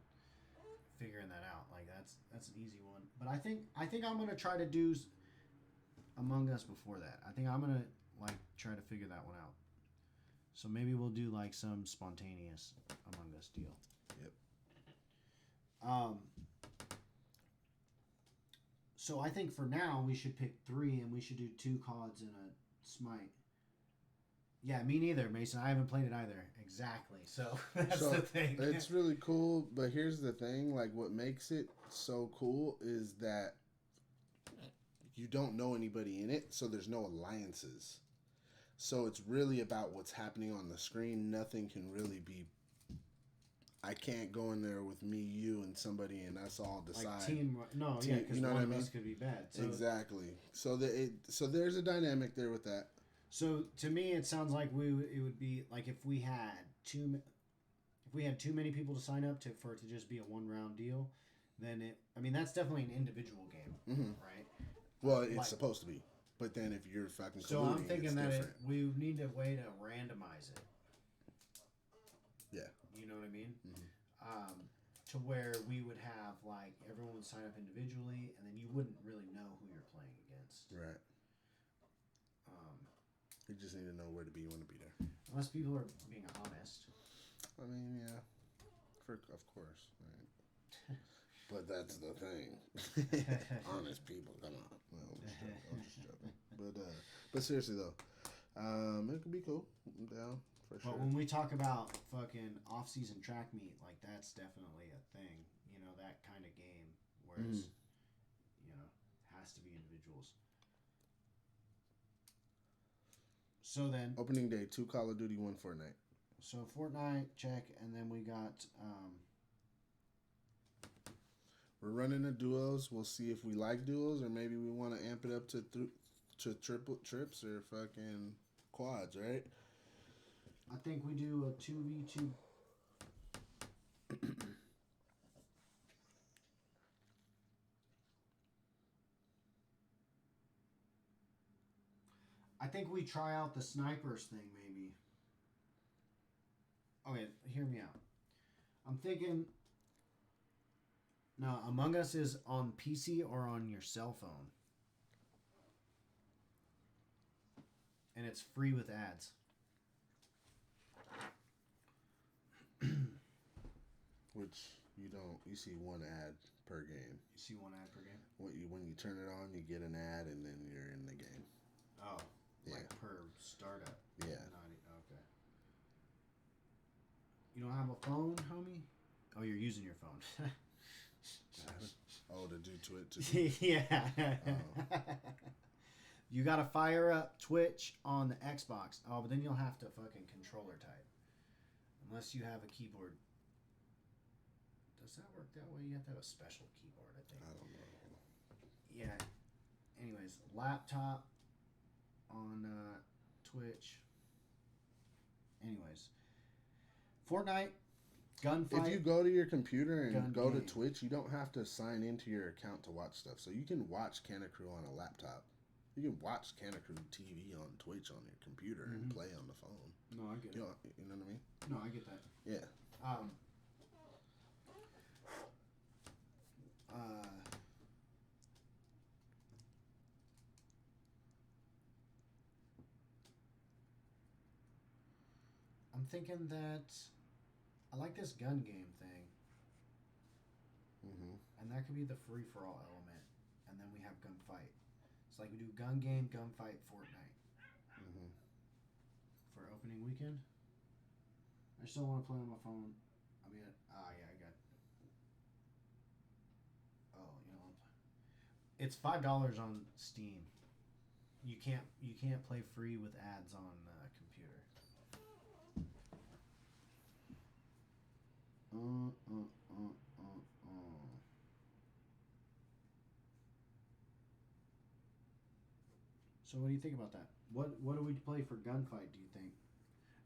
figuring that out. Like that's an easy one. But I think I'm gonna try to do Among Us before that. I think I'm gonna try to figure that one out. So maybe we'll do some spontaneous Among Us deal. Yep. So I think for now we should pick 3 and we should do 2 CODs and a Smite. Yeah, me neither, Mason. I haven't played it either. Exactly. So that's the thing. It's really cool, but here's the thing. What makes it so cool is that you don't know anybody in it, so there's no alliances. So it's really about what's happening on the screen. Nothing can really be... I can't go in there with me, you, and somebody, and us all decide. Because you know one what of I mean? us could be bad. So, exactly. So there's a dynamic there with that. So to me, it sounds like it would be like if we had too many people to sign up for it to just be a 1-round deal, then that's definitely an individual game, right? Well, it's supposed to be, but then if you're fucking colluding, so I'm thinking that we need a way to randomize it. Yeah. You know what I mean? Mm-hmm. To where we would have everyone would sign up individually, and then you wouldn't really know who you're playing against. Right. You just need to know where to be when to be there. Unless people are being honest. I mean, yeah, of course, right? But that's the thing. Honest people, come on. No, I'm just joking. But seriously though, it could be cool. I'm down for sure. But when we talk about fucking off-season track meet, like that's definitely a thing. You know, that kind of game where it's, you know, has to be individuals. So then, Opening day, 2 Call of Duty, 1 Fortnite. So Fortnite, check, and then we got. We're running the duos. We'll see if we like duos, or maybe we want to amp it up to triple trips or fucking quads, right? I think we do a 2v2. I think we try out the snipers thing, maybe. Okay, hear me out. I'm thinking. No, Among Us is on PC or on your cell phone. And it's free with ads. Which you see one ad per game. You see one ad per game? When you turn it on, you get an ad and then you're in the game. Oh, yeah. Like per startup. Yeah. Okay. You don't have a phone, homie? Oh, you're using your phone. Oh, to do Twitch. Yeah. Oh. You gotta fire up Twitch on the Xbox. Oh, but then you'll have to fucking controller type. Unless you have a keyboard. Does that work that way? You have to have a special keyboard, I think. I don't know. Yeah. Anyways, laptop on Twitch. Anyways. Fortnite. Gunfight. If you go to your computer and go game. to Twitch, you don't have to sign into your account to watch stuff. So you can watch Kanna Krew on a laptop. You can watch Kanna Krew TV on Twitch on your computer and play on the phone. No, I get it. You know what I mean? No, I get that. Yeah. I'm thinking that I like this gun game thing. Mm-hmm. And that could be the free-for-all element. And then we have gunfight. It's like we do gun game, gunfight, Fortnite. Mm-hmm. For opening weekend. I still want to play on my phone. I mean, yeah, I got. Oh, you know, it's $5 on Steam. You can't play free with ads on computer. So what do you think about that? What do we play for gunfight, do you think?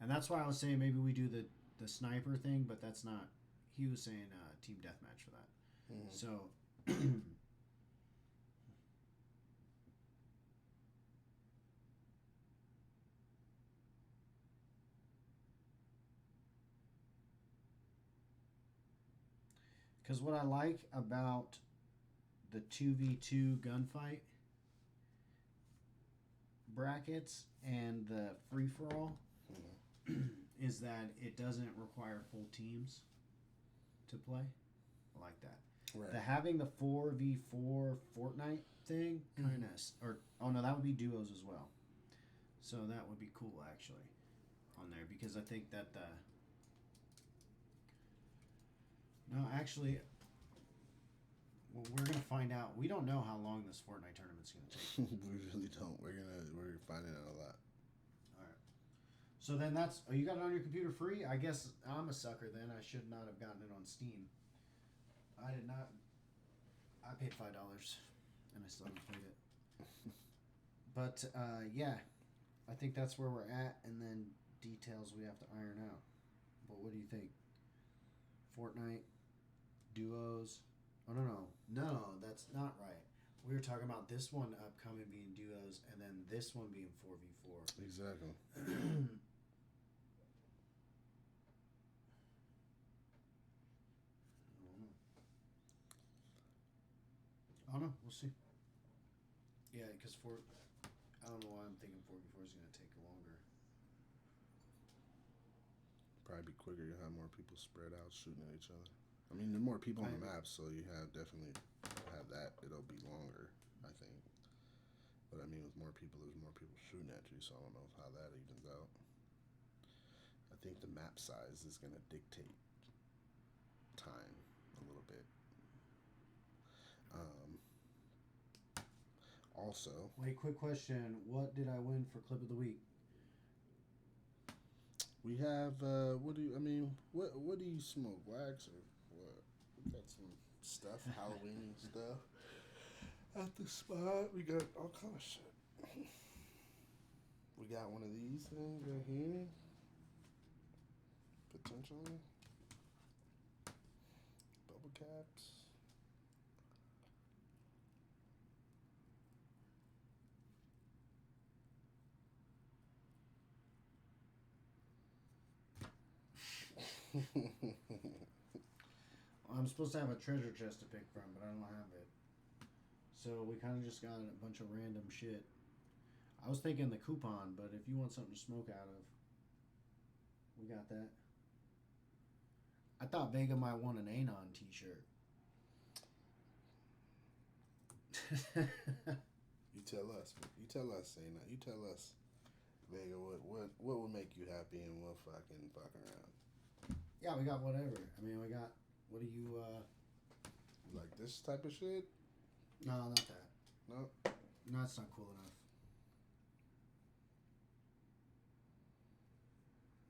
And that's why I was saying maybe we do the sniper thing, but that's not. He was saying team deathmatch for that. Mm-hmm. So. Because what I like about the 2v2 gunfight brackets and the free-for-all is that it doesn't require full teams to play. I like that. Right. Having the 4v4 Fortnite thing kind of... Oh, no, that would be duos as well. So that would be cool, actually, on there. Because I think that the... No, actually, well, we're gonna find out. We don't know how long this Fortnite tournament's gonna take. We really don't. We're finding out a lot. All right. So then that's. Oh, you got it on your computer free? I guess I'm a sucker. Then I should not have gotten it on Steam. I did not. I paid $5, and I still haven't played it. But yeah, I think that's where we're at, and then details we have to iron out. But what do you think? Fortnite, duos. Oh, no, that's not right. We were talking about this one upcoming being duos, and then this one being 4v4. Exactly. I don't know. We'll see. Yeah, because I don't know why I'm thinking 4v4 is going to take longer. Probably be quicker. You have more people spread out shooting at each other. I mean, there are more people on the map, so you have definitely have that. It'll be longer, I think. But I mean, with more people, there's more people shooting at you, so I don't know how that evens out. I think the map size is going to dictate time a little bit. Also, wait, quick question. What did I win for clip of the week? we have what do you smoke? Wax or what? We got some stuff, Halloween stuff at the spot. We got all kind of shit. We got one of these things right here. Potentially. Bubble caps. I'm supposed to have a treasure chest to pick from, but I don't have it. So we kind of just got a bunch of random shit. I was thinking the coupon, but if you want something to smoke out of, we got that. I thought Vega might want an Anon t-shirt. You tell us. You tell us, Anon. You tell us, Vega, what would make you happy and we'll fucking fuck around. Yeah, we got whatever. I mean, we got. What do you? Like this type of shit? No, not that. No. No, it's not cool enough.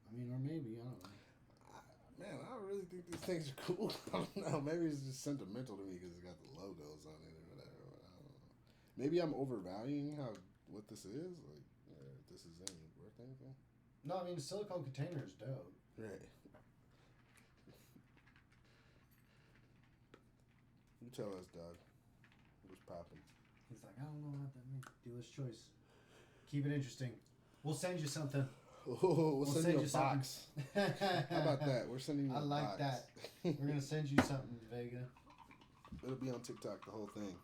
I mean, or maybe, I don't know. Man, I don't really think these things are cool. I don't know. Maybe it's just sentimental to me because it's got the logos on it or whatever. I don't know. Maybe I'm overvaluing what this is. Like, if this is any worth anything. No, I mean, silicone container is dope. Right. You tell us, dog. What's popping? He's like, I don't know what that means. Dealer's choice. Keep it interesting. We'll send you something. Oh, we'll send you a box. How about that? We're sending you a box. I like that. We're going to send you something, Vega. It'll be on TikTok, the whole thing.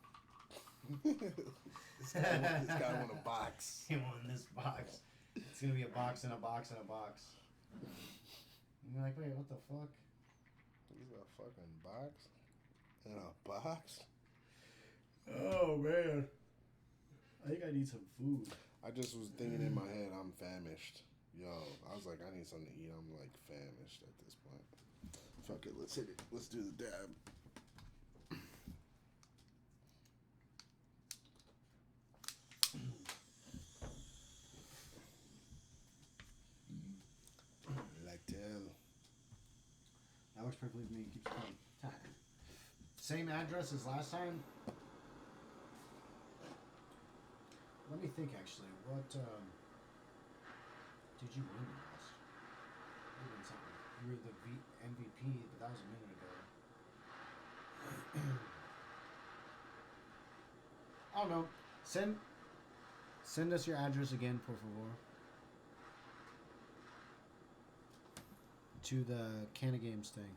this guy won a box. He won this box. It's going to be a box and a box and a box. And you're like, wait, what the fuck? This is a fucking box? In a box? Oh, man. I think I need some food. I just was thinking in my head, I'm famished. Yo, I was like, I need something to eat. I'm like famished at this point. Fuck it, let's hit it. Let's do the dab. Like tell. That works perfectly for me. Keeps going. Same address as last time? Let me think, actually. What, did you win last? You won something. You were the MVP, but that was a minute ago. I don't know. Send us your address again, por favor. To the Kanna Games thing.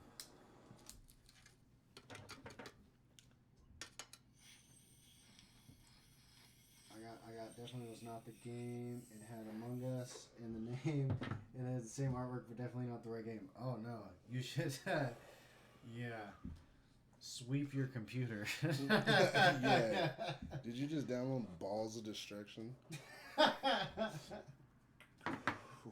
I got definitely was not the game. It had Among Us in the name, and it has the same artwork, but definitely not the right game. Oh no, you should, yeah, sweep your computer. Yeah. Did you just download Balls of Destruction?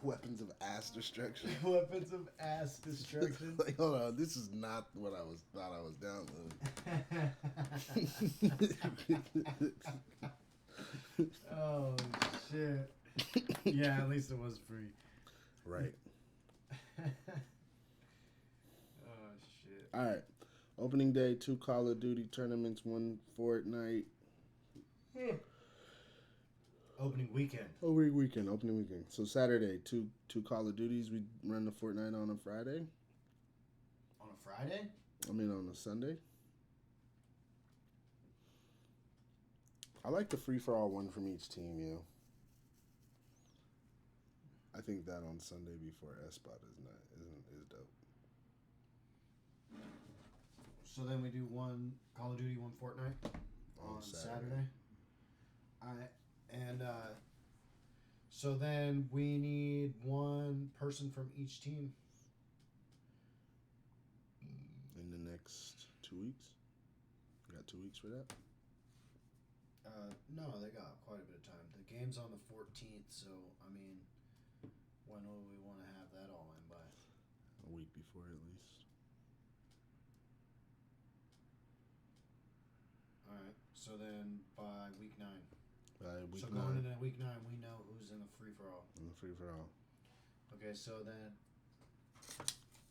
Weapons of Ass Destruction. Weapons of Ass Destruction. Like, hold on, this is not what I thought I was downloading. Oh shit! Yeah, at least it was free. Right. Oh shit! All right. Opening day, 2 Call of Duty tournaments, 1 Fortnite. Opening weekend. Opening weekend. So Saturday, two Call of Duties. We run the Fortnite on a Friday. On a Friday? I mean, on a Sunday. I like the free-for-all, one from each team, yo. I think that on Sunday before ESPOT is dope. So then we do 1 Call of Duty, 1 Fortnite on Saturday. So then we need one person from each team. In the next 2 weeks. You got 2 weeks for that? No, they got quite a bit of time. The game's on the 14th, so I mean, when will we want to have that all in by? A week before at least. All right. So then by week 9. By week So 9. going into week 9, we know who's in the free for all. In the free for all. Okay, so then.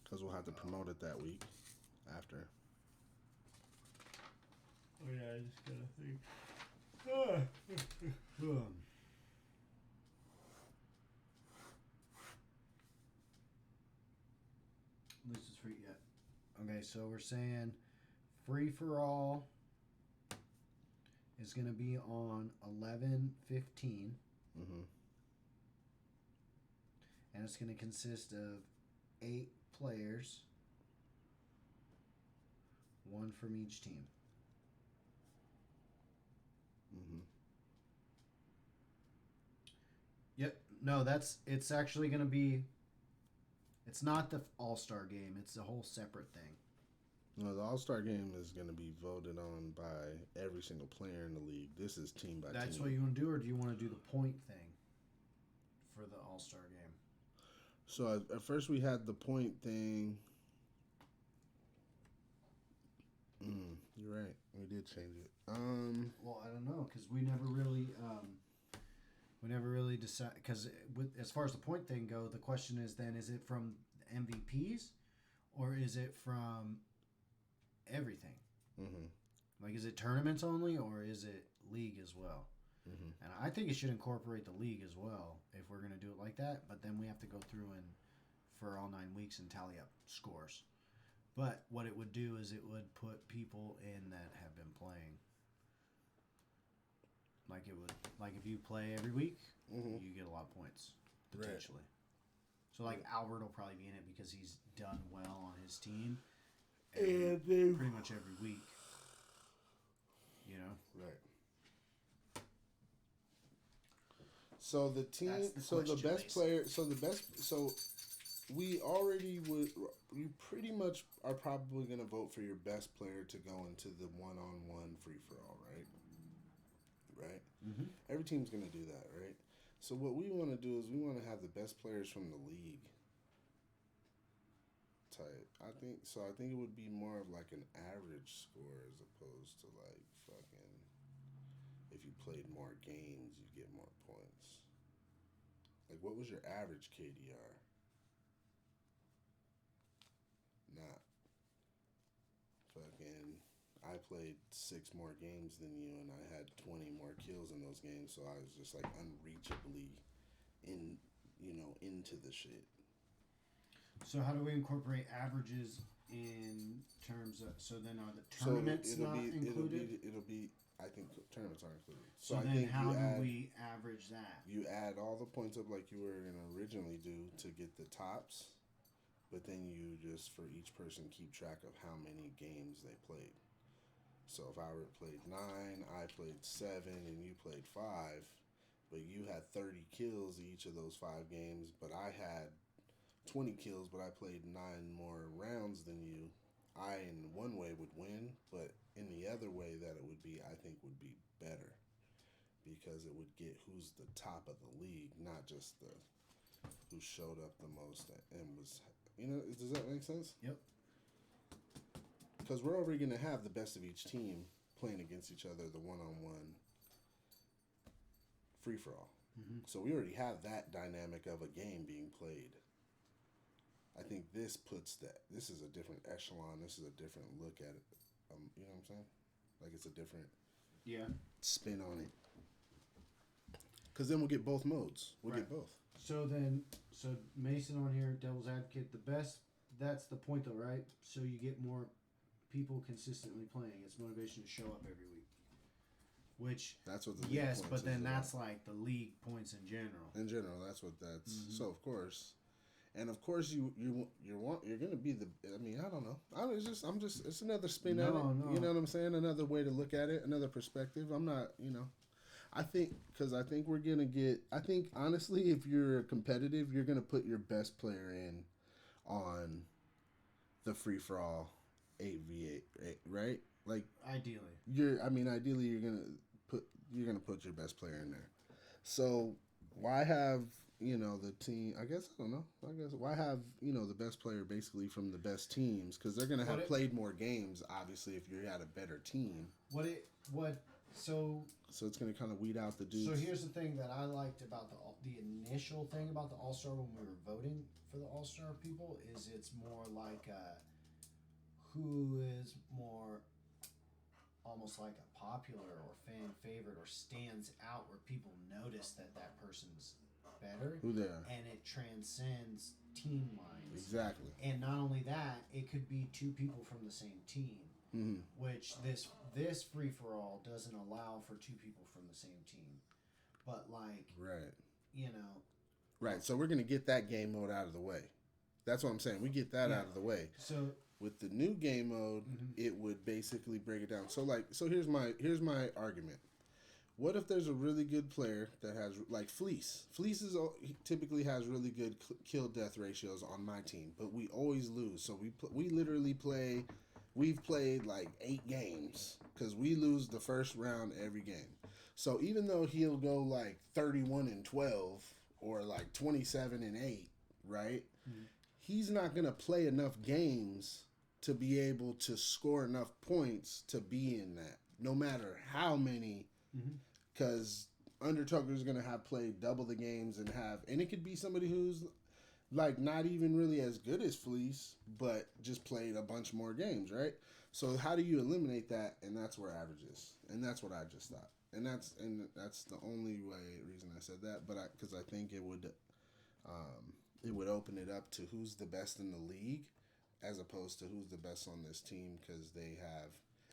Because we'll have to promote it that week after. Oh yeah, I just gotta think. At least it's free yet. Okay, so we're saying free for all is gonna be on 11/15, Mm-hmm. and it's gonna consist of 8 players, one from each team. Mm-hmm. Yep. No, it's actually going to be. It's not the All-Star game. It's a whole separate thing. No, the All-Star game is going to be voted on by every single player in the league. This is team by team. That's what you want to do, or do you want to do the point thing for the All-Star game? So at first we had the point thing. You're right. We did change it. Well, I don't know because we never really decide. Because as far as the point thing go, the question is then: is it from MVPs, or is it from everything? Mm-hmm. Like, is it tournaments only, or is it league as well? Mm-hmm. And I think it should incorporate the league as well if we're going to do it like that. But then we have to go through and for all 9 weeks and tally up scores. But what it would do is it would put people in that have been playing. Like it would, like if you play every week, Mm-hmm. you get a lot of points Right. potentially. So like Albert will probably be in it because he's done well on his team, And then pretty much every week. You know. right. So the team. That's the So the question, best basically. player. So the best. So we already would. You pretty much are probably going to vote for your best player to go into the one-on-one free for all, right? Right. Mm-hmm. Every team's going to do that, right? So what we want to do is we want to have the best players from the league. Type. I think so. I think it would be more of like an average score as opposed to like fucking. If you played more games, you get more points. Like, what was your average KDR? Not fucking. I played 6 more games than you, and I had 20 more kills in those games, so I was just like unreachably into the shit. So how do we incorporate averages in terms of? So then are the tournaments not included? It'll be. I think tournaments are included. So I then think how you do add, we average that? You add all the points up like you were gonna originally do to get the tops, but then you just for each person keep track of how many games they played. So if I played 9, I played 7, and you played 5, but you had 30 kills each of those 5 games, but I had 20 kills, but I played 9 more rounds than you. I, in one way, would win, but in the other way that it would be, I think would be better. Because it would get who's the top of the league, not just the who showed up the most and was, does that make sense? Yep. Because we're already going to have the best of each team playing against each other, the one-on-one free-for-all. Mm-hmm. So we already have that dynamic of a game being played. I think this is a different echelon. This is a different look at it. You know what I'm saying? Like it's a different spin on it. Because then we'll get both modes. We'll get both. So Mason on here, Devil's Advocate, the best. That's the point, though, right? So you get more people consistently playing. It's motivation to show up every week. Which that's what the league points but then is that's about. like the league points in general. In general, that's what that's. Mm-hmm. So of course, you're gonna be the. I mean, I don't know. It's another spin at it. No. You know what I'm saying? Another way to look at it. Another perspective. I'm not. I think because I think we're gonna get. I think honestly, if you're competitive, you're gonna put your best player in on the free for all 8v8, right? Like Ideally. ideally you're gonna put your best player in there. So why have the team? I guess I don't know. I guess why have the best player basically from the best teams because they're gonna have played more games. Obviously, if you had a better team. So it's gonna kind of weed out the dudes. So here's the thing that I liked about the initial thing about the All Star when we were voting for the All Star people is it's more like who is more almost like a popular or fan favorite or stands out where people notice that person's better. Who they are. And it transcends team lines. Exactly. And not only that, it could be two people from the same team. Mm-hmm. Which this free for all doesn't allow for two people from the same team, but right, right. So we're gonna get that game mode out of the way. That's what I'm saying. We get that out of the way. So with the new game mode, it would basically break it down. So here's my argument. What if there's a really good player that has like Fleece? Fleece typically has really good kill death ratios on my team, but we always lose. So we literally play. We've played like 8 games because we lose the first round every game. So even though he'll go like 31-12 or like 27-8, right? Mm-hmm. He's not gonna play enough games to be able to score enough points to be in that, no matter how many. Because Undertaker's gonna have played double the games and it could be somebody who's like not even really as good as Fleece, but just played a bunch more games, right? So how do you eliminate that? And that's where average is, and that's what I just thought, and that's the only reason I said that. But because I think it would open it up to who's the best in the league, as opposed to who's the best on this team, because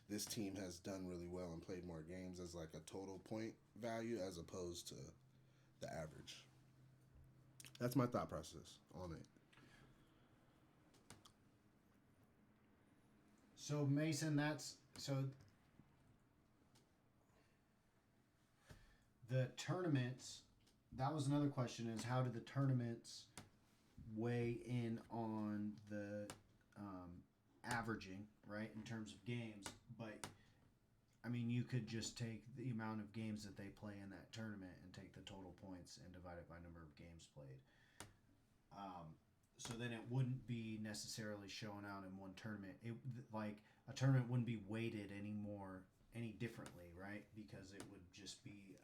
this team has done really well and played more games as like a total point value as opposed to the average. That's my thought process on it. So Mason, the tournaments. That was another question: is how do the tournaments weigh in on the averaging, right, in terms of games? But I mean, you could just take the amount of games that they play in that tournament and take the total points and divide it by number of games played. So then it wouldn't be necessarily shown out in one tournament. Like a tournament wouldn't be weighted any differently, right? Because it would just be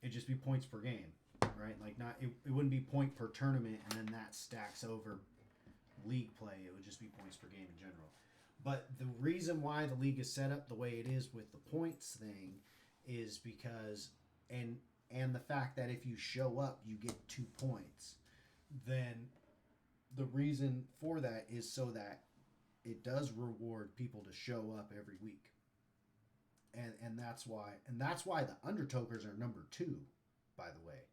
it'd just be points per game, right? Like it wouldn't be point per tournament and then that stacks over league play. It would just be points per game in general. But the reason why the league is set up the way it is with the points thing is because and the fact that if you show up you get 2 points, then the reason for that is so that it does reward people to show up every week. And that's why the Undertokers are number 2, by the way.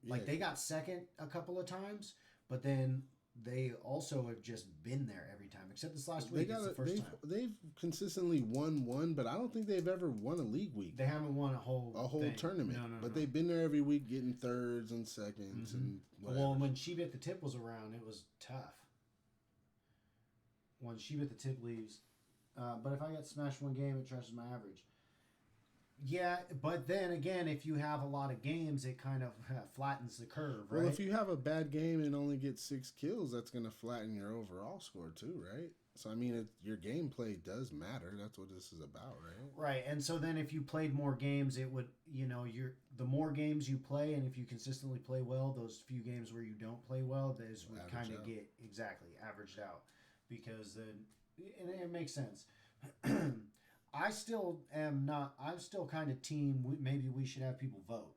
Like they got second a couple of times, but then they also have just been there every time, except this last week. It's the first time. They've consistently won one, but I don't think they've ever won a league week. They haven't won a whole tournament. No. They've been there every week, getting thirds and seconds and whatever. Well, when She Bit the Tip was around, it was tough. When She Bit the Tip leaves, but if I get smashed one game, it trashes my average. Yeah, but then again, if you have a lot of games, it kind of flattens the curve, right? Well, if you have a bad game and only get 6 kills, that's going to flatten your overall score too, right? So, I mean, your gameplay does matter. That's what this is about, right? Right, and so then if you played more games, it would, the more games you play, and if you consistently play well, those few games where you don't play well, those would kind of get, averaged out. Because then, and it makes sense. I'm still kind of team. Maybe we should have people vote,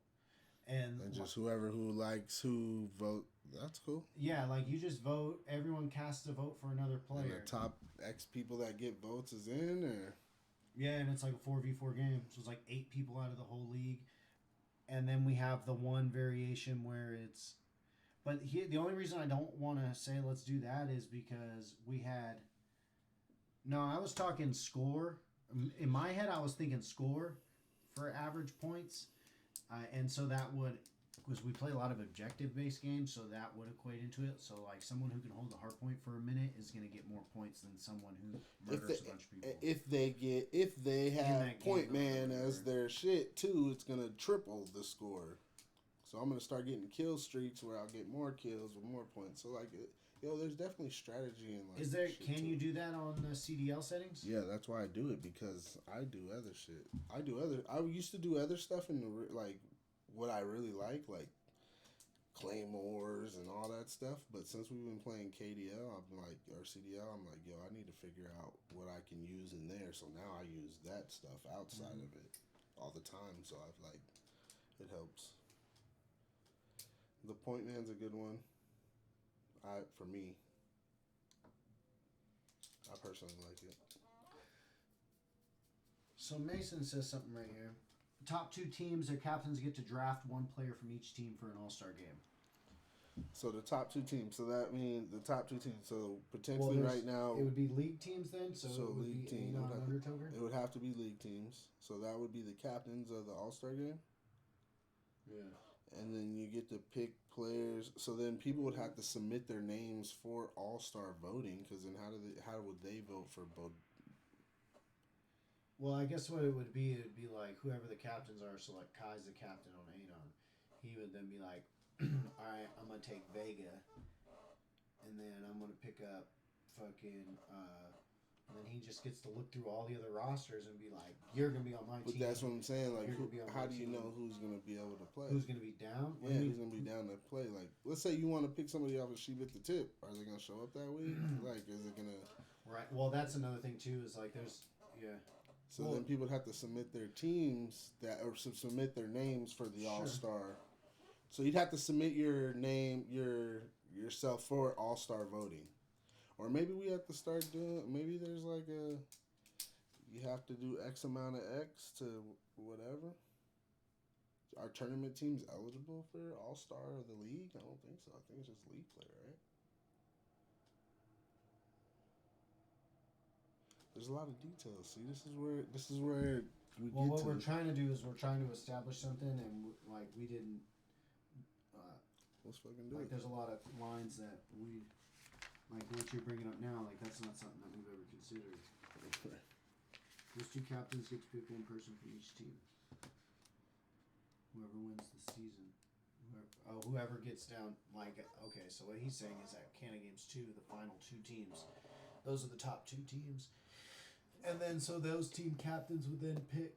and just whoever likes who vote. That's cool. Yeah, like you just vote. Everyone casts a vote for another player. And the top X people that get votes is in, or yeah, and it's like a 4v4 game, so it's like 8 people out of the whole league, and then we have the one variation where it's. But the only reason I don't want to say let's do that is because we had. No, I was talking score. In my head, I was thinking score, for average points, and so that would, because we play a lot of objective-based games, so that would equate into it. So like someone who can hold the hard point for a minute is going to get more points than someone who murders a bunch of people. If they have point man as their shit too, it's gonna triple the score. So I'm gonna start getting kill streaks where I'll get more kills with more points. So like, there's definitely strategy in like. Is there? Can you do that on the CDL settings? Yeah, that's why I do it, because I do other shit. I used to do other stuff in the like what I really like claymores and all that stuff. But since we've been playing KDL, I'm like, or CDL, I'm like, yo, I need to figure out what I can use in there. So now I use that stuff outside of it all the time. So I've like, it helps. The point man's a good one. For me, I personally like it. So Mason says something right here. Top 2 teams, their captains get to draft one player from each team for an all-star game. So the top 2 teams. So that means the top 2 teams. So potentially right now, it would be league teams then. So it would league be team. Undertoker. It would have to be league teams. So that would be the captains of the all-star game. Yeah. And then you get to pick players. So then people would have to submit their names for all-star voting. Because then how would they vote for both? Well, I guess what it would be like whoever the captains are. So like Kai's the captain on Anon. He would then be like, all right, I'm going to take Vega. And then I'm going to pick up fucking... and then he just gets to look through all the other rosters and be like, you're going to be on my team. But that's what I'm saying. Like, how do you team. know who's going to be able to play? Who's going to be down? Yeah, who's going to be down to play? Like, let's say you want to pick somebody off of Sheep at the Tip. Are they going to show up that week? Like, is it going to... Right. Well, that's another thing, too, is like there's... Yeah. So then people would have to submit their teams or submit their names for the All-Star. So you'd have to submit your name, yourself for All-Star voting. Or maybe we have to start doing, maybe there's like you have to do X amount of X to whatever. Are tournament teams eligible for All-Star of the league? I don't think so. I think it's just league player, right? There's a lot of details. See, this is where we get to. What we're trying to do is we're trying to establish something, and like we didn't. Let's fucking do it. There's a lot of lines that we, like what you're bringing up now, like that's not something that we've ever considered. Those 2 captains get to pick one person from each team. Whoever wins the season. Whoever gets down, like, okay, so what he's saying is that Kanna Games 2, the final 2 teams, those are the top 2 teams. And then, so those team captains would then pick.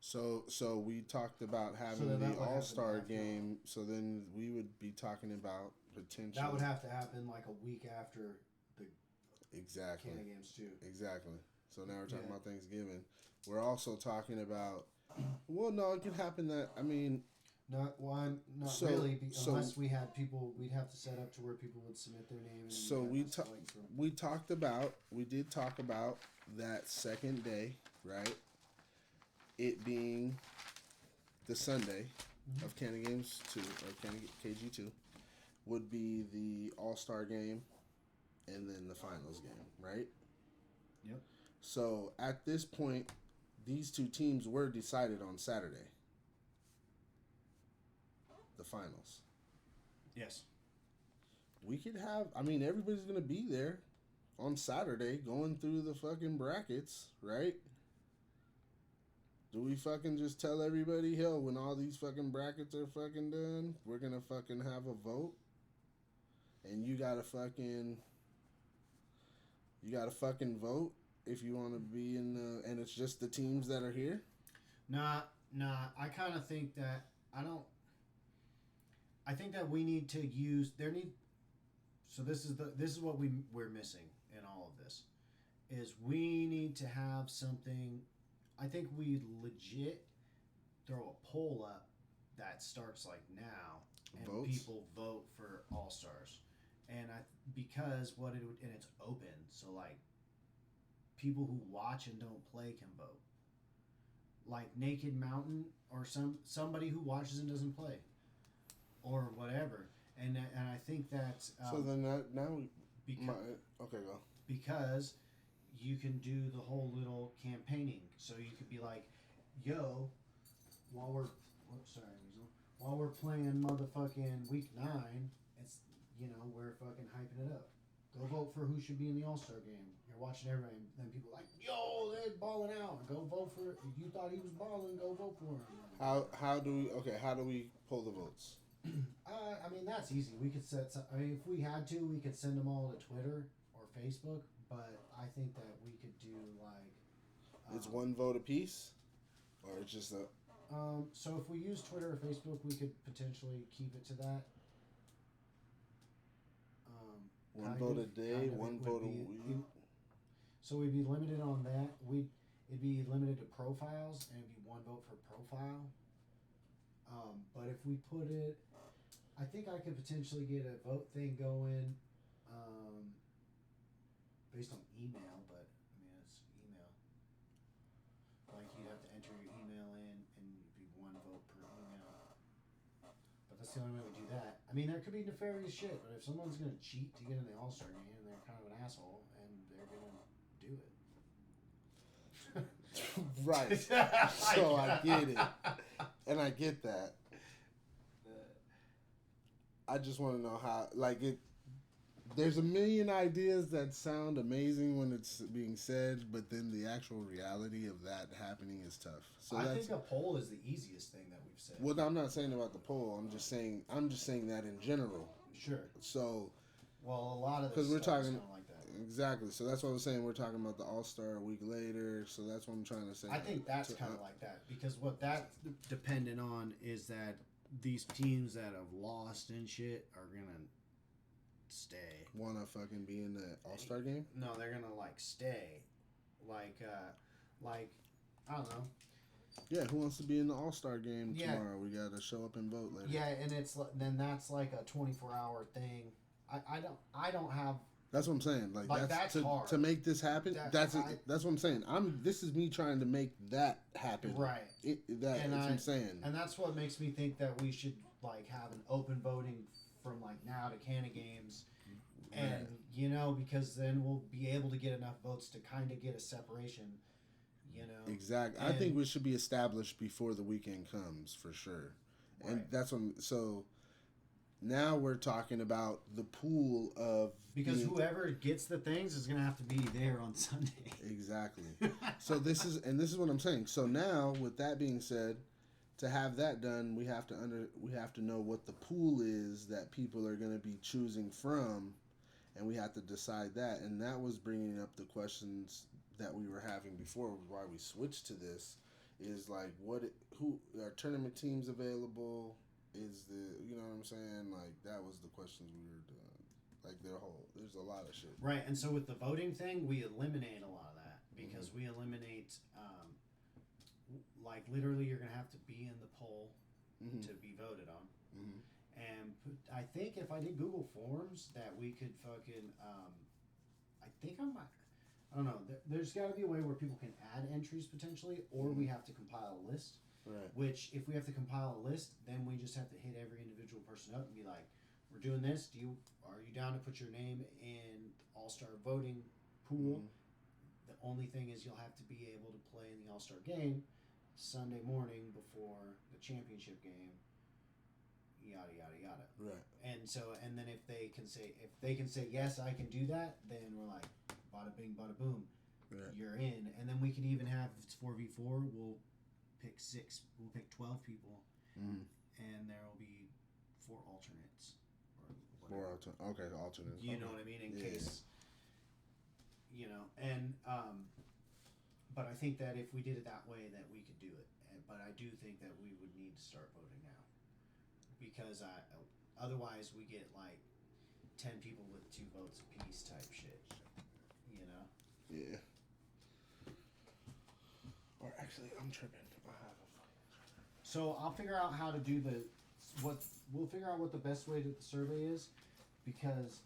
So we talked about having the All-Star game, so then we would be talking about potential. That would have to happen like a week after the Exactly. Kanna Games 2. Exactly. So now we're talking about Thanksgiving. We're also talking about, well, no, it can happen that, I mean... Not really, unless we had people, we'd have to set up to where people would submit their name. So we did talk about that second day, right? It being the Sunday of Kanna Games 2, or KG 2, would be the All-Star game and then the finals game, right? Yep. So at this point, these 2 teams were decided on Saturday. The finals. Yes. We could have, I mean, everybody's going to be there on Saturday going through the fucking brackets, right? Do we fucking just tell everybody, hell, when all these fucking brackets are fucking done, we're going to fucking have a vote? And you got to fucking vote if you want to be in the, and it's just the teams that are here? Nah, I kind of think that, I think that we need to use so this is what we're missing in all of this is we need to have something. I think we legit throw a poll up that starts like now and Votes? People vote for All-Stars. And because and it's open, so like people who watch and don't play can vote. Like Naked Mountain or somebody who watches and doesn't play. Or whatever, and I think that's so then okay, go. Because you can do the whole little campaigning, so you could be like, yo, while we're while we're playing motherfucking week 9, it's we're fucking hyping it up. Go vote for who should be in the All-Star game. You're watching everybody, and then people are like, yo, they're balling out. Go vote for it. If you thought he was balling, go vote for him. How do we pull the votes? I mean, that's easy. We could if we had to, we could send them all to Twitter or Facebook. But I think that we could do like. It's one vote apiece, or it's just a. So if we use Twitter or Facebook, we could potentially keep it to that. One vote a day, one vote a week. So we'd be limited on that. It'd be limited to profiles, and it'd be one vote for profile. But if we put it, I think I could potentially get a vote thing going, based on email. But I mean, it's email. Like you'd have to enter your email in, and it'd be one vote per email. But that's the only way we do that. I mean, there could be nefarious shit, but if someone's gonna cheat to get in the All-Star game, they're kind of an asshole, and they're gonna do it. Right. So I get it, and I get that. I just want to know how, like it. There's a million ideas that sound amazing when it's being said, but then the actual reality of that happening is tough. So I think a poll is the easiest thing that we've said. Well, I'm not saying about the poll. I'm just saying that in general. Sure. So. Well, a lot of because we're talking like that. Exactly. So that's what I'm saying. We're talking about the All-Star a week later. So that's what I'm trying to say. I think that's kind of like that because what that's dependent on is that these teams that have lost and shit are gonna stay. Wanna fucking be in the All-Star game? No, they're gonna like stay. Like I don't know. Yeah, who wants to be in the All-Star game tomorrow? We gotta show up and vote later. Yeah, and then that's like a 24-hour thing. I don't have. That's what I'm saying. Like that's hard. To make this happen. That's what I'm saying. This is me trying to make that happen. Right. That's what I'm saying. And that's what makes me think that we should like have an open voting from like now to Kanna games, and because then we'll be able to get enough votes to kind of get a separation. Exactly. I think we should be established before the weekend comes for sure, and right. that's when so. Now we're talking about the pool of because whoever gets the things is gonna have to be there on Sunday. Exactly. So this is what I'm saying. So now, with that being said, to have that done, we have to know what the pool is that people are going to be choosing from, and we have to decide that. And that was bringing up the questions that we were having before. Why we switched to this is like who are tournament teams available? Is you know what I'm saying? Like that was the questions we were doing. Like there's a lot of shit. Right, and so with the voting thing, we eliminate a lot of that because we eliminate, like literally, you're gonna have to be in the poll to be voted on. Mm-hmm. And I think if I did Google Forms, that we could fucking, I don't know. There's got to be a way where people can add entries potentially, or we have to compile a list. Right. Which, if we have to compile a list, then we just have to hit every individual person up and be like, "We're doing this. Are you down to put your name in All-Star voting pool?" The only thing is, you'll have to be able to play in the All-Star game Sunday morning before the championship game. Yada yada yada. Right. And then if they can say yes, I can do that, then we're like, bada bing, bada boom, right. You're in. And then we could even have, if it's 4v4, we'll pick 12 people, and there will be 4 alternates. Okay, alternates. You know what I mean? In case, and but I think that if we did it that way, that we could do it. But I do think that we would need to start voting now, because otherwise we get like 10 people with 2 votes apiece type shit. Yeah. Or actually, I'm tripping. So I'll figure out how to do we'll figure out what the best way to the survey is, because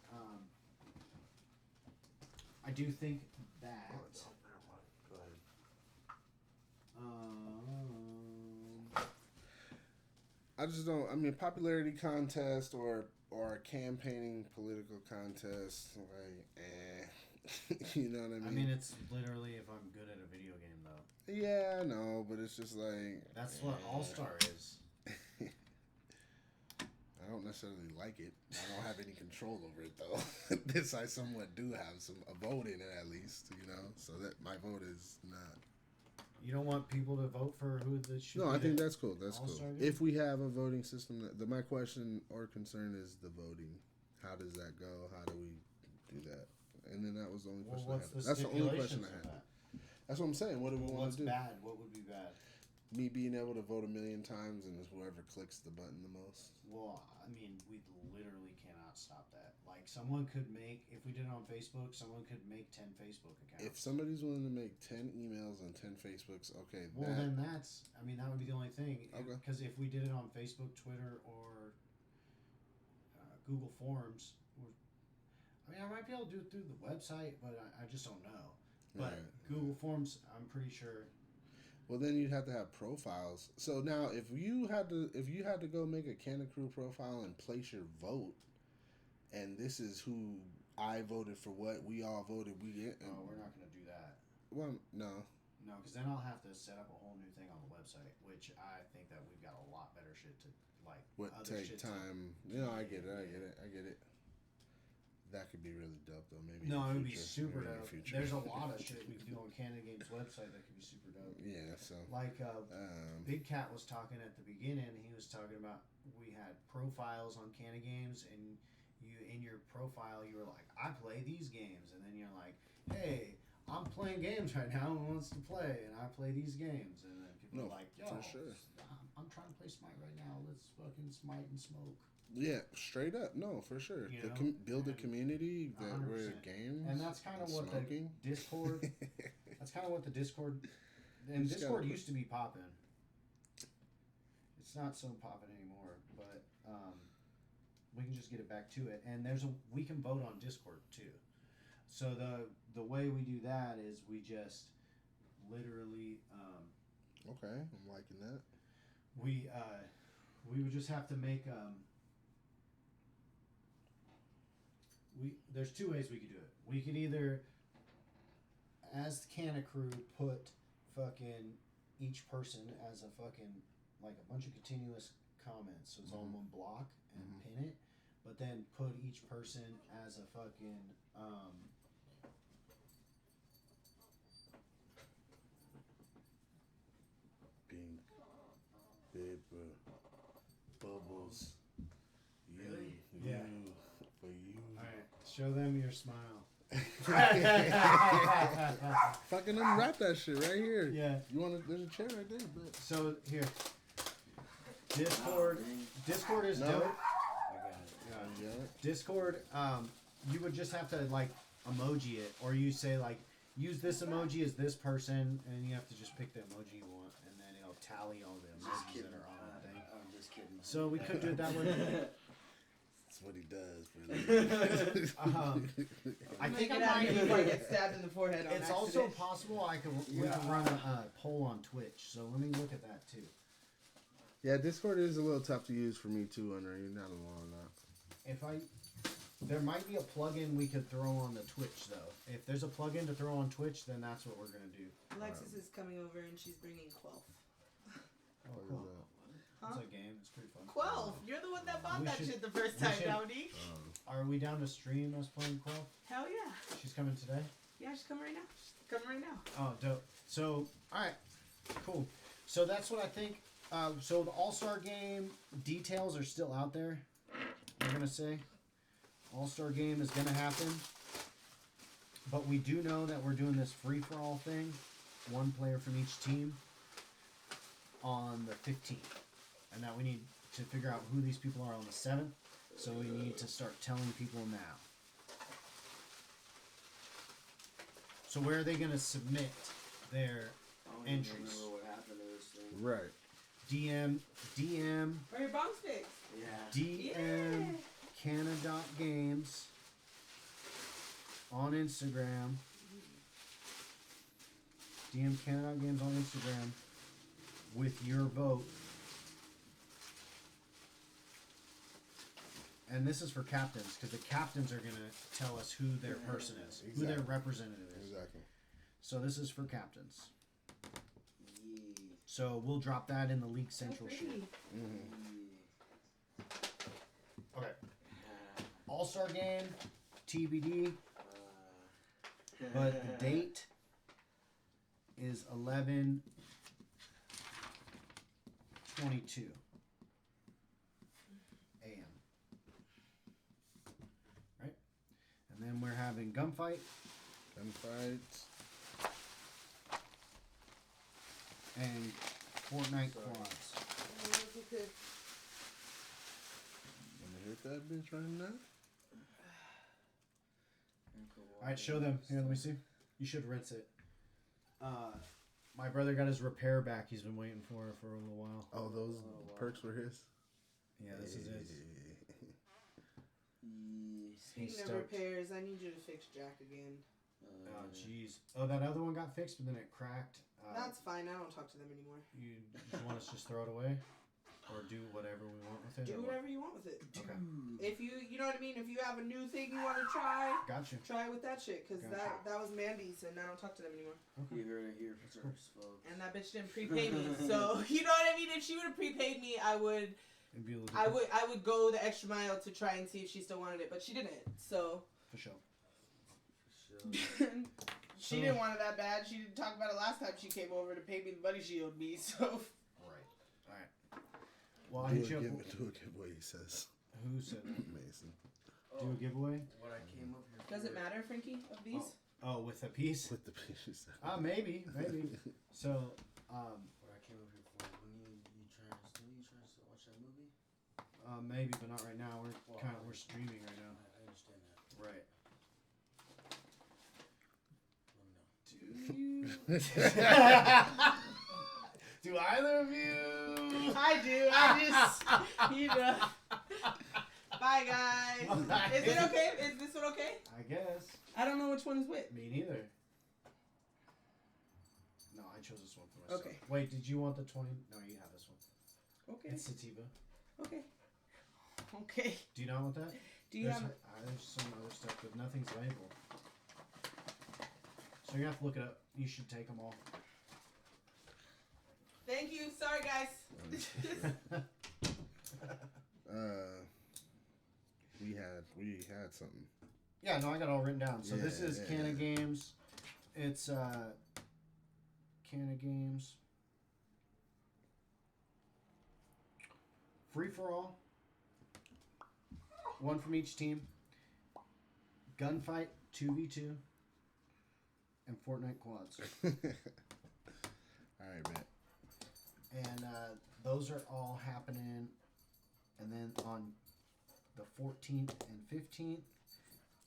I do think that Go ahead. I just don't. I mean, popularity contest or a campaigning political contest, like, You know what I mean? I mean, it's literally if I'm good at a video game, though. Yeah, I know, but it's just like That's what All-Star is. I don't necessarily like it. I don't have any control over it though. This I somewhat do have a vote in it at least, you know. So that my vote is not. You don't want people to vote for who the should No, be I think the that's cool. That's cool. All-Star game? If we have a voting system, my question or concern is the voting. How does that go? How do we do that? And then that was the only question I what's had. the That's the only question stipulations I of had. that? That's what I'm saying. What do we want What's to do? bad? What would be bad? Me being able to vote 1,000,000 times and it's whoever clicks the button the most. Well, I mean, we literally cannot stop that. Like, someone could make, if we did it on Facebook, someone could make 10 Facebook accounts. If somebody's willing to make 10 emails and 10 Facebooks, okay. Well, then that's, I mean, that would be the only thing. Okay. Because if we did it on Facebook, Twitter, or Google Forms, I mean, I might be able to do it through the website, but I just don't know. But Google Forms, I'm pretty sure. Well, then you'd have to have profiles. So now, if you had to go make a Kanna Krew profile and place your vote, and this is who I voted for, what we all voted, we get. No, we're not going to do that. Well, no. No, because then I'll have to set up a whole new thing on the website, which I think that we've got a lot better shit to like. What other take shit time? You know, I get it. That could be really dope, though. Maybe. No, it in the would be future. super Maybe in dope. the future. There's a lot of shit we can do on Canada Games website that could be super dope. Yeah. So. Like Big Cat was talking at the beginning. He was talking about we had profiles on Canada Games, and you in your profile you were like, I play these games, and then you're like, hey, I'm playing games right now. Who wants to play? And I play these games, and then people are like, yo, for sure. I'm trying to play Smite right now. Let's fucking Smite and smoke. Yeah, straight up. No, for sure. You know? Build a community that 100%. where games And that's kind of what smoking. the Discord. That's kind of what the Discord. And Discord used to be popping. It's not so popping anymore, but we can just get it back to it. And we can vote on Discord too. So the way we do that is we just literally. Okay, I'm liking that. We would just have to make there's two ways we could do it. We could either, as the Kanna Krew, put fucking each person as a fucking like a bunch of continuous comments, so it's all in one block, and pin it, but then put each person as a fucking Pink paper bubbles. Really? You, Yeah. For you. All right, show them your smile. Fucking unwrap that shit right here. Yeah. You want to? There's a chair right there. But So here, Discord is No. dope. yeah. Discord, you would just have to like emoji it, or you say like use this emoji as this person, and you have to just pick the emoji you want, and then it'll tally all the emojis that are on the thing. I'm just kidding. So we could do it that way. That's what he does. I think Make I it out of here might. before I get stabbed in the forehead. On It's accident. also possible we could run a poll on Twitch. So let me look at that too. Yeah, Discord is a little tough to use for me too, Under. You're not alone on There might be a plugin we could throw on the Twitch though. If there's a plugin to throw on Twitch, then that's what we're gonna do. Alexis is coming over and she's bringing Quelf. Oh, What is cool. Huh? It's a game. It's pretty fun. Quelf! You're the one that bought We that should- shit the first we time, should- Dowdy. Are we down to stream us playing Quelf? Hell yeah. She's coming today? Yeah, she's coming right now. She's coming right now. Oh, dope. So, alright. Cool. So that's what I think. So the All-Star game details are still out there. I'm going to say. All-Star game is going to happen. But we do know that we're doing this free-for-all thing. One player from each team. On the 15th. And that we need to figure out who these people are on the 7th. So we need to start telling people now. So where are they going to submit their entries? remember what happened to this thing. that. Right. DM, Where your bomb sticks? Yeah. DM, Kanna.games on Instagram. DM Kanna.games on Instagram with your vote. And this is for captains, because the captains are going to tell us who their person is, who their representative is. Exactly. So this is for captains. Yeah. So we'll drop that in the League Central sheet. Okay. All-Star game, TBD. But the date is 11/22 a.m. Right? And then we're having gunfight. Gunfights. And Fortnite quads. Wanna hit that bitch right now? Alright, show them. Here, let me see. You should rinse it. My brother got his repair back. He's been waiting for it for a little while. Oh, those perks were his? Yeah, this is his. Speaking of repairs, I need you to fix Jack again. Oh, jeez. Oh, that other one got fixed, but then it cracked. That's fine. I don't talk to them anymore. You want us to just throw it away? Or do whatever we want with it? Do whatever you want with it. Okay. If you know what I mean? If you have a new thing you want to try, Gotcha. try with that shit. Because Gotcha. that was Mandy's and I don't talk to them anymore. Okay. You heard it here first, folks. And that bitch didn't prepay me. So, you know what I mean? If she would have prepaid me, I would go the extra mile to try and see if she still wanted it. But she didn't. So. For sure. She didn't want it that bad. She didn't talk about it last time she came over to pay me the money she owed me. So. Alright. Well, Do a giveaway, he says. Who said that? Mason. Do a giveaway? What I came up here Does it matter, Frankie, of these? Oh, with a piece? With the pieces. Maybe. So, what I came up here for. When you trying to watch that movie? maybe, but not right now. We're streaming right now. I understand that. Right. Do either of you? I do. I just, you know. Bye, guys. Is it okay? Is this one okay? I guess. I don't know which one is which. Me neither. No, I chose this one for myself. Okay. Wait, did you want the 20? No, you have this one. Okay. It's sativa. Okay. Okay. Do you not want that? Do you there's have? There's some other stuff, but nothing's labeled. So you have to look it up. You should take them all. Thank you. Sorry, guys. We had something. Yeah, no, I got it all written down. So this Yeah, is yeah, Kanna yeah. Games. It's Kanna Games. Free for all. One from each team. Gunfight 2v2. And Fortnite quads. Alright, man. And those are all happening. And then on the 14th and 15th.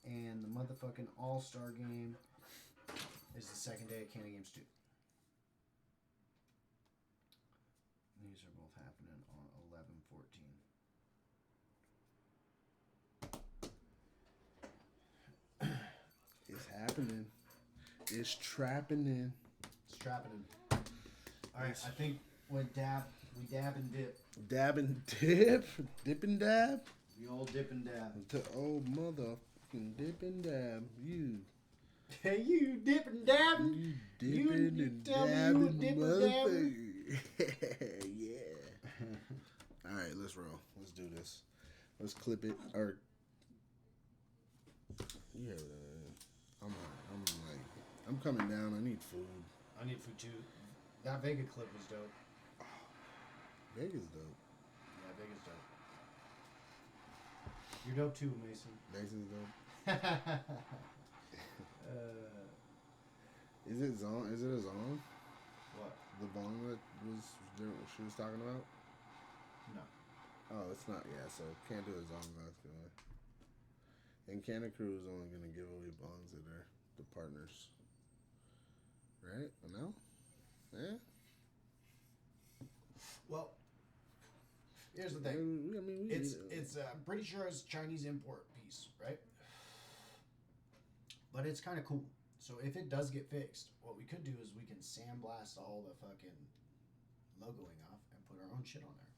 And the motherfucking All-Star game is the second day of Kanna Games 2. These are both happening on 11/14. It's happening. It's trapping in. It's trapping in. Alright, I think we dab and dip. Dab and dip? Dip and dab? The old dip and dab. The old motherfucking dip and dab. You. Hey, you dip and dab? You dipping and tell me you dabbing, a dip and dabbing? motherfucker. Yeah. Alright, let's roll. Let's do this. Let's clip it. Or. Yeah. I'm coming down. I need food. I need food too. That Vega clip was dope. Vegas dope. Yeah, Vega's dope. You're dope too, Mason. Mason's dope. Is it Zon? Is it a Zon? What? The bong that she was talking about? No. Oh, it's not. Yeah, so can't do a Zon glass giveaway. And Kanna Krew is only gonna give away bongs that are the partners. Right? No? Yeah. Well, here's the thing. I mean, It's I'm pretty sure it's Chinese import piece, right? But it's kind of cool. So if it does get fixed, what we could do is we can sandblast all the fucking logoing off and put our own shit on there.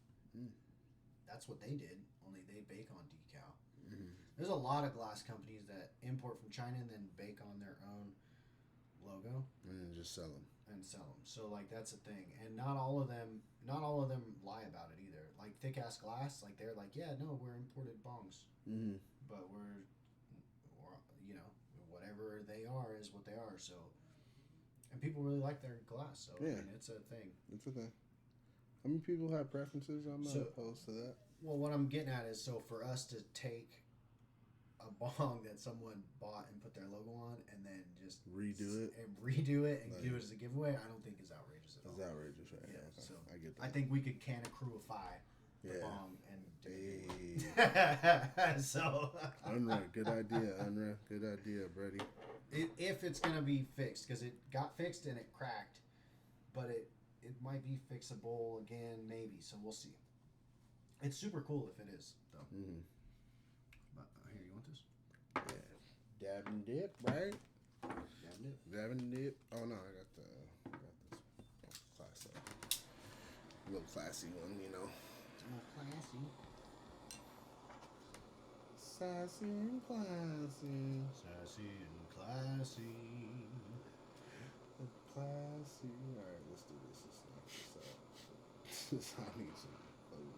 that's what they did. Only they bake on decal. Mm-hmm. There's a lot of glass companies that import from China and then bake on their own logo And then just sell them. and sell them. So like that's a thing, and not all of them lie about it either. Like Thick Ass Glass, like they're like, yeah, no, we're imported bongs, Mm-hmm. but we're you know, whatever they are is what they are. So, and people really like their glass. So Yeah. I mean, it's a thing. It's a thing. I mean, people have preferences. I'm not So- opposed to that. Well, what I'm getting at is, so for us to take a bong that someone bought and put their logo on, and then just Redo it. and Like- do it as a giveaway, I don't think is outrageous at all. It's outrageous, right? Yeah, Okay. so I get that. I think we could Kanna Crewify the Yeah. bong and do Hey. it. So Unreal. Good idea. Unreal. Good idea, Brady. if it's gonna be fixed, because it got fixed and it cracked, but it might be fixable again, maybe. So we'll see. It's super cool if it is, though. Mm-hmm. But here, you want this? Yeah. Dab and dip, right? Damn it. Dab and dip. Oh no, I got this one. Classy. A little classy one, you know. Oh, classy. Sassy and classy. Sassy and classy. Classy. Alright, let's do this. Let's knock this out. I need some food.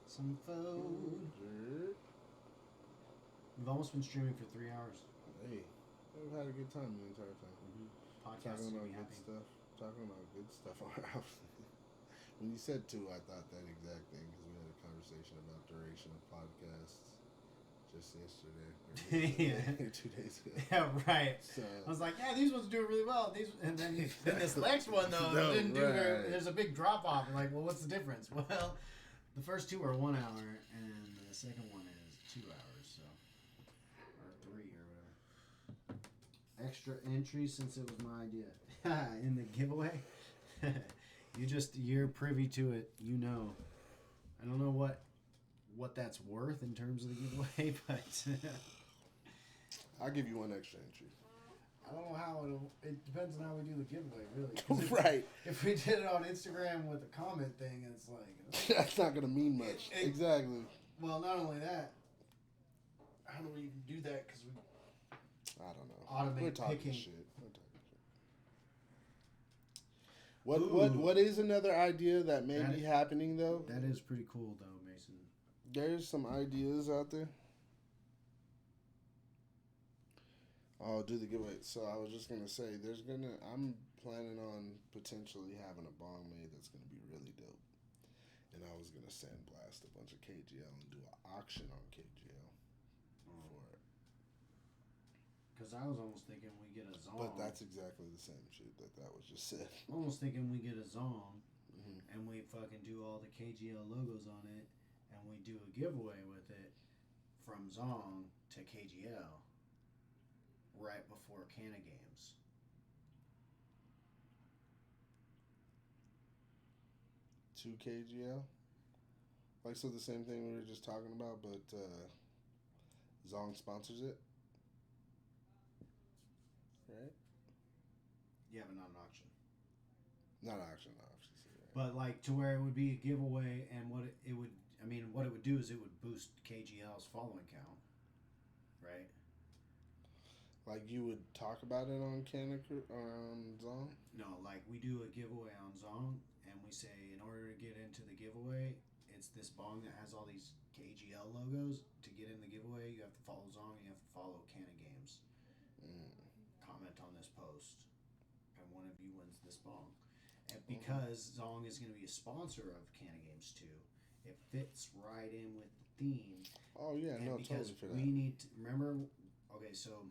Some food. We've almost been streaming for 3 hours. Hey, we've had a good time the entire time. Podcast Talking will about be good happy. stuff. Talking about good stuff on our house. When you said 2, I thought that exact thing because we had a conversation about duration of podcasts just yesterday. Or 2 days ago. Yeah, right. So, I was like, yeah, these ones do really well. These, and then this next one though No, didn't do very. right. There's a big drop off. I'm like, well, what's the difference? Well, the first 2 are 1 hour, and the second one is 2 hours, so or 3 or whatever. Extra entry since it was my idea in the giveaway. You're privy to it. You know. I don't know what that's worth in terms of the giveaway, but. I'll give you 1 extra entry. I don't know how it depends on how we do the giveaway, really. 'Cause Right. If we did it on Instagram with a comment thing, it's like, That's not going to mean much. Exactly. well, not only that, how do we even do that? Because we I don't know. Automate We're talking picking. shit. We're talking shit. What is another idea that may be happening though? that is pretty cool, though, Mason. There's some ideas out there. Oh, do the giveaway. So I was just gonna say, I'm planning on potentially having a bong made that's gonna be really dope. And I was gonna sandblast a bunch of KGL and do an auction on KGL for it. Because I was almost thinking we get a Zong. But that's exactly the same shit that was just said. almost thinking we get a Zong, Mhm. and we fucking do all the KGL logos on it, and we do a giveaway with it from Zong to KGL right before Kanna games. To KGL. Like, so the same thing we were just talking about, but Zong sponsors it. Right? Yeah, but not an auction. Not auction, obviously. Right? But like to where it would be a giveaway, and what it would, I mean, what it would do is it would boost KGL's following count, right? Like, you would talk about it on Kanna Zong? No, like we do a giveaway on Zong, and we say in order to get into the giveaway, it's this bong that has all these KGL logos. To get in the giveaway, you have to follow Zong, and you have to follow Kanna Games. Comment on this post, and one of you wins this bong. And because Zong is going to be a sponsor of Kanna Games 2, it fits right in with the theme. Oh, yeah, And no, because totally for we that. need to remember, okay, so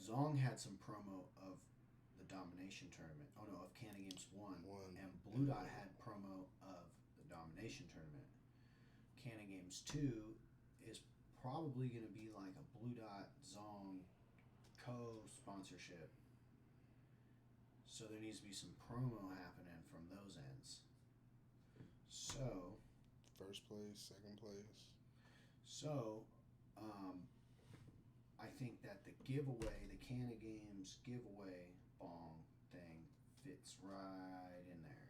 Zong had some promo of the Domination Tournament. Oh no, of Kanna Games 1. And Blue Dot had promo of the Domination Tournament. Kanna Games 2 is probably going to be like a Blue Dot Zong co-sponsorship. So there needs to be some promo happening from those ends. So, First place, second place. So, I think that the giveaway, the Kanna Games giveaway bong thing fits right in there.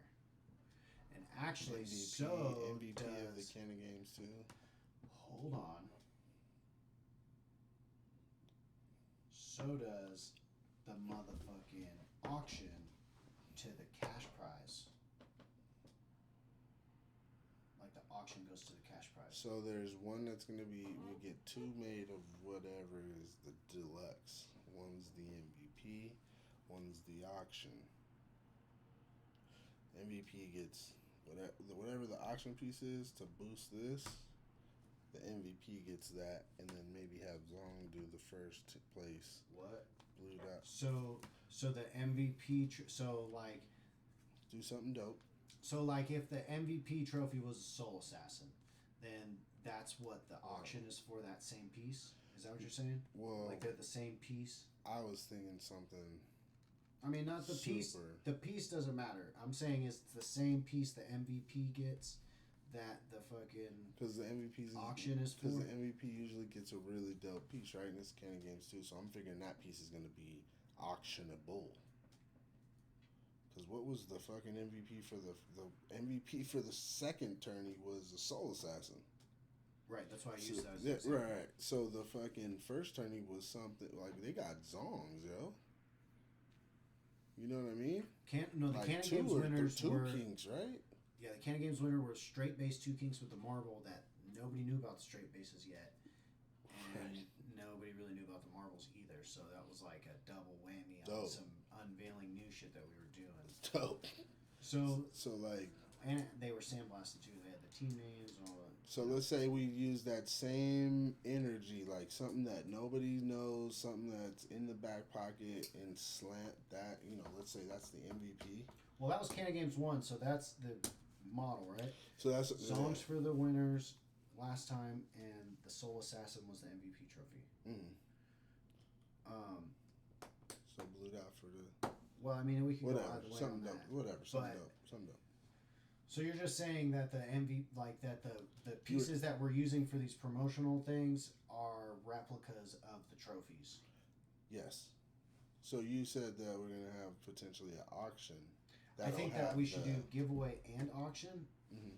And Actually, MVP, so MVP of the does... Kanna games too. Hold on. So does the motherfucking auction to the cash prize. Like the auction goes to the cash prize. So there's one that's gonna be, we get 2 made of whatever is the deluxe. One's the MVP, one's the auction. MVP gets whatever the auction piece is to boost this. The MVP gets that, and then maybe have Zong do the first place. What? Blue dot. So the MVP. So like. Do something dope. So like, if the MVP trophy was a Soul Assassin, then that's what the auction is for. That same piece. Is that what you're saying? Well, like they're the same piece. I was thinking something. I mean, not the piece. The piece doesn't matter. I'm saying it's the same piece the MVP gets. That the fucking because the MVP's auction is for. Because the MVP usually gets a really dope piece, right? And it's Kanna games too, so I'm figuring that piece is gonna be auctionable. Because what was the fucking MVP for the MVP for the second tourney was a Soul Assassin. Right, that's why I used that. Yeah, right. So the fucking first tourney was something like they got Zongs, yo. You know what I mean? The Kanna games winners were 2 kings, right? Yeah, the Kanna games winner were straight base 2 kings with the marble that nobody knew about the straight bases yet, and nobody really knew about the marbles either. So that was like a double whammy on some unveiling new shit that we were doing. Dope. So like, and they were sandblasted too. They had the team names and all that. So let's say we use that same energy, like something that nobody knows, something that's in the back pocket, and slant that. You know, let's say that's the MVP. Well, that was Kanna Games 1, so that's the model, right? So that's songs for the winners last time, and the Soul Assassin was the MVP trophy. So blue dot for the. Well, I mean, we can whatever, go either way something on dope. that. Whatever, something dope. So you're just saying that the the pieces that we're using for these promotional things are replicas of the trophies. Yes. So you said that we're gonna have potentially an auction. I think that we should do giveaway and auction. Mm-hmm.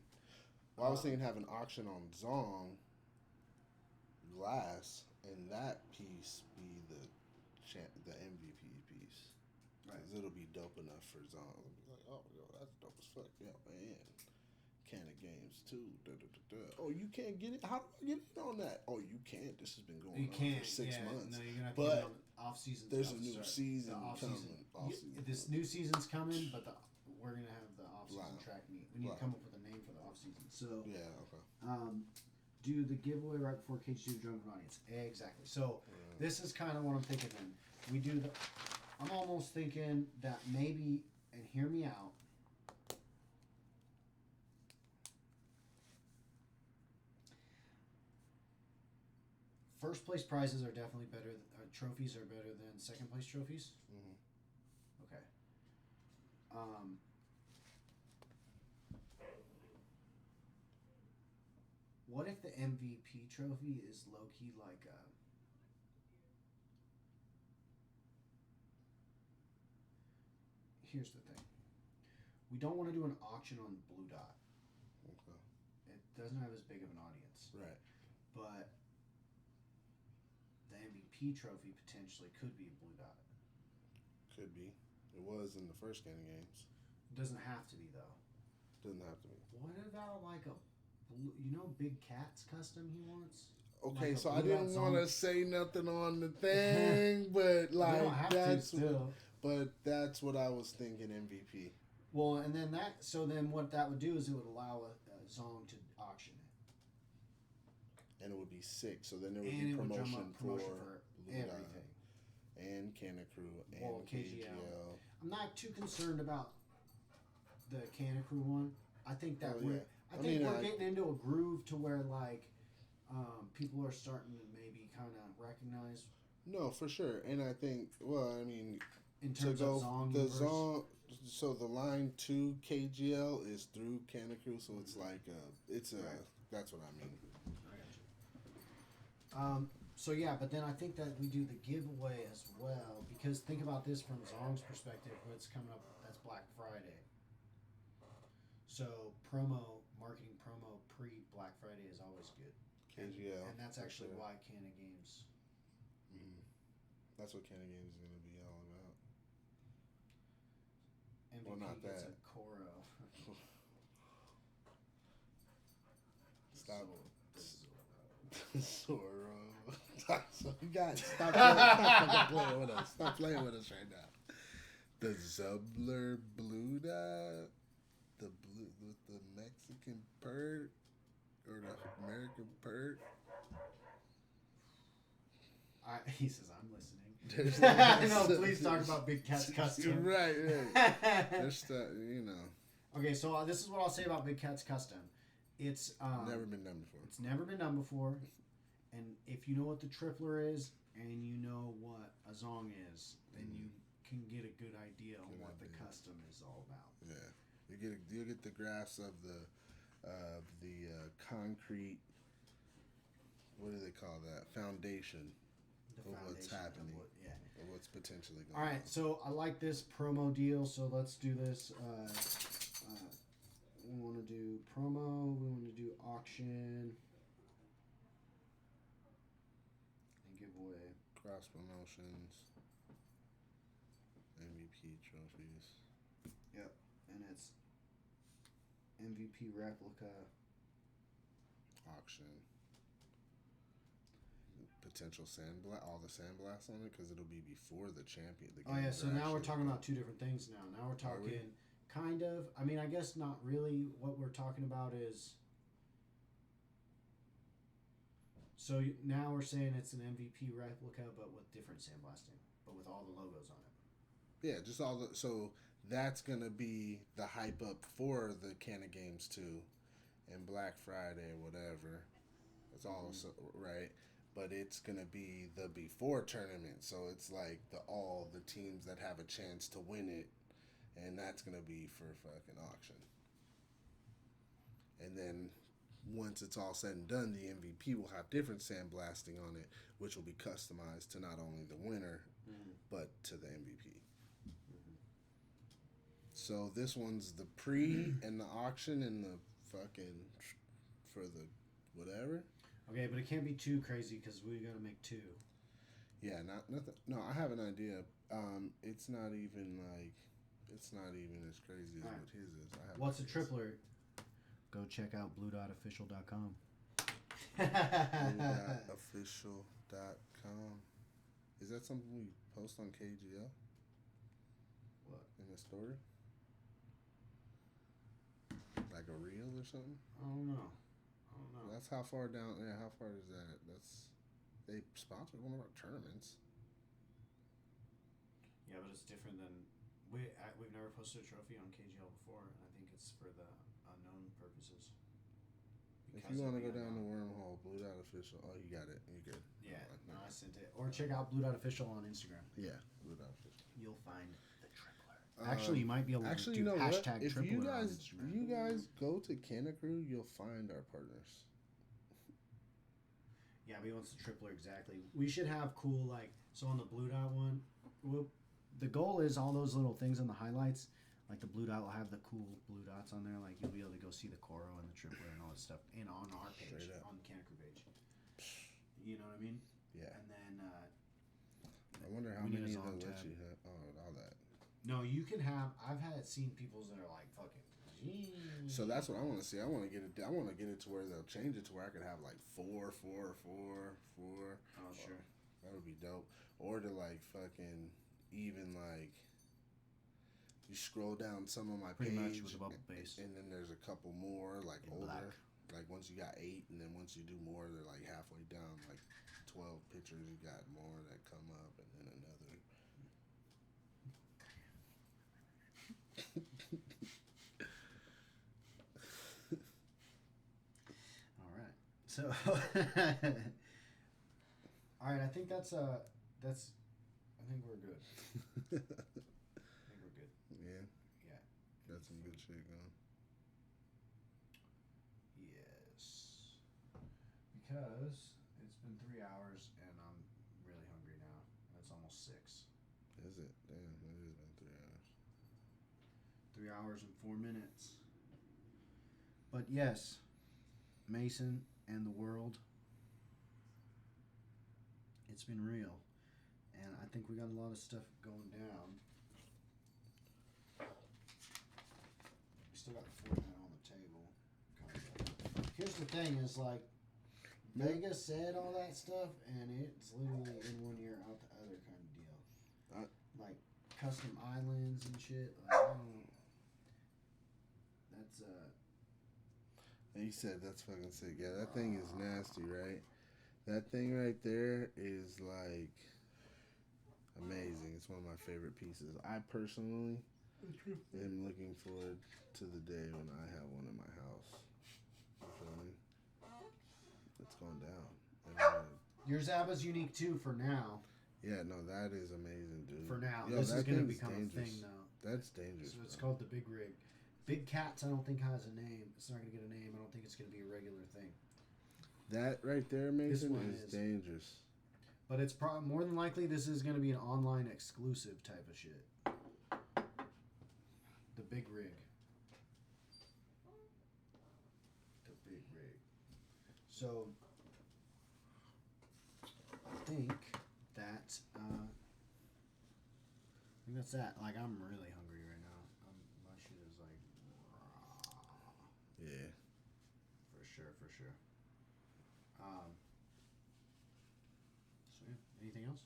Well, I was thinking have an auction on Zong glass, and that piece be the MVP piece. Right. Because it'll be dope enough for Zong. It'll be like, oh, yo, that's dope as fuck. Yeah, man. Kanna games too. Oh, you can't get it? How do I get in on that? Oh, you can't. This has been going on for 6 months. No, you're gonna have to get on off season. There's a new season coming. This new season's coming, but we're gonna have the off season track meet. We need to come up with a name for the off season. So yeah, okay. Do the giveaway right before KG Drunken Audience. Exactly. So this is kind of what I'm thinking. Then we do the. I'm almost thinking that maybe, and hear me out. First place prizes are definitely better. Trophies are better than second place trophies. Mm-hmm. Okay. What if the MVP trophy is low key like a? Here's the thing. We don't want to do an auction on Blue Dot. Okay. It doesn't have as big of an audience. Right. But the MVP trophy potentially could be a Blue Dot. Could be. It was in the first Kanna games. It doesn't have to be though. Doesn't have to be. What about like a blue, Big Cat's custom he wants? Okay, like so I didn't want to say nothing on the thing, but like that's what I was thinking MVP. Well, and then then what that would do is it would allow a zone to auction it. And it would be 6, so then there would be promotion for everything. And Kanna Krew and KGL. I'm not too concerned about the Kanna Krew one. I think that we're getting into a groove to where like people are starting to maybe kind of recognize. No, for sure, and I think in terms of Zong, so the line to KGL is through Kanna Krew, so it's like that's what I mean. I got you. So yeah, but then I think that we do the giveaway as well, because think about this from Zong's perspective. What's coming up? That's Black Friday. So marketing promo pre-Black Friday is always good. KGL. And that's actually sure. why Kanna Games. Mm-hmm. That's what Kanna Games is going to be all about. MVP Well, not gets that. a Koro. Stop. Zoro. Zoro. So you guys stop playing with us. Stop playing with us right now. The Zubler Blue Dot, the blue with the Mexican perk or the American perk. He says, I'm listening. There's No, please talk about Big Cat's Custom. Right. There's stuff, Okay, so this is what I'll say about Big Cat's Custom. It's never been done before. It's never been done before. And if you know what the tripler is and you know what a zong is, then you can get a good idea on what the custom is all about. Yeah. You get the grasp of the concrete, what do they call that? Foundation. What's happening, or what's potentially going on. All right, so I like this promo deal, so let's do this. We want to do promo, we want to do auction, and giveaway. Cross promotions, MVP trophies. Yep, and it's MVP replica. Auction. Potential all the sandblasts on it, because it'll be before the champion. Oh yeah, so now we're talking about two different things now. Now we're talking kind of, I mean, I guess not really. What we're talking about is, so now we're saying it's an MVP replica, but with different sandblasting, but with all the logos on it. Yeah, just all the, so that's gonna be the hype up for the Kanna Games 2 and Black Friday, whatever. It's all right. But it's gonna be the before tournament, so it's like all the teams that have a chance to win it, and that's gonna be for fucking auction. And then once it's all said and done, the MVP will have different sandblasting on it, which will be customized to not only the winner, but to the MVP. So this one's the pre and the auction and the fucking for the whatever. Okay, but it can't be too crazy because we got to make two. Yeah, nothing. No, I have an idea. It's not even as crazy as what his is. What's a tripler? Go check out bluedotofficial.com. Bluedotofficial.com. Is that something we post on KGL? What? In the story? Like a reel or something? I don't know. That's how far down. Yeah, how far is that? They sponsored one of our tournaments. Yeah, but it's different than we've never posted a trophy on KGL before, and I think it's for the unknown purposes. If you want to go down the wormhole, Blue Dot Official. Oh, you got it. You're good. Yeah, no, I sent it. Or check out Blue Dot Official on Instagram. Yeah, Blue Dot Official. You'll find the tripler. Actually, you might be able to do you know hashtag what? If tripler on Instagram. you guys go to Kanna Krew, you'll find our partners. Yeah, but he wants the tripler exactly. We should have cool, so on the Blue Dot one, the goal is all those little things on the highlights, like the Blue Dot will have the cool blue dots on there, like you'll be able to go see the Koro and the tripler and all that stuff, and on our page, on the Kanna Krew page. You know what I mean? Yeah. And then, I wonder how many of those let you have. Oh, all that. No, you can have, I've seen people's that are like, fucking, so that's what I want to see. I want to get it to where they'll change it to where I could have like 4, 4, 4, 4. Oh, sure. That would be dope. Or to fucking even you scroll down some of my Pretty page much with a bubble base, and then there's a couple more older. Black. Like once you got 8, and then once you do more, they're like halfway down. Like 12 pictures, you got more that come up, and then another. So, all right, I think I think we're good. Yeah. Yeah. Got some good shit going. Yes. Because it's been 3 hours and I'm really hungry now. And it's almost 6. Is it? Damn, it has been 3 hours. 3 hours and 4 minutes. But yes, Mason and the world, it's been real. And I think we got a lot of stuff going down. We still got the format on the table. Here's the thing is like, Vegas said all that stuff, and it's literally in one ear, out the other kind of deal. Like custom islands and shit. Like, I don't, that's You said that's fucking sick. Yeah, that thing is nasty, right? That thing right there is like amazing. It's one of my favorite pieces. I personally am looking forward to the day when I have one in my house. You feel me? It's going down. your Zappa's unique too for now. Yeah, no, that is amazing, dude. For now, Yo, this is that going to thing's become dangerous. a thing though. That's dangerous. So it's bro. called the Big Rig. Big Cats, I don't think has a name. It's not going to get a name. I don't think it's going to be a regular thing. That right there, Mason, one is is. dangerous. But it's more than likely this is going to be an online exclusive type of shit. The Big Rig. The Big Rig. So I think that that's that. Like, I'm really hungry right now. My shit is like Yeah. for sure. So yeah, anything else?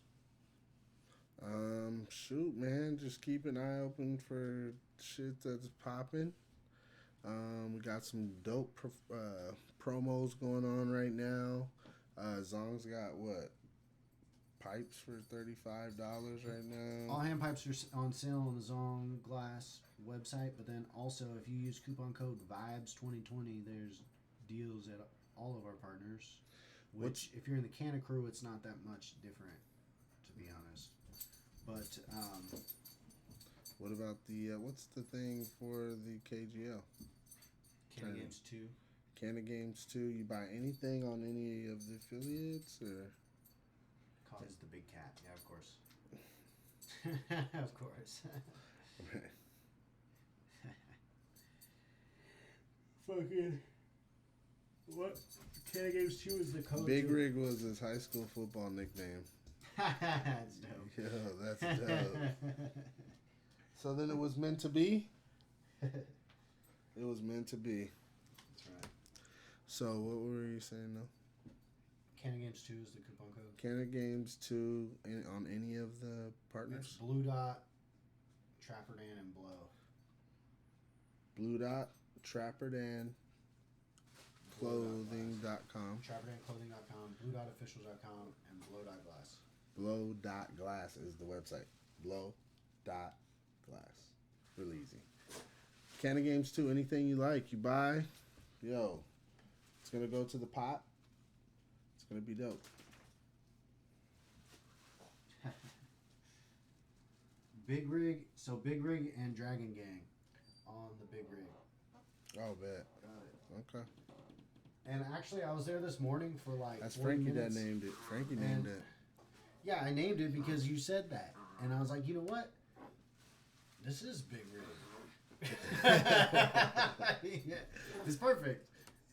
Shoot, man, just keep an eye open for shit that's popping. We got some dope promos going on right now. Zong's got what? Pipes for $35 right now. All hand pipes are on sale on the Zong Glass website, but then also if you use coupon code VIBES2020, there's deals at all of our partners. Which, if you're in the Kanna Krew, it's not that much different, to be honest. But what about the what's the thing for the KGL? Kanna Games 2. Kanna Games 2. You buy anything on any of the affiliates, or Is the big cat? Yeah, of course. Of course. Fucking what? Kanna Games 2 is the code. Big Rig was his high school football nickname. That's dope. Yo, that's dope. So then it was meant to be? It was meant to be. That's right. So what were you saying now? Kanna Games 2 is the coupon code. Kanna Games 2 on any of the It's partners? Blue Dot, Trapper Dan, and Blow. Blue Dot, Trapper Dan, Clothing.com. TrapperDanClothing.com, BlueDotOfficials.com, and Blow.Glass. Blow.glass is the website. Blow.glass. Really easy. Kanna Games 2, anything you like, you buy. Yo, it's going to go to the pot. It's going to be dope. Big Rig, so Big Rig and Dragon Gang on the Big Rig. Oh, bet. Got it. Okay. And actually, I was there this morning for like That's 40 Frankie minutes. that named it. Frankie named it. Yeah, I named it because you said that. And I was like, you know what? This is Big Rig. It's perfect.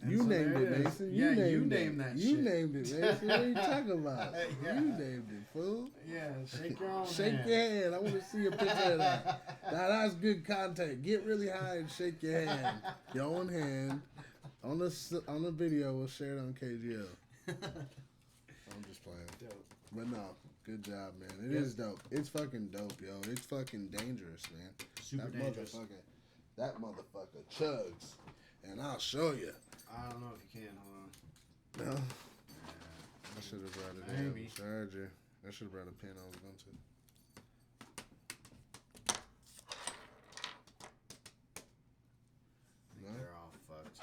And You so named there it, is. Mason. Yeah, you it. named that You shit. named it, Mason. What are you talking about? Yeah. You named it, fool. Yeah, shake your own Shake hand. your hand. I want to see a picture of that. Now that's good content. Get really high and shake your hand. Your own hand. On the video, we'll share it on KGL. I'm just playing. Dope. But no, good job, man. It is dope. It's fucking dope, yo. It's fucking dangerous, man. Super dangerous. That motherfucker chugs. And I'll show you. I don't know if you can. Hold on. No. I should have brought it in. Maybe. Charger. I should have brought a pen. I was going to. No? They're all fucked.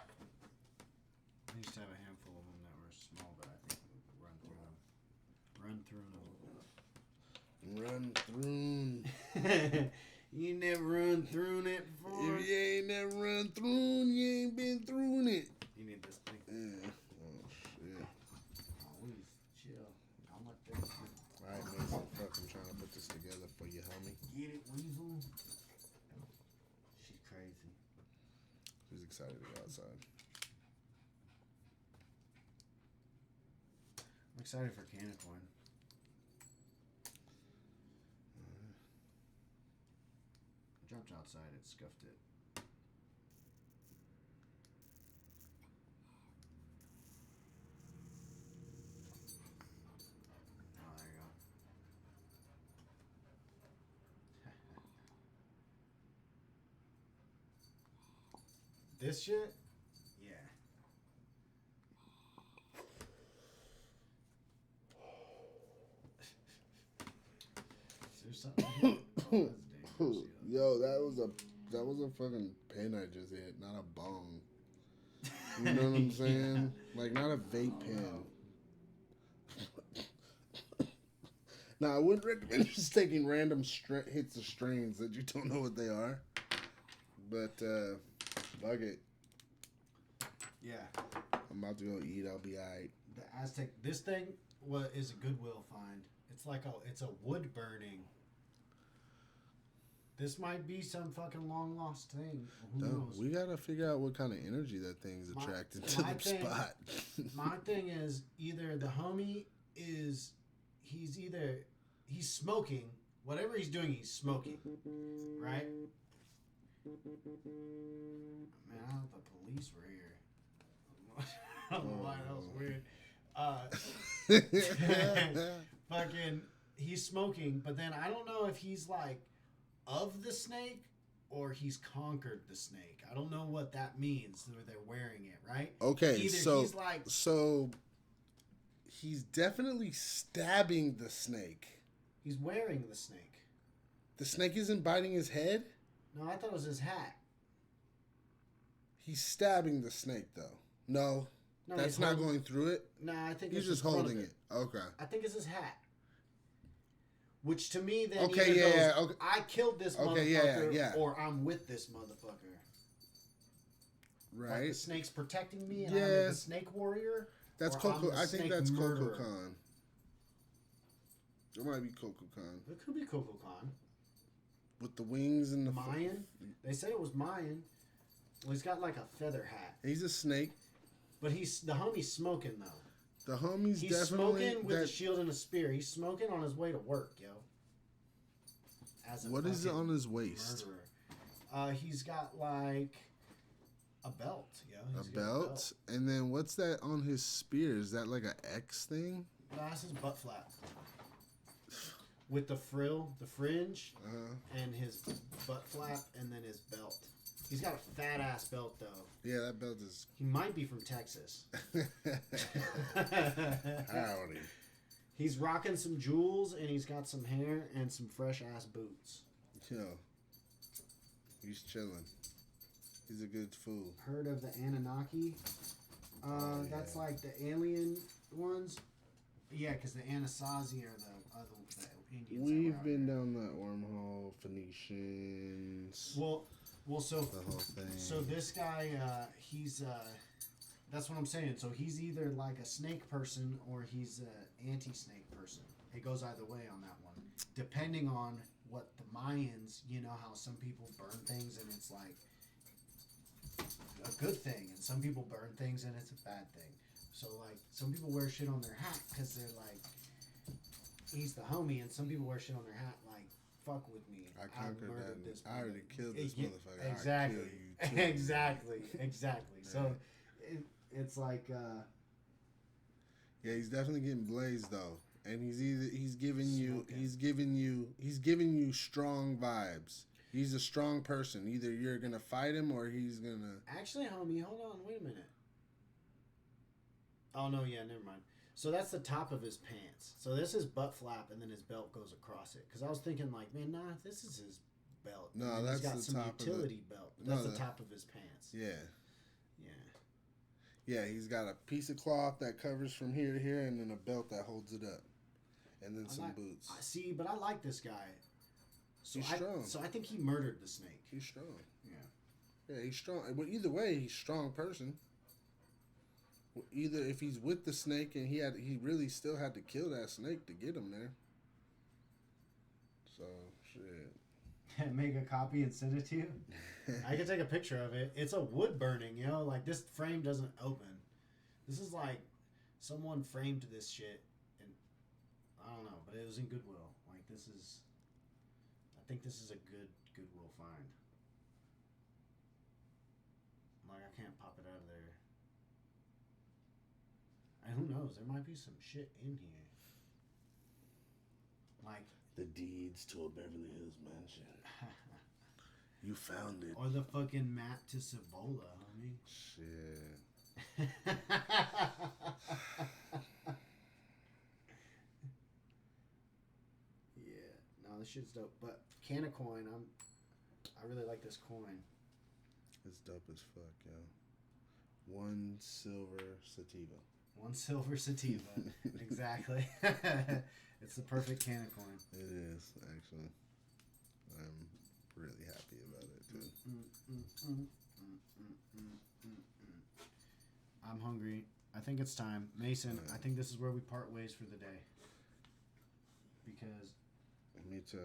I used to have a handful of them that were small, but I think we'll run through them. Run through. You never run through it before. If you ain't never run through, you ain't been through it. You need this thing. Yeah. Oh, shit. Always chill. I'm like this. Alright, Mason. Fuck, I'm trying to put this together for you, homie. Get it, Weasel. She's crazy. She's excited to go outside. excited for Kanna coin. I jumped outside. It scuffed it. Oh, there you go. This shit? Yeah. Is there something here? Oh, that's dangerous. Yo, that was a fucking pen I just hit, not a bong. You know what I'm saying? Like, not a vape pen. Now, I wouldn't recommend just taking random hits of strains that you don't know what they are. But, fuck it. Yeah. I'm about to go eat. I'll be alright. The Aztec. This thing is a Goodwill find. It's a wood burning. This might be some fucking long lost thing. Who knows? We gotta figure out what kind of energy that thing's attracted to the spot. My thing is either the homie he's smoking. Whatever he's doing, he's smoking. Right? Man, I thought the police were here. I don't know why that was weird. Fucking, he's smoking, but then I don't know if he's like of the snake or he's conquered the snake. I don't know what that means. They're wearing it, right? Okay, Either so he's definitely stabbing the snake. He's wearing the snake. The snake isn't biting his head? No, I thought it was his hat. He's stabbing the snake, though. No, that's not going through it? No, I think he's just holding it. Okay. I think it's his hat. Which to me then okay. I killed this motherfucker or I'm with this motherfucker. Right. Like the snake's protecting me and I'm the snake warrior? That's Coco. I think that's Coco Khan. It might be Coco Khan. It could be Coco Khan. With the wings and the... Mayan? They said it was Mayan. Well, he's got like a feather hat. He's a snake. But the homie's smoking, though. The homie's he's definitely... He's smoking with a shield and a spear. He's smoking on his way to work, yo. What is it on his waist? Murderer. He's got like a belt, yo. A belt? And then what's that on his spear? Is that like an X thing? That's his butt flap. With the fringe, and his butt flap, and then his belt. He's got a fat ass belt though. Yeah, that belt is. He might be from Texas. Howdy. He's rocking some jewels, and he's got some hair and some fresh ass boots. Yo, he's chilling. He's a good fool. Heard of the Anunnaki? That's like the alien ones. Yeah, because the Anasazi are the Indians. We've been down that wormhole, Phoenicians. Well, so the whole thing. So this guy, he's that's what I'm saying. So he's either like a snake person or he's an anti-snake person. It goes either way on that one, depending on what the Mayans. You know how some people burn things and it's like a good thing, and some people burn things and it's a bad thing. So like some people wear shit on their hat because they're like, he's the homie, and some people wear shit on their hat like, fuck with me. I conquered that. This I already killed this motherfucker. Exactly. I'll kill you too. Exactly. So it's like yeah, he's definitely getting blazed though. And he's giving you strong vibes. He's a strong person. Either you're gonna fight him or he's gonna. Actually, homie, hold on, wait a minute. Oh no, yeah, never mind. So that's the top of his pants. So this is butt flap, and then his belt goes across it. Because I was thinking, like, man, nah, this is his belt. No, that's he's got the some top utility belt. That's the top of his pants. Yeah. Yeah, he's got a piece of cloth that covers from here to here, and then a belt that holds it up, and then some boots. See, but I like this guy. So He's strong. So I think he murdered the snake. He's strong. Yeah. Yeah, he's strong. But either way, he's a strong person. Either if he's with the snake and he really still had to kill that snake to get him there. So shit. Make a copy and send it to you. I can take a picture of it. It's a wood burning, like this frame doesn't open. This is like someone framed this shit I don't know, but it was in Goodwill. Like this is, I think this is a good Goodwill find. Like I can't pop it out of there. And who knows? There might be some shit in here. Like The deeds to a Beverly Hills mansion. You found it. or the fucking map to Cibola, homie. Shit. Yeah, no, this shit's dope. But Kanna coin, I really like this coin. It's dope as fuck, yo. 1 silver sativa. 1 silver sativa, exactly. It's the perfect Kanna coin. It is, actually. I'm really happy about it, too. I'm hungry. I think it's time. Mason, I think this is where we part ways for the day. Because Me too.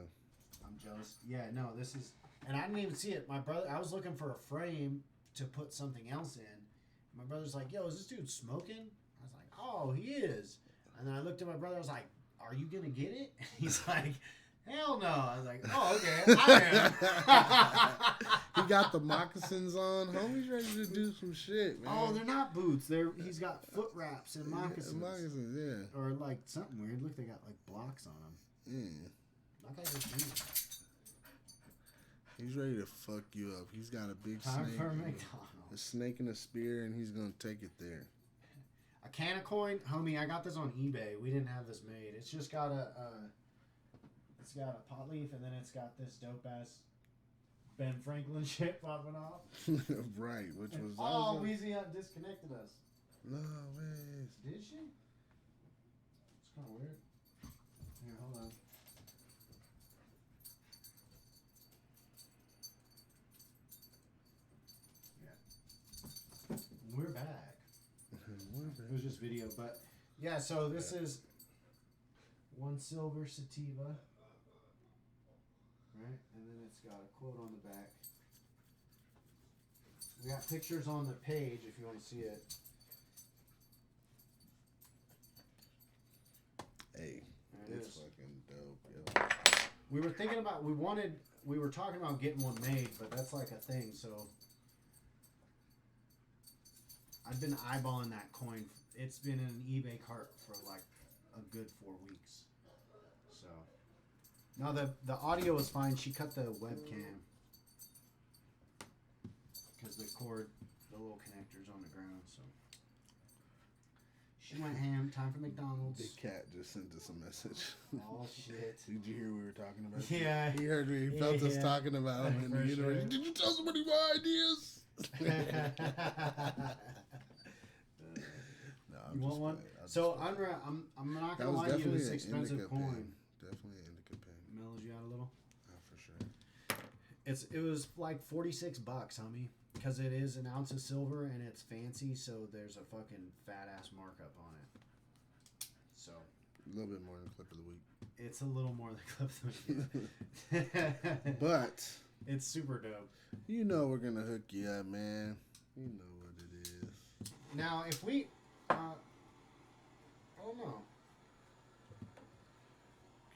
I'm jealous. Yeah, no, this is... And I didn't even see it. My brother... I was looking for a frame to put something else in. My brother's like, yo, is this dude smoking? I was like, oh, he is. And then I looked at my brother. I was like, are you going to get it? He's like, hell no. I was like, oh, okay. I am. He got the moccasins on. Homie's ready to do some shit, man. Oh, they're not boots. He's got foot wraps and moccasins. Yeah, moccasins, yeah. Or like something weird. Look, they got like blocks on them. Yeah. That guy's a genius. He's ready to fuck you up. He's got a big Time snake. for A McDonald's. snake and a spear, and he's gonna take it there. A Kanna coin, homie. I got this on eBay. We didn't have this made. It's just got it's got a pot leaf, and then it's got this dope ass Ben Franklin shit popping off. Right, which And, was oh, awesome. Weezy disconnected us. No ways. Did she? It's kind of weird. Here, hold on. Yeah. We're back. It was just video, but yeah. So this is 1 silver sativa, right? And then it's got a quote on the back. We got pictures on the page if you want to see it. Hey, There it it's is. fucking dope, yo. We were thinking about we were talking about getting one made, but that's like a thing. So I've been eyeballing that coin. It's been in an eBay cart for like a good 4 weeks. So no, the audio was fine. She cut the webcam because the cord, the little connector's on the ground. So she went ham. Time for McDonald's. Big Cat just sent us a message. Oh shit. Did you hear we were talking about? Yeah. He heard me. He felt us Yeah. talking about him in the For universe. sure. Did you tell somebody my ideas? No, I'm You want just one? playing. I'm So just playing. I'm not That gonna was lie to you. definitely It's an expensive indica coin. pen. Definitely an indica pen. Mellows you out a little. For sure. It was like $46, homie, because it is an ounce of silver and it's fancy. So there's a fucking fat ass markup on it. So A little bit more than clip of the week. it's a little more than clip. But It's super dope. you know we're gonna hook you up, man. You know what it is. Now if we, I don't know.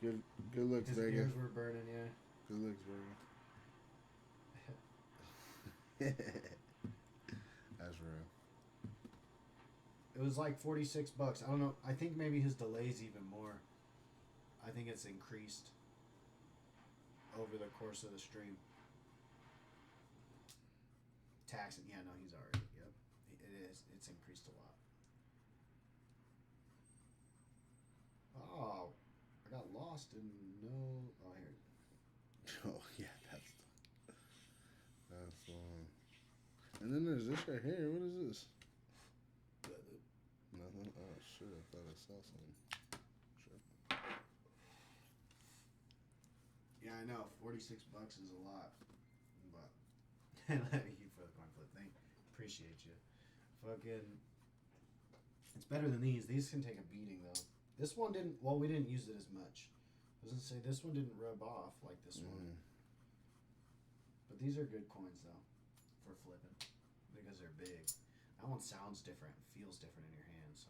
Good looks, His Vega. ears were burning, yeah. Good looks, Vega. That's real. It was like $46. I don't know. I think maybe his delay's even more. I think it's increased over the course of the stream. Taxing. Yeah, no, he's already. Yep. It is. It's increased a lot. Oh, I got lost in no. Oh, here. Oh yeah, that's the one. And then there's this right here. What is this? Nothing. Oh shit! I thought I saw something. Sure. Yeah, I know. $46 is a lot, but let me for the coin flip thing. Appreciate you. Fucking. It's better than these. These can take a beating though. This one didn't. Well, we didn't use it as much. I was gonna say this one didn't rub off like this one. But these are good coins though, for flipping, because they're big. That one sounds different, feels different in your hands. So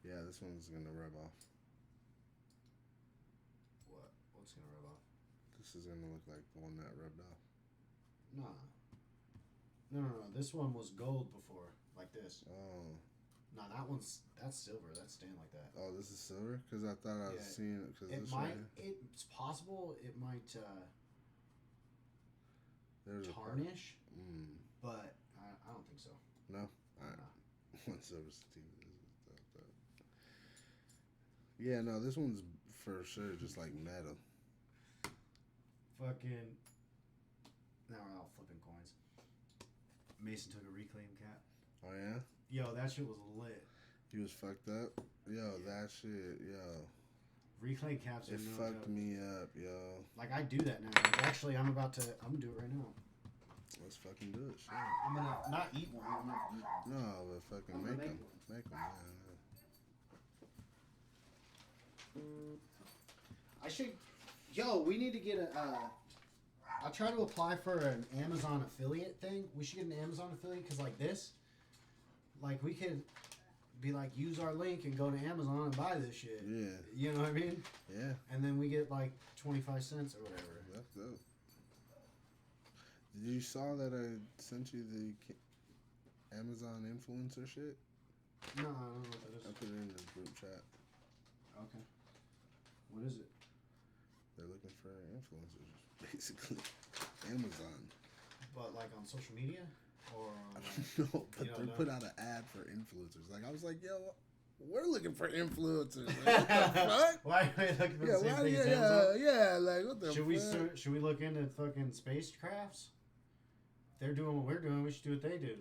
Yeah, this one's gonna rub off. What's gonna rub off? This is gonna look like the one that rubbed off. Nah. No. This one was gold before, like this. Oh. No, that's silver. That's staying like that. Oh, this is silver? Because I thought I was seeing it. Cause It this might. right here, It's possible it might there's tarnish, Mm. but I don't think so. No? Alright. One silver sativa. Yeah, no, this one's for sure just like metal. Fucking. Now we're all flipping coins. Mason took a reclaim cap. Oh, yeah? Yo, that shit was lit. He was fucked up? Yo, that shit, yo. Reclaim caps are It no fucked joke. me up, yo. Like, I do that now. Like, actually, I'm gonna do it right now. Let's fucking do it, shit. I'm gonna not eat one. I'm gonna eat one. No, but fucking I'm gonna make make them. one. Make them, I should. Yo, we need to get a. I'll try to apply for an Amazon affiliate thing. We should get an Amazon affiliate because, like this, like we could be like, use our link and go to Amazon and buy this shit. Yeah. You know what I mean? Yeah. And then we get like 25 cents or whatever. That's dope. Did you saw that I sent you the Amazon influencer shit? No, I don't know what that I is. put it in the group chat. Okay. What is it? They're looking for influencers, basically. Amazon. But like on social media or I on, don't know, but You don't they know? put out an ad for influencers. Like, I was like, yo, we're looking for influencers. Like, what the fuck? why are we looking for Yeah, the same why, thing as yeah, Amazon? yeah, like, what the fuck? Should we look into fucking spacecrafts? If they're doing what we're doing, we should do what they do.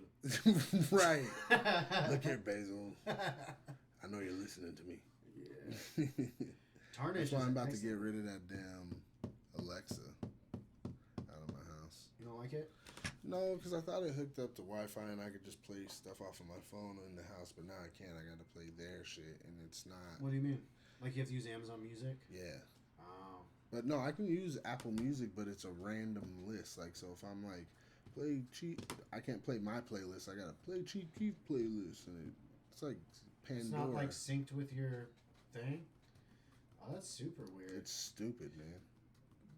Right. Look here, Basil. I know you're listening to me. Yeah. Tarnish. That's why is I'm about to excellent. get rid of that damn Alexa out of my house. You don't like it? No, because I thought it hooked up to Wi-Fi and I could just play stuff off of my phone in the house, but now I can't. I got to play their shit, and it's not. What do you mean? Like you have to use Amazon Music? Yeah. Oh. But no, I can use Apple Music, but it's a random list. Like, so if I'm like, play Cheap, I can't play my playlist. I got to play Cheap Keef playlist, and it's like Pandora. It's not like synced with your thing? Oh, that's super weird. It's stupid, man.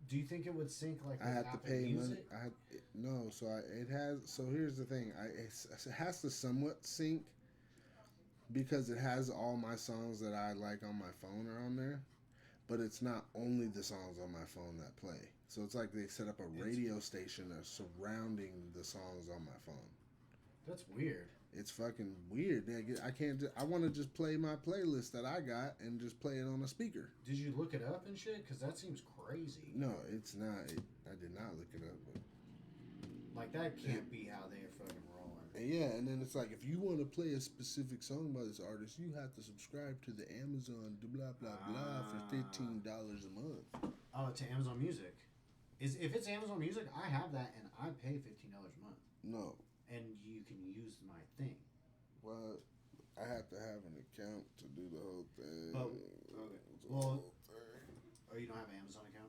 Do you think it would sync like with I had Apple to pay Music? money. No. So it has. So here's the thing. It has to somewhat sync because it has all my songs that I like on my phone are on there, but it's not only the songs on my phone that play. So it's like they set up a radio station surrounding the songs on my phone. That's weird. It's fucking weird. I can't. I want to just play my playlist that I got and just play it on a speaker. Did you look it up and shit? Because that seems crazy. No, it's not. I did not look it up. But Like that can't be how they're fucking rolling. and yeah, and then it's like if you want to play a specific song by this artist, you have to subscribe to the Amazon blah blah blah for $15 a month. Oh, to Amazon Music. If it's Amazon Music, I have that and I pay $15 a month. No, And you can use my thing. well, I have to have an account to do the whole thing. Oh, okay. It's a Well, whole thing. Oh, you don't have an Amazon account?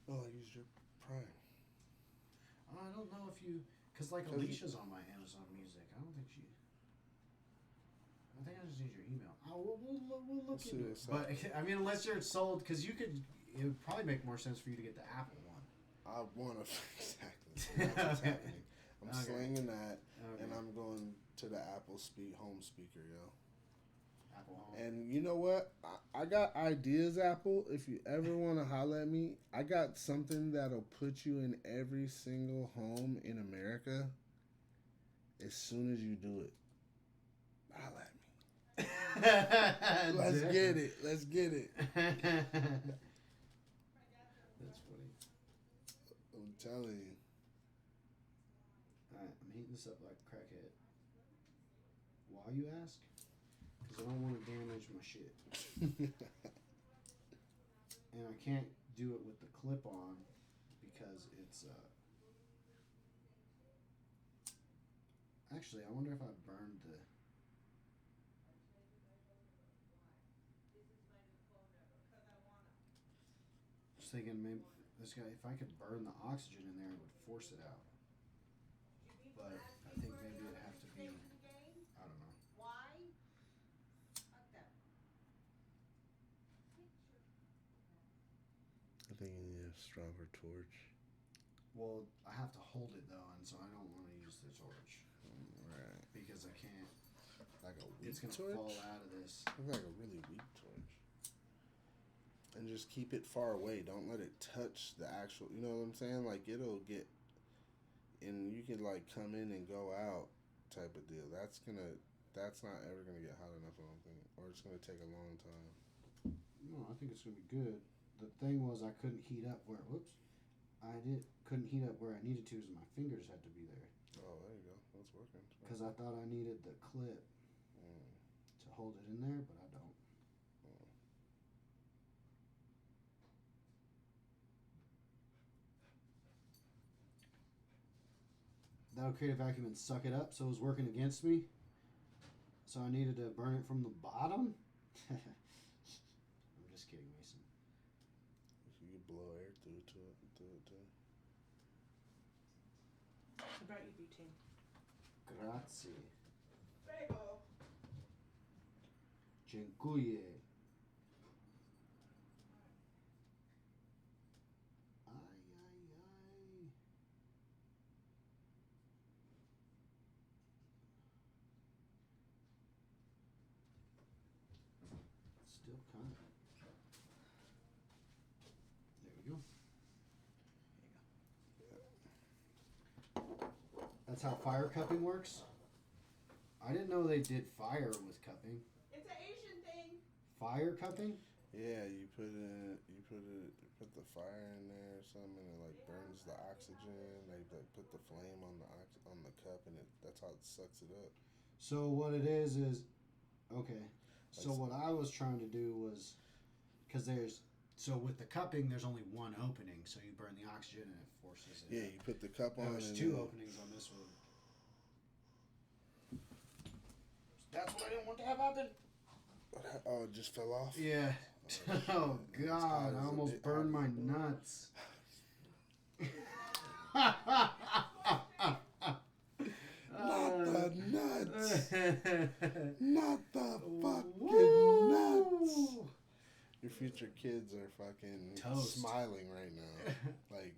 No, I use your Prime. I don't know if you... Because, like, 'Cause Alicia's on my Amazon Music. I don't think she... I think I just need your email. We'll look Let's into see it. what's But, I mean, unless you're sold... Because you could... It would probably make more sense for you to get the Apple one. I want to exactly. That's what's Okay. happening. I'm Okay. slinging that, Okay. and I'm going to the Apple home speaker, yo. Apple Home. And you know what? I got ideas, Apple. If you ever want to holler at me, I got something that'll put you in every single home in America as soon as you do it. Holler at me. Let's get it. Let's get it. That's funny. I'm telling you. Alright, I'm heating this up like a crackhead. Why, you ask? Because I don't want to damage my shit. And I can't do it with the clip on because it's actually, I wonder if I burned the... Just thinking maybe this guy, if I could burn the oxygen in there, it would force it out. But I think maybe it'd have to be, I don't know. Why? Fuck that. I think you need a stronger torch. Well, I have to hold it though, and so I don't want to use the torch. Right. Because I can't. Like a weak It's gonna torch? fall out of this. Like a really weak torch. And just keep it far away. Don't let it touch the actual. You know what I'm saying? Like it'll get. And you can like come in and go out, type of deal. That's not ever gonna get hot enough. I don't think, or it's gonna take a long time. No, I think it's gonna be good. The thing was, I couldn't heat up where. Couldn't heat up where I needed to, so my fingers had to be there. Oh, there you go. That's working. Because I thought I needed the clip to hold it in there, but I don't. That'll create a vacuum and suck it up, so it was working against me. So I needed to burn it from the bottom. I'm just kidding, Mason. You can blow air through it too. I brought you butane. Grazie. Prego. Dziękuję. Ay. Still coming. There we go. That's how fire cupping works. I didn't know they did fire with cupping. It's an Asian thing. Fire cupping? Yeah, you put the fire in there or something, and it like burns the oxygen. They like put the flame on the cup, and that's how it sucks it up. So what it is okay. So what I was trying to do was, because with the cupping, there's only one opening, so you burn the oxygen and it forces it. Yeah, you put the cup on. There's two openings on this one. That's what I didn't want to have happen. Oh, it just fell off? Yeah. Oh, God. I almost burned my nuts. Not the nuts. Not the fucking nuts. Your future kids are fucking Toast. smiling right now. Like,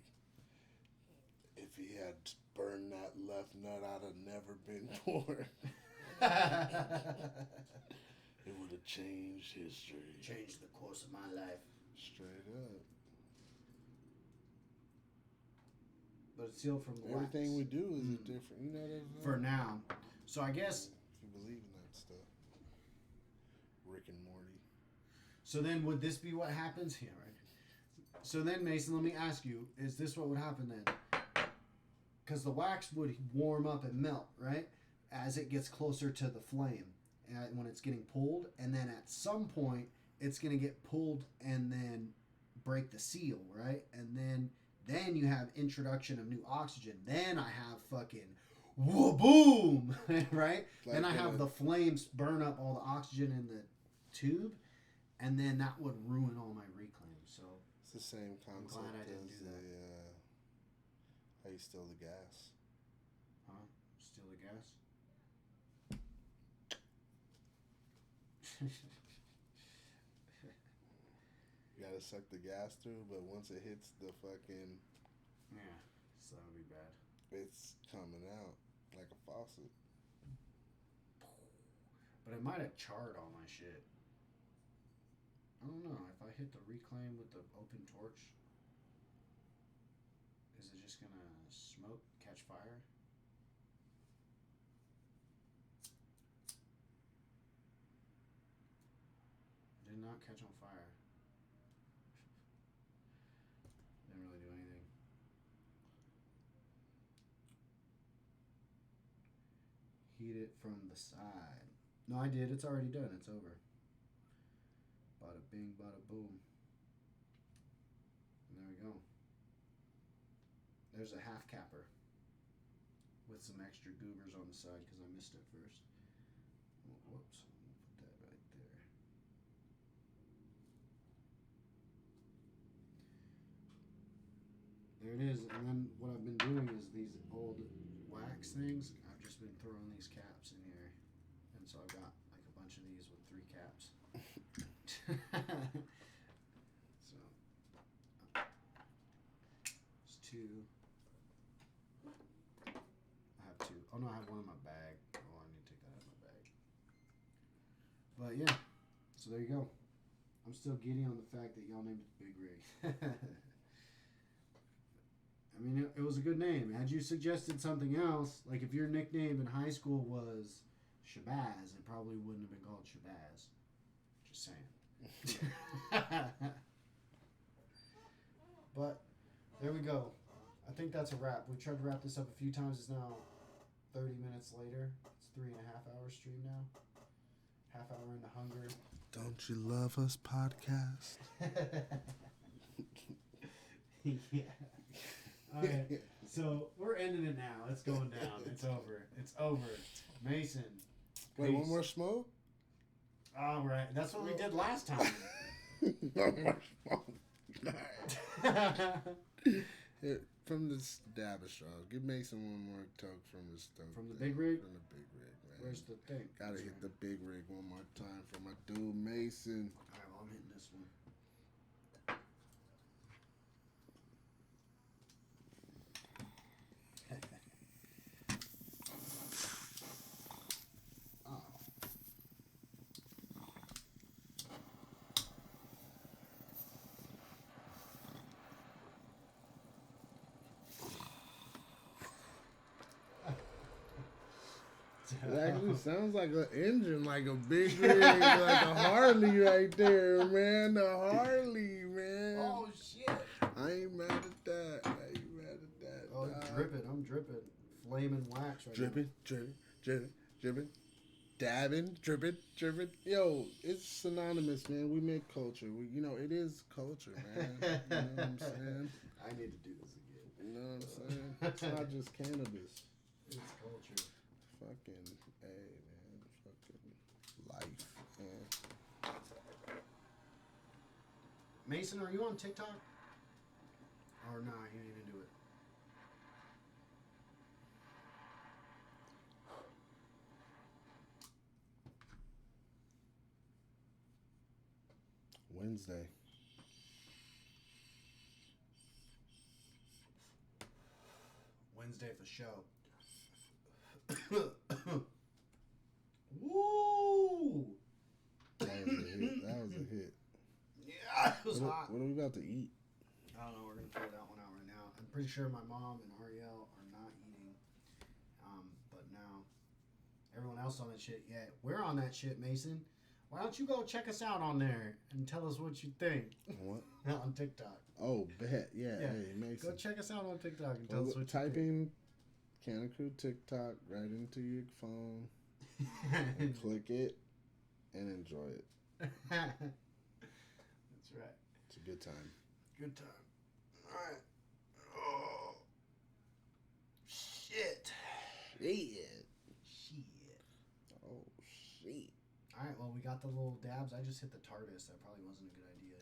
if he had burned that left nut, I'd have never been born. It would have changed history. Changed the course of my life. Straight up. But it's sealed from the Everything wax. we do is different. You know what I'm saying? For now. So I guess... If you believe in that stuff. Rick and Morty. So then would this be what happens? Yeah, right. So then, Mason, let me ask you, is this what would happen then? Because the wax would warm up and melt, right? As it gets closer to the flame. When it's getting pulled. And then at some point, it's going to get pulled and then break the seal, right? And then you have introduction of new oxygen. Then I have fucking boom, right? Like then I have the flames burn up all the oxygen in the tube. And then that would ruin all my reclaim. So it's the same concept glad I didn't as do that. how you steal the gas. Huh? Steal the gas? You gotta suck the gas through, but once it hits the fucking... Yeah, so that would be bad. It's coming out like a faucet. But it might have charred all my shit. I don't know. If I hit the reclaim with the open torch, is it just gonna smoke, catch fire? It did not catch on fire. Didn't really do anything. Heat it from the side. No, I did. It's already done. It's over. Bada bing, bada boom. And there we go. There's a half capper with some extra goobers on the side because I missed it first. Oh, whoops. We'll put that right there. There it is. And then what I've been doing is these old wax things. I've just been throwing these caps in here. And so I've got like a bunch of these with 3 caps. So two. I have two. Oh no, I have one in my bag. Oh, I need to take that out of my bag. But yeah, so there you go. I'm still giddy on the fact that y'all named it Big Rig. I mean, it was a good name. Had you suggested something else, like if your nickname in high school was Shabazz, it probably wouldn't have been called Shabazz. Just saying. But there we go. I think that's a wrap. We've tried to wrap this up a few times. It's now 30 minutes later. It's 3.5 hour stream now. Half hour into hunger. Don't you love us, podcast? Yeah. All right. So we're ending it now. It's going down. It's over. It's over. Mason. Wait, peace. one more smoke? All right. That's what we did last time. One more smoke. Here, from this dab of straw. Give Mason one more toke from his stove. From the Big Rig? From the Big Rig, man. Where's the thing? Gotta hit the Big Rig one more time for my dude Mason. All right, well, I'm hitting this one. It actually sounds like an engine, like a big rig, like a Harley right there, man. The Harley, man. Oh, shit. I ain't mad at that. Oh, dog. dripping. I'm dripping. Flaming wax right Dripping. Dabbing, dripping. Yo, it's synonymous, man. We make culture. It is culture, man. You know what I'm saying? now. I need to do this again. You know what I'm saying? It's not just cannabis. It's culture. Fucking, hey, man. Fucking life, man. Mason, are you on TikTok? Or nah, you need to do it. Wednesday. Wednesday for show. Woo! That was a hit. Yeah, it was hot. What are we about to eat? I don't know. We're gonna figure that one out right now. I'm pretty sure my mom and Ariel are not eating. But now everyone else on that shit. Yeah, we're on that shit, Mason. Why don't you go check us out on there and tell us what you think? What? On TikTok. Oh, bet. Yeah. Hey, Mason. Go check us out on TikTok and tell us what you type think. in Kanna Krew TikTok right into your phone. And click it and enjoy it. That's right. It's a good time. Good time. All right. Oh. Shit. Shit. Shit. Oh, shit. All right. Well, we got the little dabs. I just hit the TARDIS. That probably wasn't a good idea.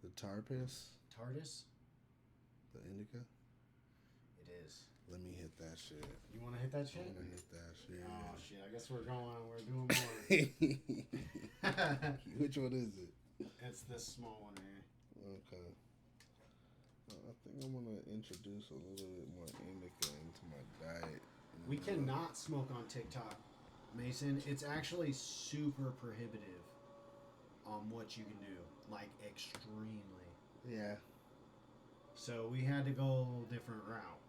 The tar piss? TARDIS? The indica? It is. Let me hit that shit. You want to hit that I shit? want to hit that shit. Oh, shit. I guess we're doing more. Which one is it? It's this small one here. Okay. Well, I think I'm going to introduce a little bit more indica into my diet. We cannot smoke on TikTok, Mason. It's actually super prohibitive on what you can do. Like, extremely. Yeah. So we had to go a little different route.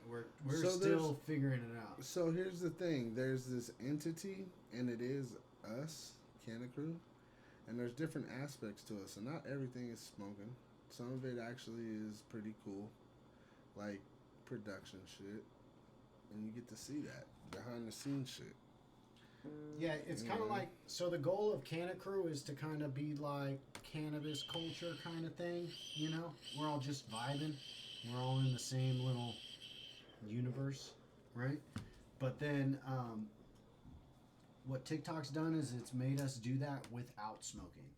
We're So still figuring it out. So here's the thing. There's this entity, and it is us, Kanna Krew, and there's different aspects to us, and not everything is smoking. Some of it actually is pretty cool, like production shit, and you get to see that behind the scenes shit. Yeah, it's kind of like, so the goal of Kanna Krew is to kind of be like cannabis culture kind of thing, you know? We're all just vibing. We're all in the same little universe, right? But then what TikTok's done is it's made us do that without smoking,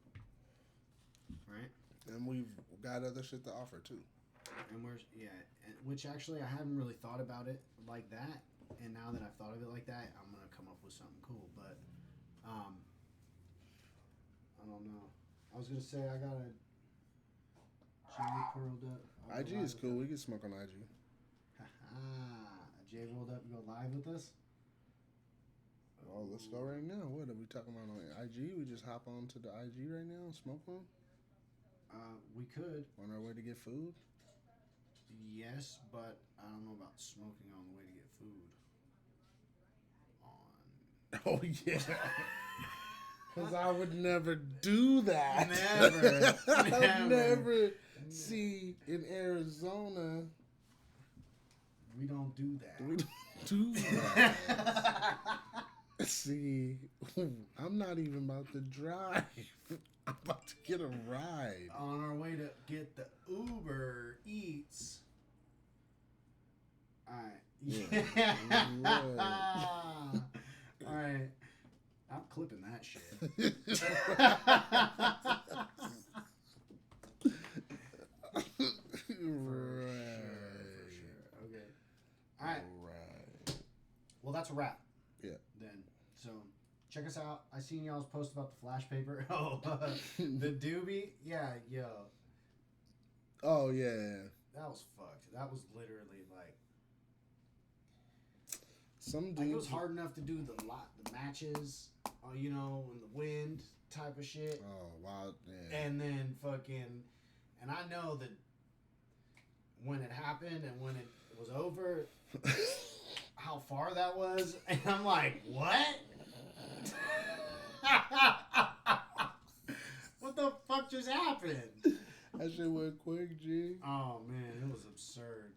right? And we've got other shit to offer too. And which actually I haven't really thought about it like that. And now that I've thought of it like that, I'm gonna come up with something cool. But I don't know. I was gonna say I gotta Jay curled up. I'll go IG live is with cool. them. We can smoke on IG. Jay rolled up and go live with us. Oh, let's go right now. What are we talking about on IG? We just hop on to the IG right now and smoke one? We could. On our way to get food? Yes, but I don't know about smoking on the way to get food. Oh, yeah. Because I would never do that. Never. I'd never see in Arizona. We don't do that. We don't do that. See, I'm not even about to drive. I'm about to get a ride. On our way to get the Uber Eats. Alright. Yeah. Alright. I'm clipping that shit. Okay. Alright. Well, that's a wrap. Yeah. Then. So, check us out. I seen y'all's post about the flash paper. Oh, the doobie? Yeah, yo. Oh, yeah. That was fucked. That was literally like... Some Like, it was dudes. hard enough to do the matches, you know, in the wind type of shit. Oh, wow. Yeah. And then fucking... And I know that when it happened and when it was over, how far that was. And I'm like, what? What the fuck just happened? That shit went quick, G. Oh, man, it was absurd.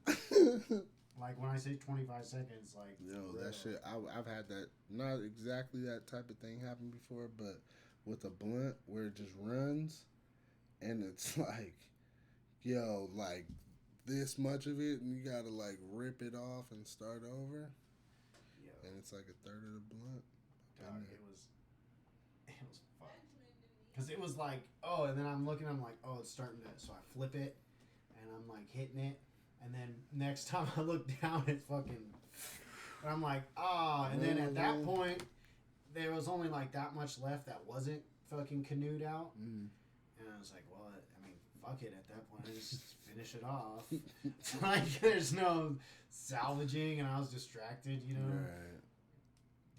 Like, when I say 25 seconds, like... Yo, that shit, I've had that, not exactly that type of thing happen before, but with a blunt where it just runs, and it's like, yo, like, this much of it, and you gotta, like, rip it off and start over, Yo, and it's like a third of the blunt. dog, it was fucked. Because it was like, oh, and then I'm looking, I'm like, oh, it's starting to, so I flip it, and I'm, like, hitting it. And then next time I look down, it's fucking... And I'm like, ah. And then at that point, there was only like that much left that wasn't fucking canoed out. Mm. And I was like, well, I mean, fuck it at that point. I just finish it off. It's like, there's no salvaging, and I was distracted, you know? Right.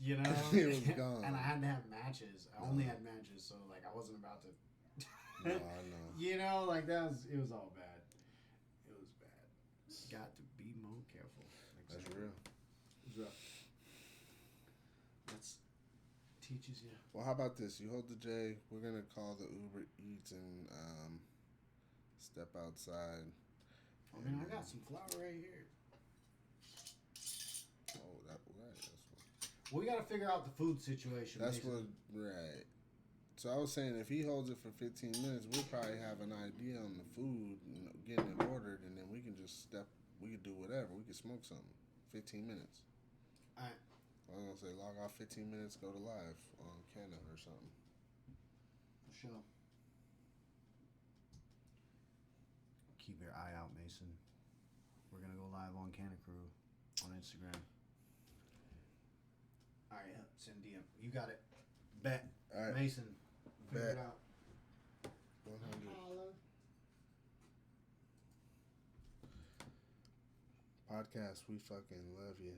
You know? It was gone. And I had to have matches. I only had matches, so like I wasn't about to... No, I know. You know, like it was all bad. It was bad. Got to be more careful. That's real. It's rough. That's teaches you. Well, how about this? You hold the J. We're going to call the Uber Eats and step outside. I mean, I got some flour right here. Oh, that's what. Well, we got to figure out the food situation. That's basically. what, right. So I was saying, if he holds it for 15 minutes, we'll probably have an idea on the food, you know, getting it ordered, and then we can just we can do whatever. We can smoke something. 15 minutes. All right. I was going to say, log off 15 minutes, go to live on Kanna or something. For sure. Keep your eye out, Mason. We're going to go live on Kanna Krew on Instagram. All right, send DM. You got it. Bet. All right. Mason. Figure Bet. it out. 100. Podcast, we fucking love you.